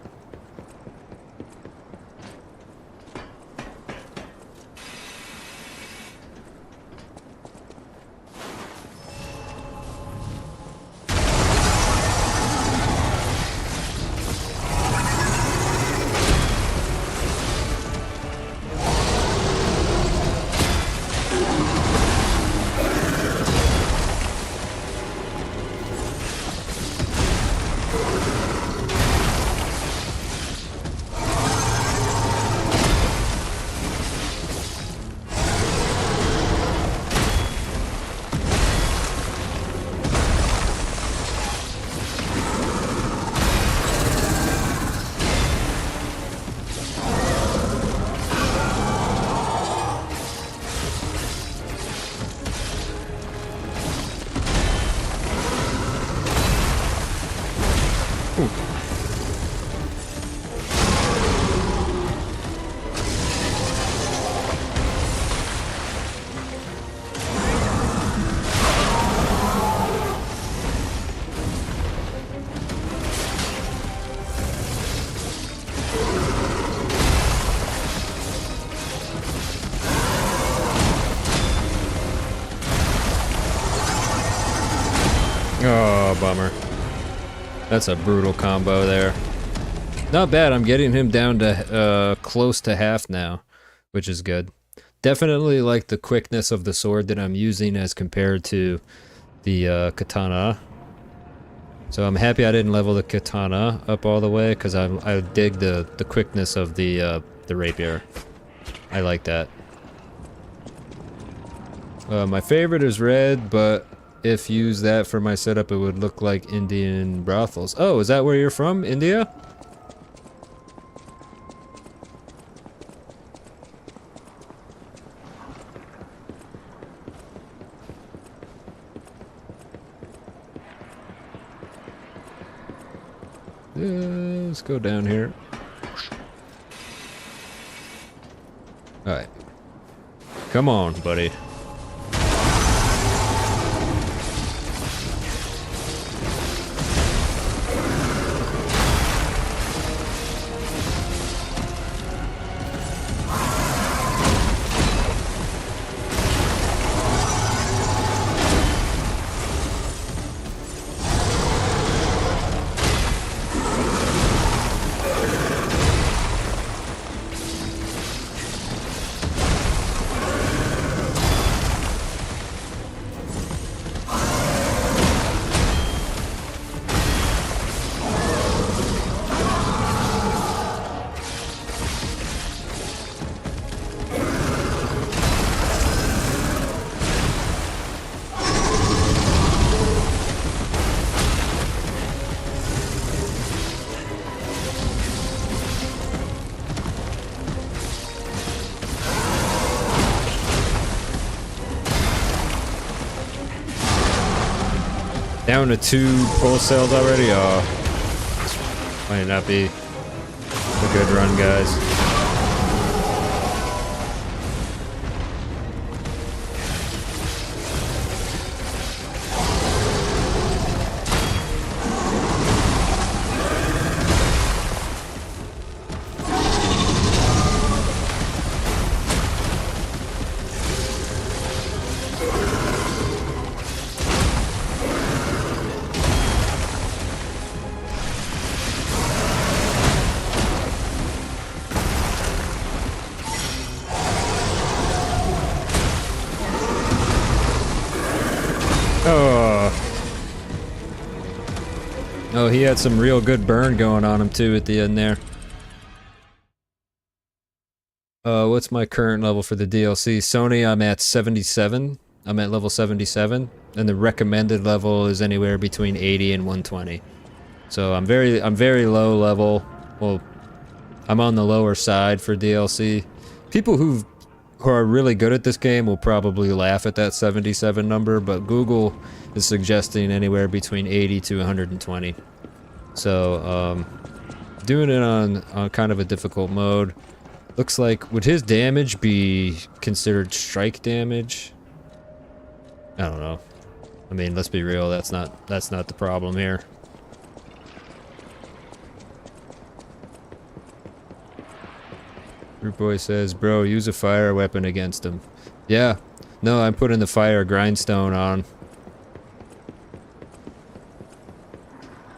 Oh, bummer. That's a brutal combo there. Not bad, I'm getting him down to close to half now, which is good. Definitely like the quickness of the sword that I'm using as compared to the katana. So I'm happy I didn't level the katana up all the way, because I dig the quickness of the rapier. I like that. My favorite is red, but if used that for my setup, it would look like Indian brothels. Oh, is that where you're from? India? Let's go down here. Alright. Come on, buddy. Down to 2 pulse cells already? Oh, this might not be a good run, guys. Oh, he had some real good burn going on him too at the end there. What's my current level for the DLC? Sony, I'm at 77. I'm at level 77, and the recommended level is anywhere between 80 and 120. So I'm very low level. Well, I'm on the lower side for DLC. People who are really good at this game will probably laugh at that 77 number, but Google is suggesting anywhere between 80 to 120. So, doing it on kind of a difficult mode. Looks like, would his damage be considered strike damage? I don't know. I mean, let's be real, that's not the problem here. Root Boy says, bro, use a fire weapon against him. Yeah. No, I'm putting the fire grindstone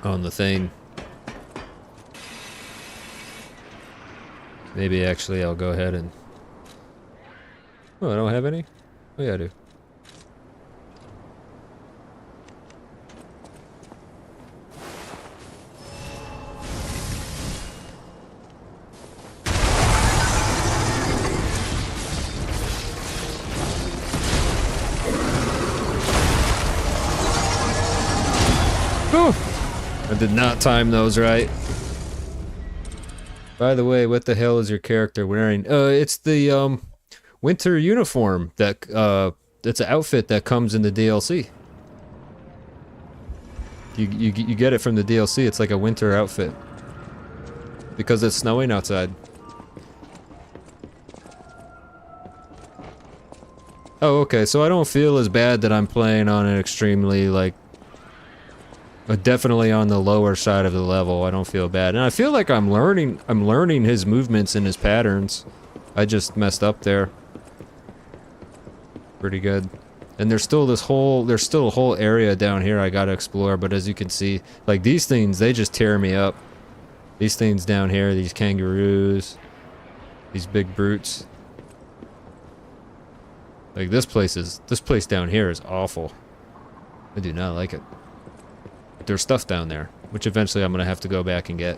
on the thing. Maybe actually I'll go ahead and... Oh, I don't have any? Oh yeah, I do. I did not time those right. By the way, what the hell is your character wearing? It's the winter uniform that it's an outfit that comes in the DLC. You get it from the DLC. It's like a winter outfit because it's snowing outside. Oh, okay. So I don't feel as bad that I'm playing on an extremely like. Definitely on the lower side of the level. I don't feel bad, and I feel like I'm learning his movements and his patterns. I just messed up there. Pretty good. And there's still a whole area down here I gotta explore. But as you can see, like these things, they just tear me up. These things down here, these kangaroos, these big brutes. Like this place down here is awful. I do not like it. There's stuff down there, which eventually I'm gonna have to go back and get.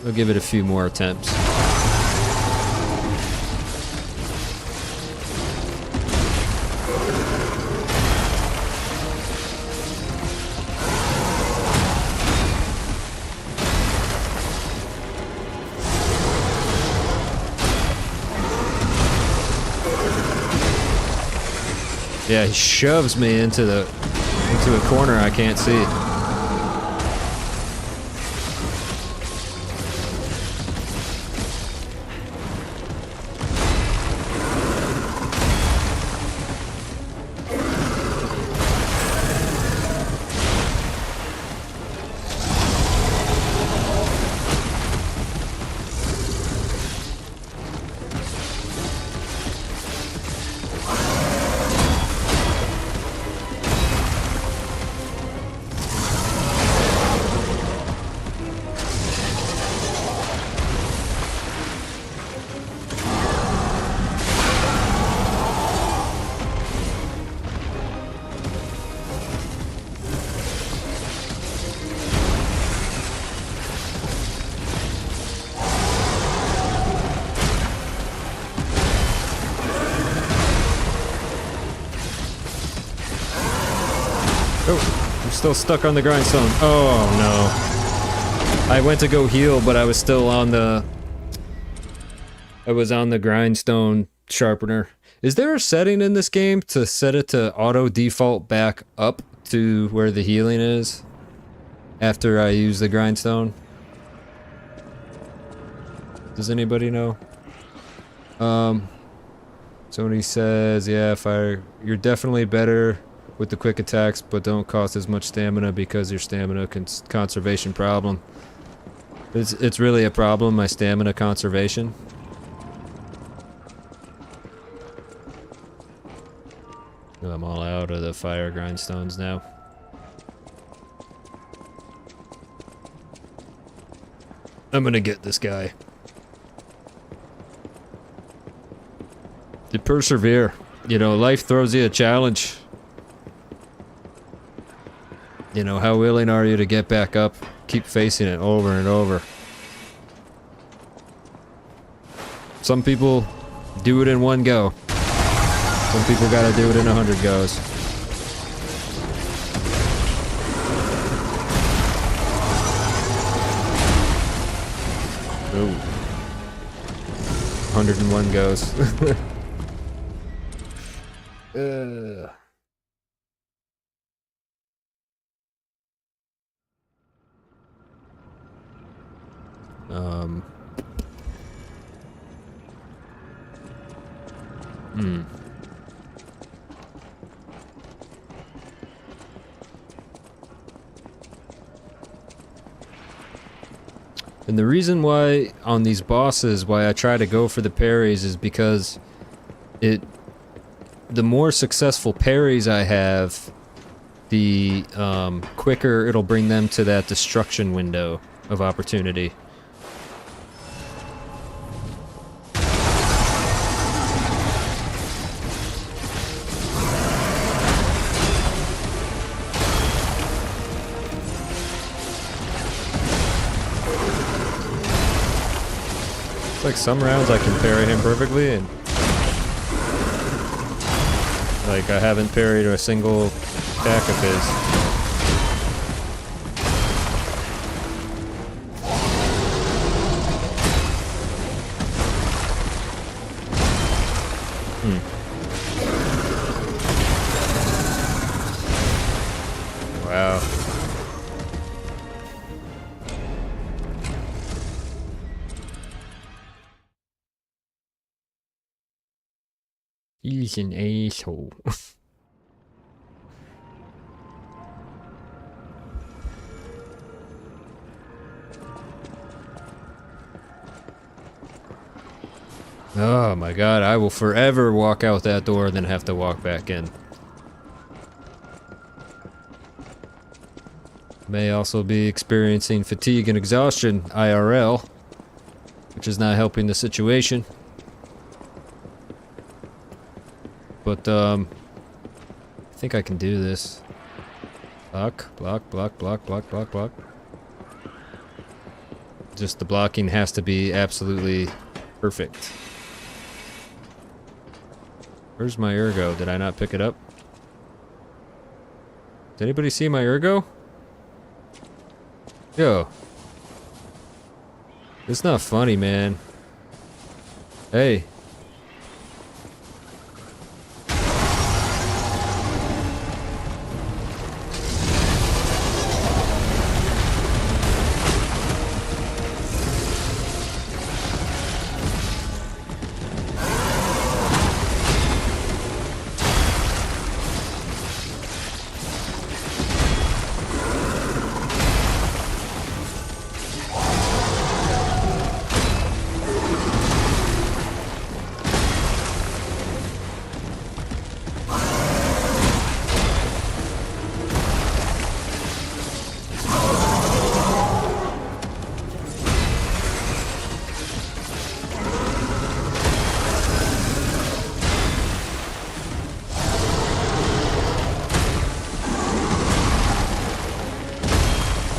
We'll give it a few more attempts. Yeah, he shoves me into a corner I can't see. Oh, I'm still stuck on the grindstone. Oh no. I went to go heal, but I was still on the... I was on the grindstone sharpener. Is there a setting in this game to set it to auto default back up to where the healing is after I use the grindstone? Does anybody know? Sony says, yeah, you're definitely better with the quick attacks, but don't cost as much stamina because your stamina conservation problem. It's really a problem, my stamina conservation. I'm all out of the fire grindstones now. I'm gonna get this guy. To persevere. You know, life throws you a challenge. You know, how willing are you to get back up? Keep facing it over and over. Some people do it in one go. Some people gotta do it in 100 goes. Ooh. 101 goes. And the reason why on these bosses, why I try to go for the parries is because the more successful parries I have, the quicker it'll bring them to that destruction window of opportunity. It's like some rounds I can parry him perfectly, and like I haven't parried a single attack of his. Wow. He's an asshole. Oh my god, I will forever walk out that door and then have to walk back in. May also be experiencing fatigue and exhaustion IRL, which is not helping the situation. But, I think I can do this. Block, block, block, block, block, block, block. Just the blocking has to be absolutely perfect. Where's my ergo? Did I not pick it up? Did anybody see my ergo? Yo. It's not funny, man. Hey.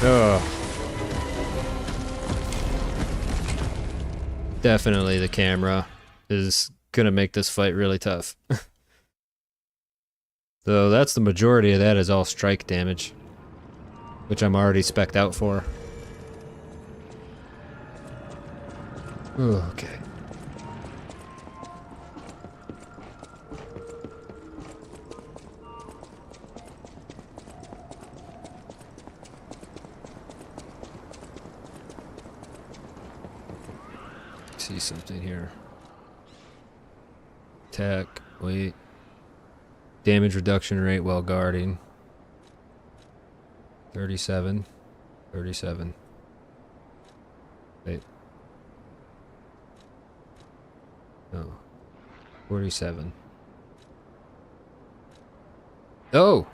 Oh. Definitely the camera is gonna make this fight really tough. So that's the majority of that is all strike damage, which I'm already spec'd out for. Okay. See something here. Attack, wait. Damage reduction rate while guarding. 37. 37. Wait. No. 47. Oh!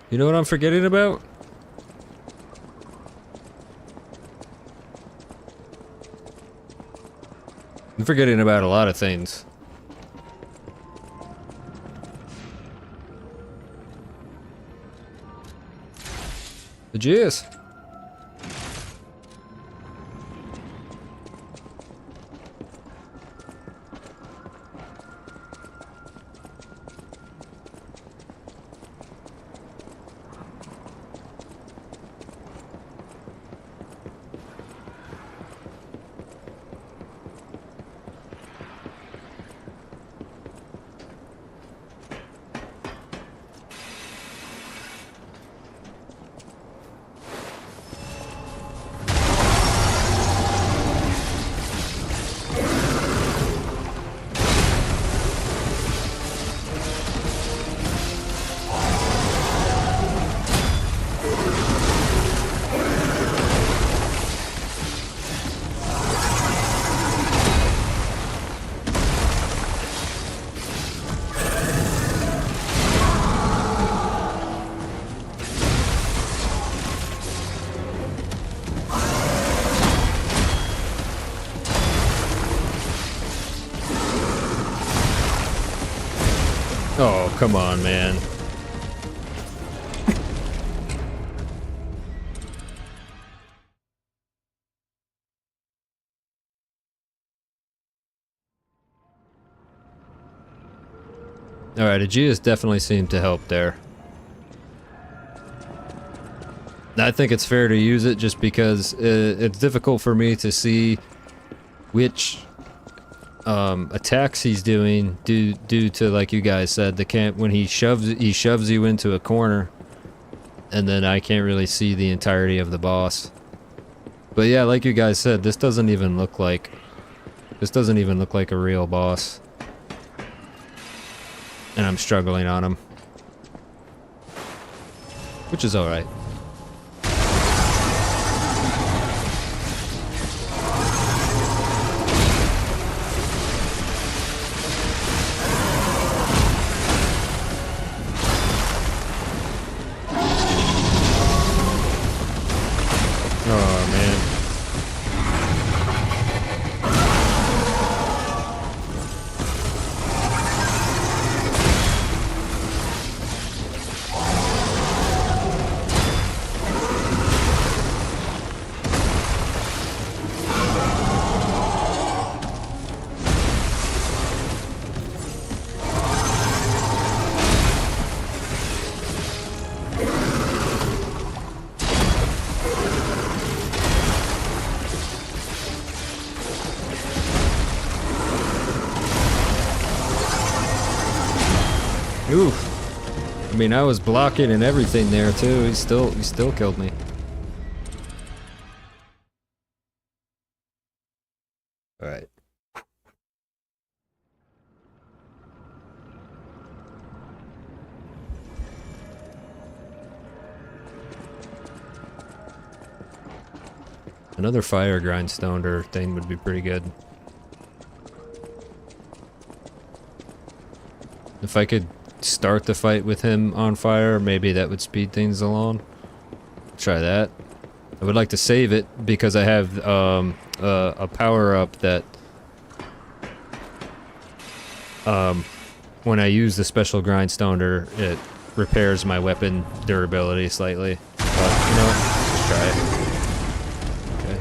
You know what I'm forgetting about? I'm forgetting about a lot of things. The jizz. Oh, come on, man. Alright, Aegeus definitely seemed to help there. I think it's fair to use it just because it's difficult for me to see which attacks he's doing due to, like you guys said, the camp when he shoves you into a corner, and then I can't really see the entirety of the boss. But yeah, like you guys said, this doesn't even look like a real boss. And I'm struggling on him. Which is alright. Oh, man. Oof. I mean, I was blocking and everything there too. He still killed me. All right. Another fire grindstone or thing would be pretty good. If I could start the fight with him on fire, maybe that would speed things along. Try that. I would like to save it because I have a power-up that when I use the special grindstoner, it repairs my weapon durability slightly. But, you know, let's just try it. Okay.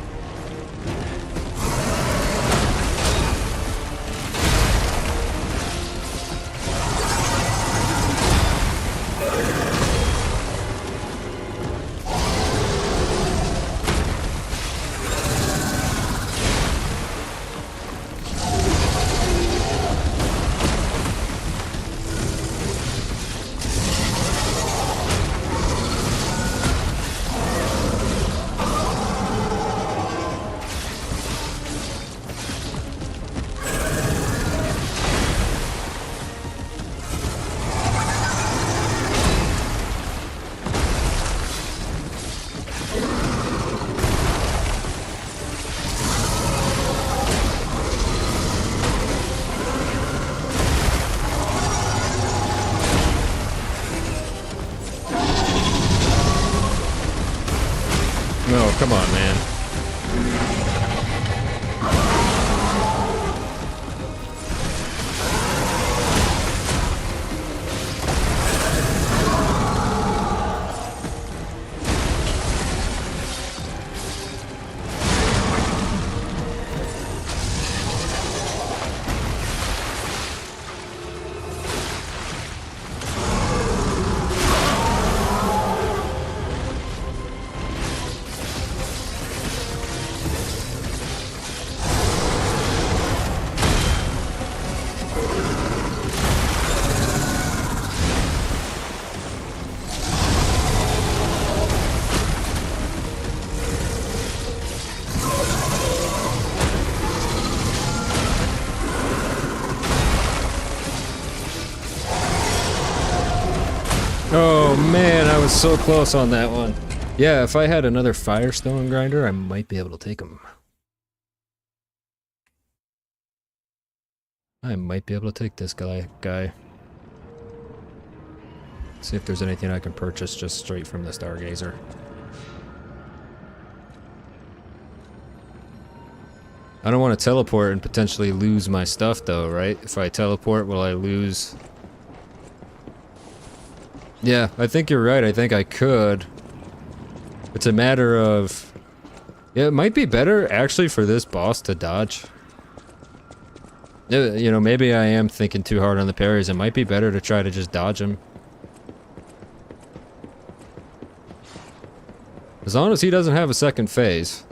No, come on, man. Oh man, I was so close on that one. Yeah, if I had another Firestone grinder, I might be able to take him. I might be able to take this guy. See if there's anything I can purchase just straight from the Stargazer. I don't want to teleport and potentially lose my stuff though, right? If I teleport, will I lose Yeah, I think you're right. I think I could. It's a matter of... Yeah, it might be better, actually, for this boss to dodge. Yeah, you know, maybe I am thinking too hard on the parries. It might be better to try to just dodge him. As long as he doesn't have a second phase.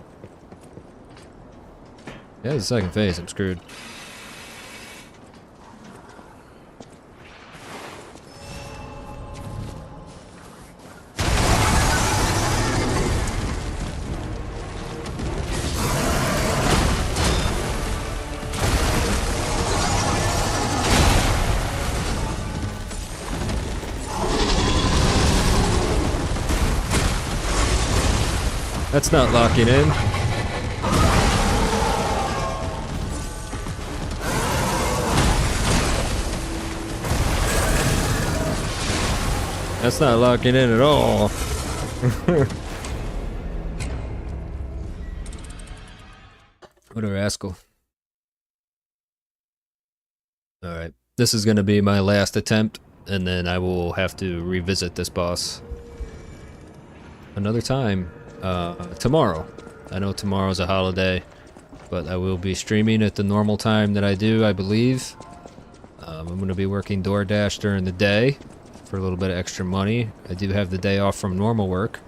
If he has a second phase, I'm screwed. That's not locking in. That's not locking in at all. What a rascal. Alright. This is going to be my last attempt, and then I will have to revisit this boss another time. Tomorrow. I know tomorrow's a holiday, but I will be streaming at the normal time that I do, I believe. I'm going to be working DoorDash during the day for a little bit of extra money. I do have the day off from normal work.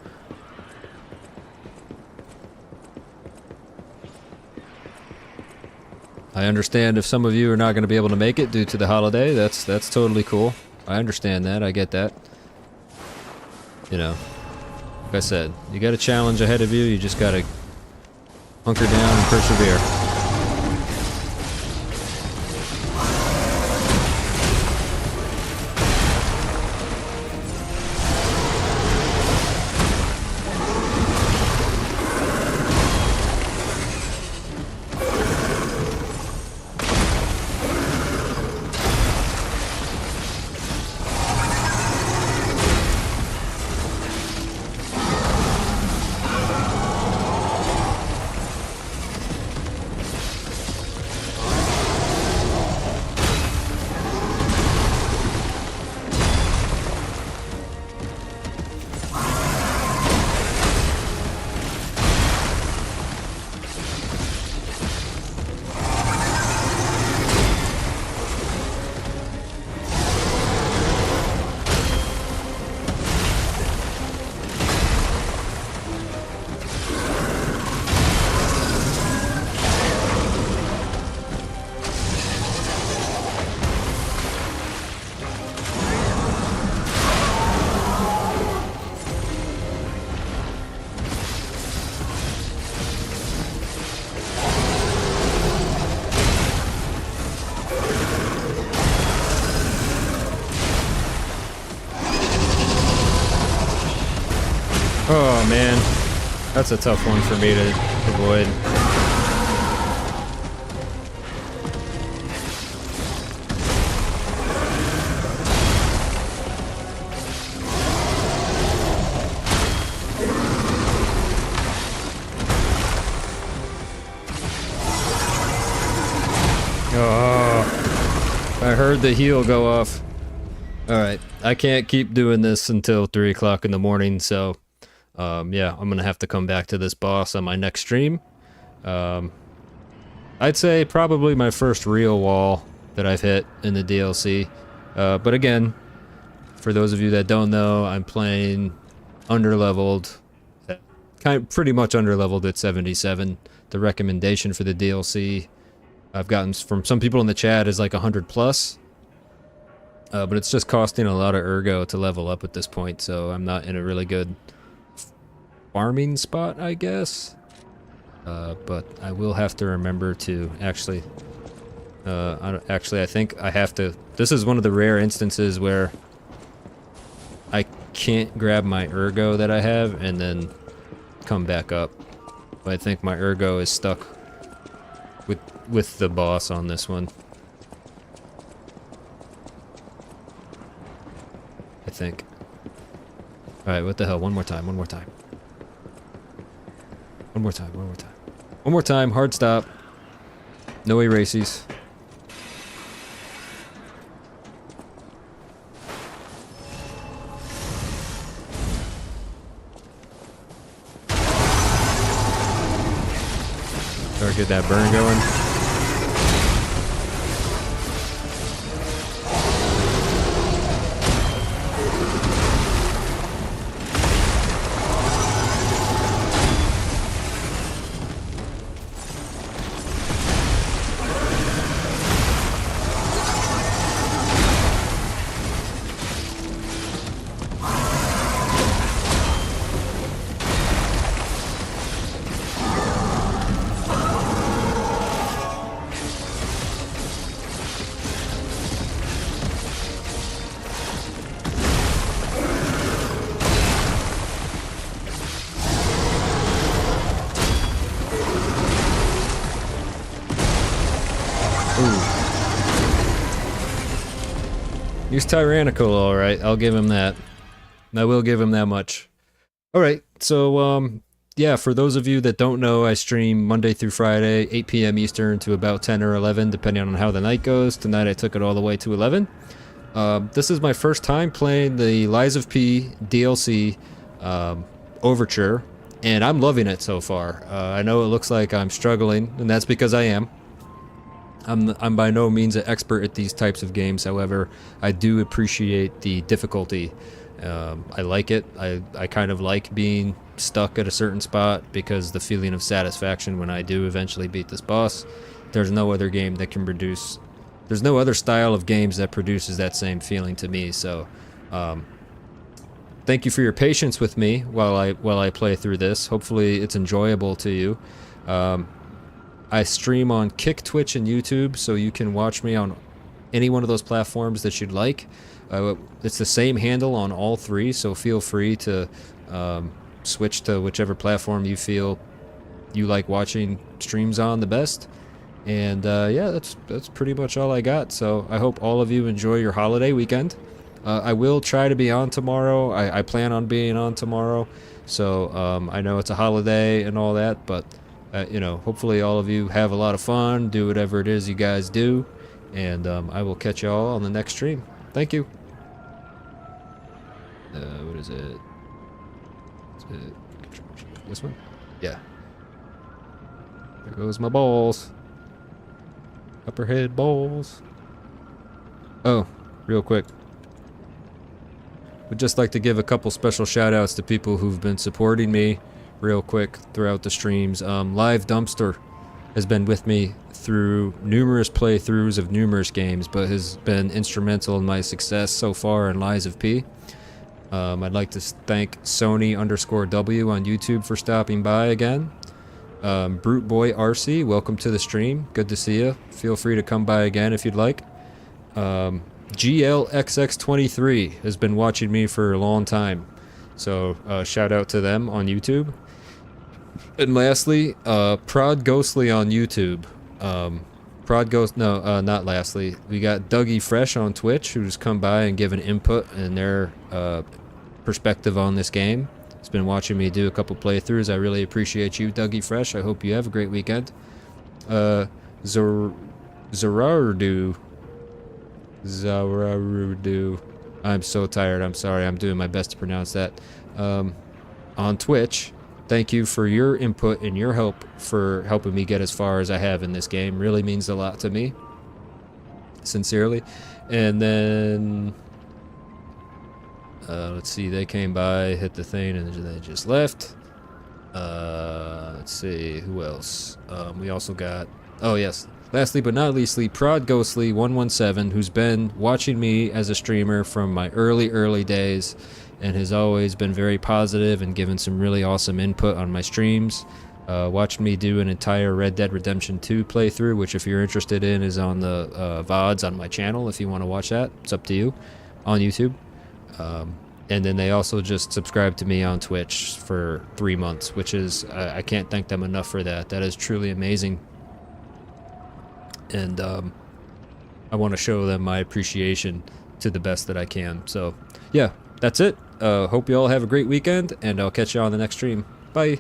I understand if some of you are not going to be able to make it due to the holiday. That's totally cool. I understand that. I get that. You know. Like I said, you got a challenge ahead of you, you just gotta hunker down and persevere. Oh man, that's a tough one for me to avoid. Oh, I heard the heal go off. Alright, I can't keep doing this until 3 o'clock in the morning, so yeah, I'm gonna have to come back to this boss on my next stream. I'd say probably my first real wall that I've hit in the DLC. But again, for those of you that don't know, I'm playing underleveled, pretty much underleveled at 77. The recommendation for the DLC I've gotten from some people in the chat is like 100 plus. But it's just costing a lot of ergo to level up at this point, so I'm not in a really good farming spot, I guess. But I will have to remember to actually... I think I have to... This is one of the rare instances where I can't grab my ergo that I have and then come back up. But I think my ergo is stuck with the boss on this one. I think. Alright, what the hell? One more time, one more time. One more time, one more time. One more time, hard stop. No erases. Start get that burn going. He's tyrannical, alright. I'll give him that. I will give him that much. Alright, so, yeah, for those of you that don't know, I stream Monday through Friday, 8 p.m. Eastern to about 10 or 11, depending on how the night goes. Tonight I took it all the way to 11. This is my first time playing the Lies of P DLC Overture, and I'm loving it so far. I know it looks like I'm struggling, and that's because I am. I'm by no means an expert at these types of games, however, I do appreciate the difficulty. I like it. I kind of like being stuck at a certain spot because the feeling of satisfaction when I do eventually beat this boss, there's no other game that can produce, there's no other style of games that produces that same feeling to me, so thank you for your patience with me while I play through this. Hopefully it's enjoyable to you. I stream on Kick, Twitch, and YouTube, so you can watch me on any one of those platforms that you'd like. It's the same handle on all three, so feel free to switch to whichever platform you feel you like watching streams on the best. And yeah, that's pretty much all I got. So I hope all of you enjoy your holiday weekend. I will try to be on tomorrow. I plan on being on tomorrow. So I know it's a holiday and all that, but you know, hopefully all of you have a lot of fun, do whatever it is you guys do, and I will catch y'all on the next stream. Thank you. What is it? This one? Yeah. There goes my balls. Upper head balls. Oh, real quick. Would just like to give a couple special shout outs to people who've been supporting me real quick throughout the streams. Live Dumpster has been with me through numerous playthroughs of numerous games, but has been instrumental in my success so far in Lies of P. I'd like to thank Sony_W on YouTube for stopping by again. Brute Boy RC, welcome to the stream. Good to see you. Feel free to come by again if you'd like. GLXX23 has been watching me for a long time, so shout out to them on YouTube. And lastly, Prod Ghostly on YouTube. Not lastly. We got Dougie Fresh on Twitch, who's come by and given input and their perspective on this game. He's been watching me do a couple playthroughs. I really appreciate you, Dougie Fresh. I hope you have a great weekend. Zararudu. I'm so tired. I'm sorry. I'm doing my best to pronounce that. On Twitch. Thank you for your input and your help for helping me get as far as I have in this game. Really means a lot to me. Sincerely. And then let's see, they came by, hit the thing, and they just left. Let's see, who else? We also got, oh yes, lastly but not leastly, Prod Ghostly 117, who's been watching me as a streamer from my early days, and has always been very positive and given some really awesome input on my streams. Watched me do an entire Red Dead Redemption 2 playthrough, which if you're interested in is on the VODs on my channel if you want to watch that. It's up to you on YouTube. And then they also just subscribed to me on Twitch for 3 months, which is, I can't thank them enough for that. That is truly amazing. And I want to show them my appreciation to the best that I can. So yeah, that's it. Hope you all have a great weekend, and I'll catch you on the next stream. Bye.